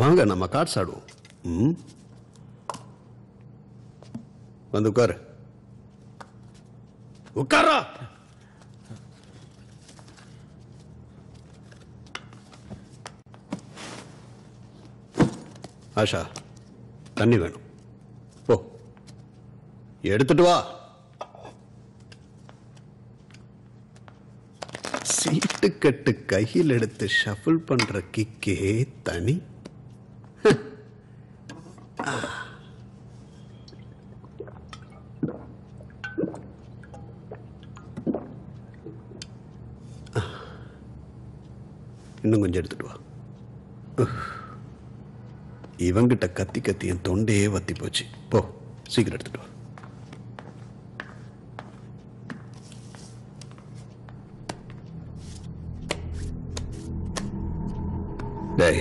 வாங்க, நம்ம கார்ட்ஸ் ஆடுவோம். வந்து உட்காரு. உட்காரா. ஆஷா, தண்ணி வேணும். போ எடுத்துட்டு வா. சீட்டு கட்டு கையில் எடுத்து ஷஃபிள் பண்ற கிக்கே தனி. இன்னும் கொஞ்சம் எடுத்துட்டு வா. இவங்கிட்ட கத்தி கத்தி என் தொண்டையே வத்தி போச்சு. போ சீக்கிரம் எடுத்துட்டு வா. டேய்,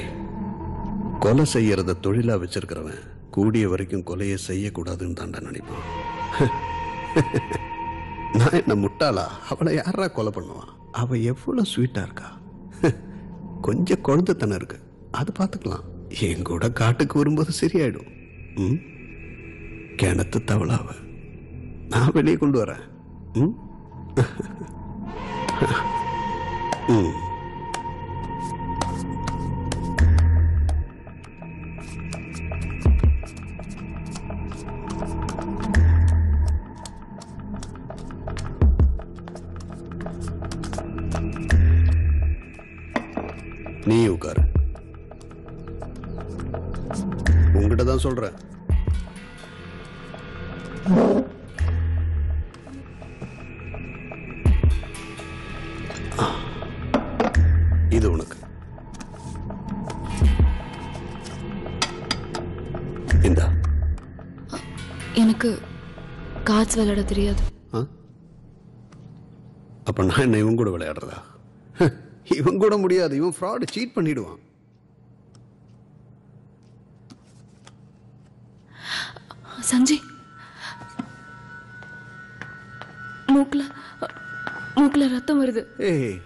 கொலை செய்யறத தொழிலா வச்சிருக்கிறவன் கூடிய வரைக்கும் கொலையை செய்யக்கூடாதுன்னு தாண்டா நினைப்பான். நான் என்ன முட்டாளா? அவளை யாரா கொலை பண்ணுவான்? அவ எவ்வளவு ஸ்வீட்டா இருக்கா. கொஞ்சம் குழந்தைத்தனம் இருக்கு, அது பார்த்துக்கலாம். என் கூட காட்டுக்கு வரும்போது சரியாயிடும். கிணத்து தவளாவ நான் வெளியே கொண்டு வரேன். நீ உட்காரு. உங்ககிட்ட தான் சொல்றேன். இது உனக்கு. இந்தா. எனக்கு கார்ட்ஸ் விளையாட தெரியாது. அப்ப நான் என்ன இவன் கூட விளையாடுறதா? இவன் கூட முடியாது. இவன் ஃப்ராட், சீட் பண்ணிடுவான். சஞ்சய், மூக்குல ரத்தம் வருது. ஏய்,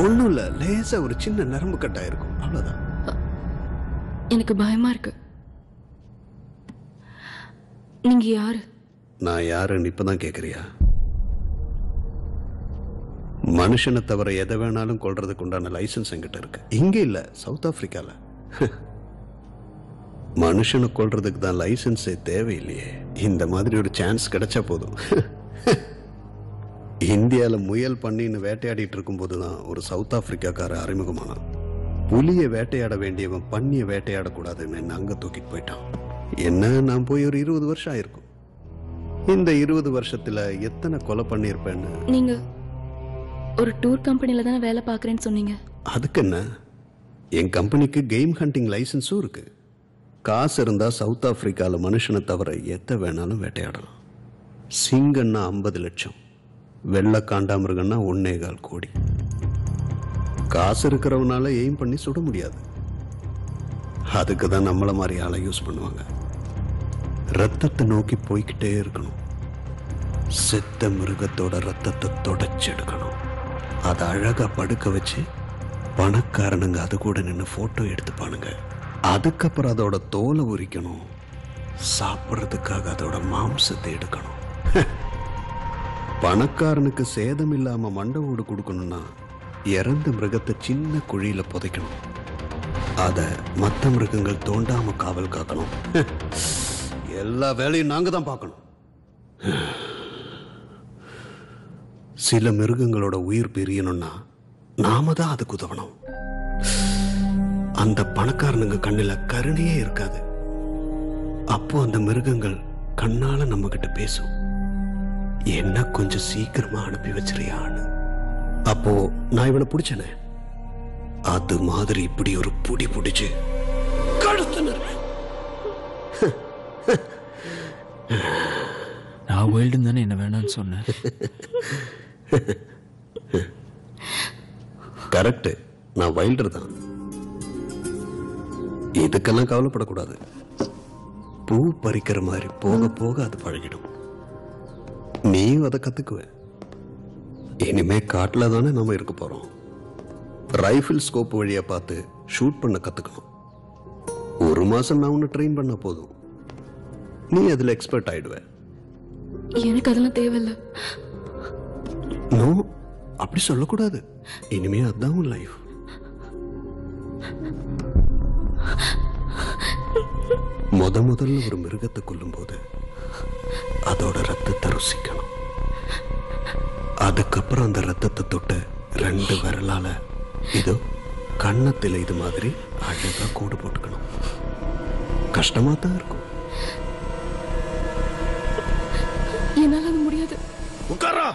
ஒன்றும் இல்லை, லேசா ஒரு சின்ன நரம்பு கட்டாயிருக்கும், அவ்வளோதான். எனக்கு பயமா இருக்கு. நீங்க யாரு? நான் யாருன்னு இப்பதான் கேட்குறியா? மனுஷனை தவிர எதை வேணாலும் கொள்றதுக்கு உண்டான லைசன்ஸ் என்கிட்ட இருக்கு. இங்க இல்ல, சவுத் ஆப்பிரிக்கால. மனுஷனை கொள்றதுக்கு தான் லைசன்ஸே தேவையில்லையே. இந்த மாதிரி ஒரு சான்ஸ் கிடைச்சா போதும். இந்தியால முயல் பண்ணின்னு வேட்டையாடிட்டு இருக்கும் போதுதான் ஒரு சவுத் ஆப்பிரிக்காக்கார அறிமுகமானான். புலியை வேட்டையாட வேண்டியவன் பண்ணியை வேட்டையாடக்கூடாதுன்னு என்ன அங்க தூக்கிட்டு போயிட்டான். என்ன, நான் போய் ஒரு 20 வருஷம் ஆயிருக்கும். இந்த 20 வருஷத்துல எத்தனை கொலை பண்ணியிருப்பேன்னு. நீங்க ஒரு டூர் கம்பெனில தானே வேலை பார்க்கறேன்னு சொன்னீங்க. அதுக்கு என்ன, என் கம்பெனிக்கு கேம் ஹண்டிங் லைசன்ஸும் இருக்கு. காசு இருந்தா சவுத் ஆப்பிரிக்கால மனுஷனை தவிர எத்த வேணாலும் வேட்டையாடலாம். சிங்கன்னா 50 லட்சம், வெள்ளை காண்டாமிருகன்னா 1.25 கோடி. காசு இருக்கிறவனால எய்ம் பண்ணி சுட முடியாது. அதுக்கு தான் நம்மள மாதிரி ஆளை யூஸ் பண்ணுவாங்க. ரத்தத்தை நோக்கி போய்கிட்டே இருக்கணும். செத்த மிருகத்தோட ரத்தத்தை தொடச்செடுக்கணும். அதை அழகா படுக்க வச்சு பணக்காரனுங்க அது கூட நின்று போட்டோ எடுத்துப்பானுங்க. அதுக்கப்புறம் அதோட தோலை உரிக்கணும். சாப்பிட்றதுக்காக அதோட மாம்சத்தை எடுக்கணும். பணக்காரனுக்கு சேதம் இல்லாம மண்டை ஓடு கொடுக்கணும்னா இறந்த மிருகத்தை சின்ன குழியில புதைக்கணும். அத மற்ற மிருகங்கள் தோண்டாம காவல் காக்கணும். எல்லா வேலையும் நாங்க தான் பார்க்கணும். சில மிருகங்களோட உயிர் பிரியணும்னா நாம தான் அதுக்கு உதவணும். அந்த பணக்காரனுங்க கண்ணுல கருணையே இருக்காது. அப்போ அந்த மிருகங்கள் கண்ணால நம்ம கிட்ட பேசும், என்ன கொஞ்சம் சீக்கிரமா அனுப்பி வச்சிருயான்னு. அப்போ நான் இவனை பிடிச்சனே, அது மாதிரி இப்படி ஒரு புடி பிடிச்சு கழுத்து. நான் வைல்டுன்னு தானே என்ன வேணான்னு சொன்னேன். கரெக்ட், நான் வைல்டர் தான். இதுக்கெல்லாம் கவலைப்படக்கூடாது. பூ பறிக்கிற மாதிரி போக போக அது பழகிடும். நீயும் அதை கத்துக்குவ. இனிமே காட்டுல தானே நாம இருக்க போறோம். ரைபிள் ஸ்கோப் வழியா பார்த்து ஷூட் பண்ண கத்துக்கணும். 1 மாசம் நான் உன்னை ட்ரெயின் பண்ண போதும், நீ அதுல எக்ஸ்பர்ட் ஆயிடுவ. எனக்கு அதெல்லாம் தேவையில்லை. நோ, அப்படி சொல்லக்கூடாது. இனிமே அதுதான் உன் லைஃப். முதல்ல ஒரு மிருகத்தை கொல்லும் போது அதோட ரத்தத்தை ருசிக்கணும். அதுக்கப்புறம் அந்த ரத்தத்தை தொட்டு 2 விரலால இதோ கன்னத்தில் இது மாதிரி அழகா கோடு போட்டுக்கணும். கஷ்டமா தான் இருக்கும். என்னால அது முடியாது. உட்காரா.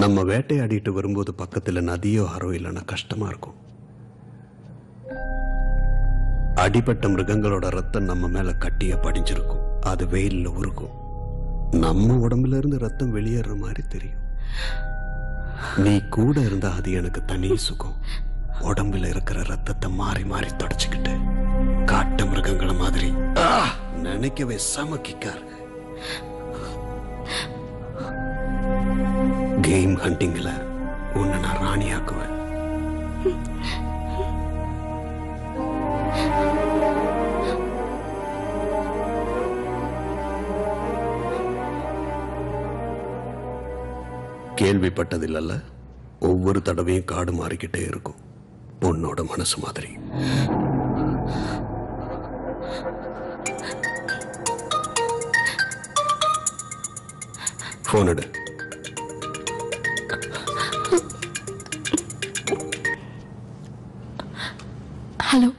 நம்ம வேட்டையாடிட்டு வரும்போது பக்கத்துல நதியோ ஆறோ இல்லைன்னா கஷ்டமா இருக்கும். அடிபட்ட மிருகங்களோட ரத்தம் நம்ம மேல கட்டிய படிஞ்சிருக்கும். அது வெயில்ல உருகும். நம்ம உடம்புல இருந்து ரத்தம் வெளியேற மாதிரி தெரியும். நீ கூட இருந்தா அது எனக்கு தனி சுகம். உடம்புல இருக்கிற ரத்தத்தை மாறி மாறி தொடச்சுக்கிட்டு காட்டு மிருகங்களை மாதிரி நினைக்கவே சமக்கிக்காரு. கேம் ஹண்டிங்ல உன்னை நான் ராணியாக்குவேன். கேள்விப்பட்டதில்ல, ஒவ்வொரு தடவையும் காடு மாறிக்கிட்டே இருக்கும். உன்னோட மனசு மாதிரி. போன் எடு. ஹலோ.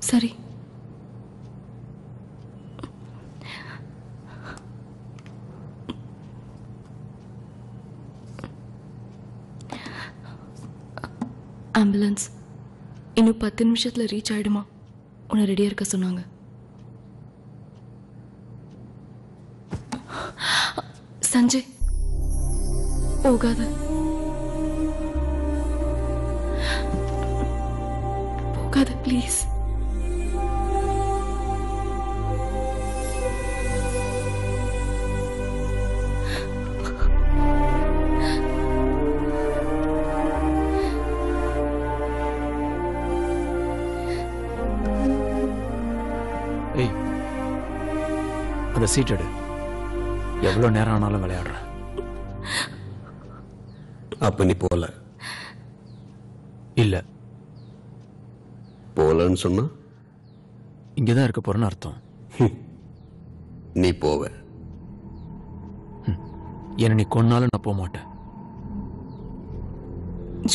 சரி. ஆம்புலன்ஸ் இன்னும் 10 நிமிஷத்துல ரீச் ஆயிடுமா? உன்னை ரெடியா இருக்க சொன்னாங்க. சஞ்சய், போகாத போகாத ப்ளீஸ். ஏய், அந்த சீட் எடு. எவ்வளவு நேரம் ஆனாலும் விளையாடுற. அப்ப நீ போல இல்ல, போலன்னு சொன்னா இங்கதான் இருக்க போறேன்னு அர்த்தம். நீ போவ. என்ன நீ கொன்னாலும் நான் போக மாட்டேன்.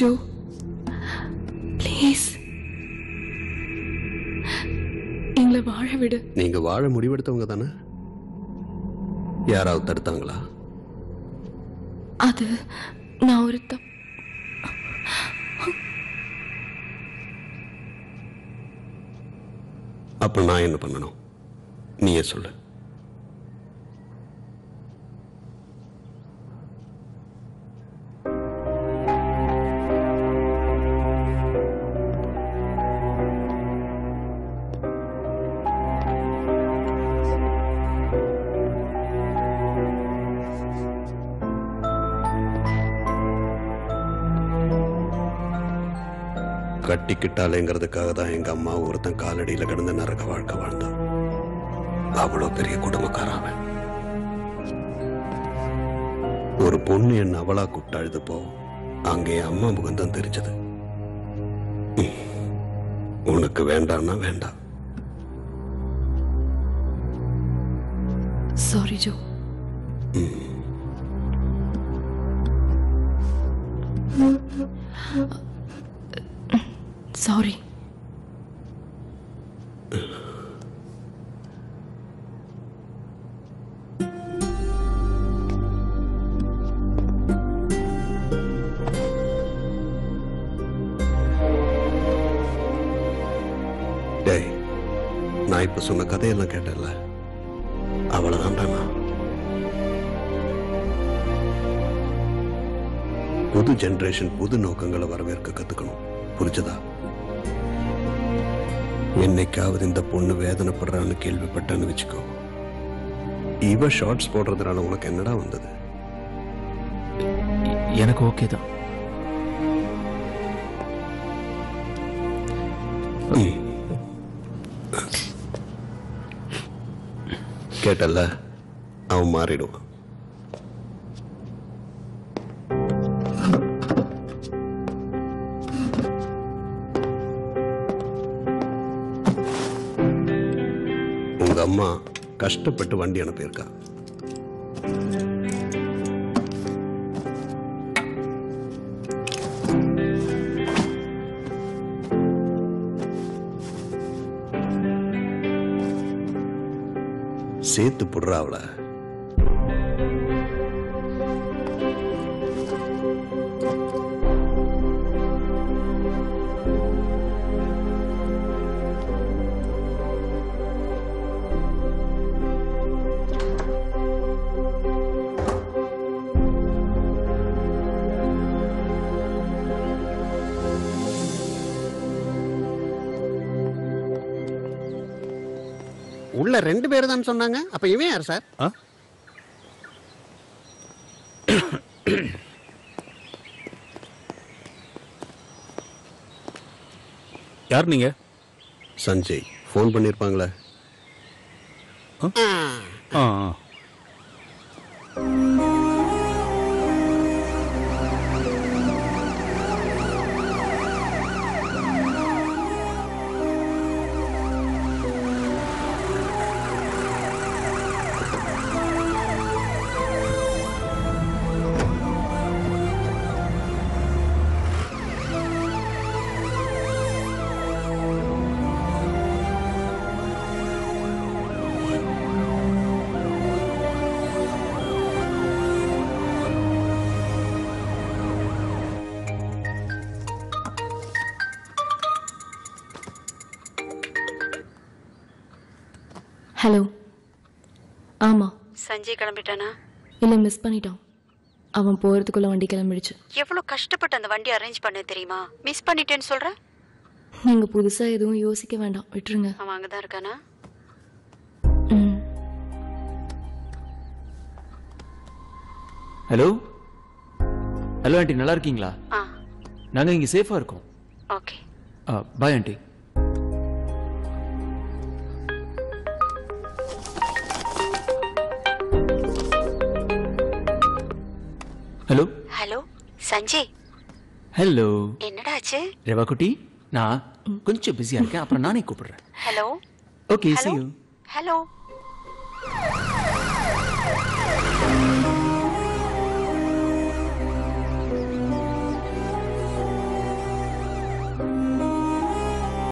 ஜோ ப்ளீஸ் எங்களை வாழ விடு. நீங்க வாழ முடிவெடுத்தவங்க தானே? யாராவது தடுத்தாங்களா? அது நான் ஒரு அப்ப நான் என்ன பண்ணணும்? நீயே சொல்லு. கட்டிக்கிட்டாலேங்கிறதுக்காக தான் எங்க அம்மா ஒருத்தன் காலடியில கிடந்த நரக வாழ்க்கை வாழ்ந்தான். அவ்வளோ பெரிய குடும்பக்காரன். ஒரு பொண்ணு என்ன அவளா கூப்பிட்டு அழுதுப்போ அங்கே அம்மா முகம்தான் தெரிஞ்சது. உனக்கு வேண்டாம்னா வேண்டாம். Sorry Joe. சாரி. டேய், நான் இப்ப சொன்ன கதையெல்லாம் கேட்டல, அவ்வளவுதான்டா. புது ஜெனரேஷன் புது நோக்கங்களை வரவேற்க கத்துக்கணும். புரிஞ்சதா? என்னைக்காவது இந்த பொண்ணு வேதனைப்படுறான்னு கேள்விப்பட்டான்னு வச்சுக்கோ, இவ ஷார்ட்ஸ் போடுறதுனால உனக்கு என்னடா வந்தது? எனக்கு ஓகே தான். கேட்டல்ல, அவன் மாறிடுவான். உங்க அம்மா கஷ்டப்பட்டு வண்டி அனுப்பியிருக்கா. சேர்த்து புடுறா அவள. உள்ள 2 பேர் தான் சொன்னாங்க. அப்ப இவன் யார் சார்? யார் நீங்க? சஞ்சய். ஃபோன் பண்ணிருப்பாங்களே. ஹலோ. ஆமா, சஞ்சய் கிளம்பிட்டானா? இல்லை, மிஸ் பண்ணிட்டான். அவன் போறதுக்குள்ள வண்டி கிளம்பிடுச்சு. எவ்வளவு கஷ்டப்பட்டு அந்த வண்டி அரேஞ்ச் பண்ண தெரியுமா? மிஸ் பண்ணிட்டேன்னு சொல்ற? நீங்க புதுசா எதுவும் யோசிக்க வேண்டாம், விட்டுருங்க. அவன் அங்கதான் இருக்கானா? ம். ஹலோ ஹலோ ஆண்டி, நல்லா இருக்கீங்களா? ஆ நாங்க இங்க சேஃபா இருக்கோம். Okay. Bye aunty. Hello hello Sanjay, hello. என்னடா ஆச்சு? ரேவா குட்டி, நான் கொஞ்சம் பிஸியா இருக்கேன், அப்புறம் நானே கூப்பிடுறேன். Hello okay, see you. Hello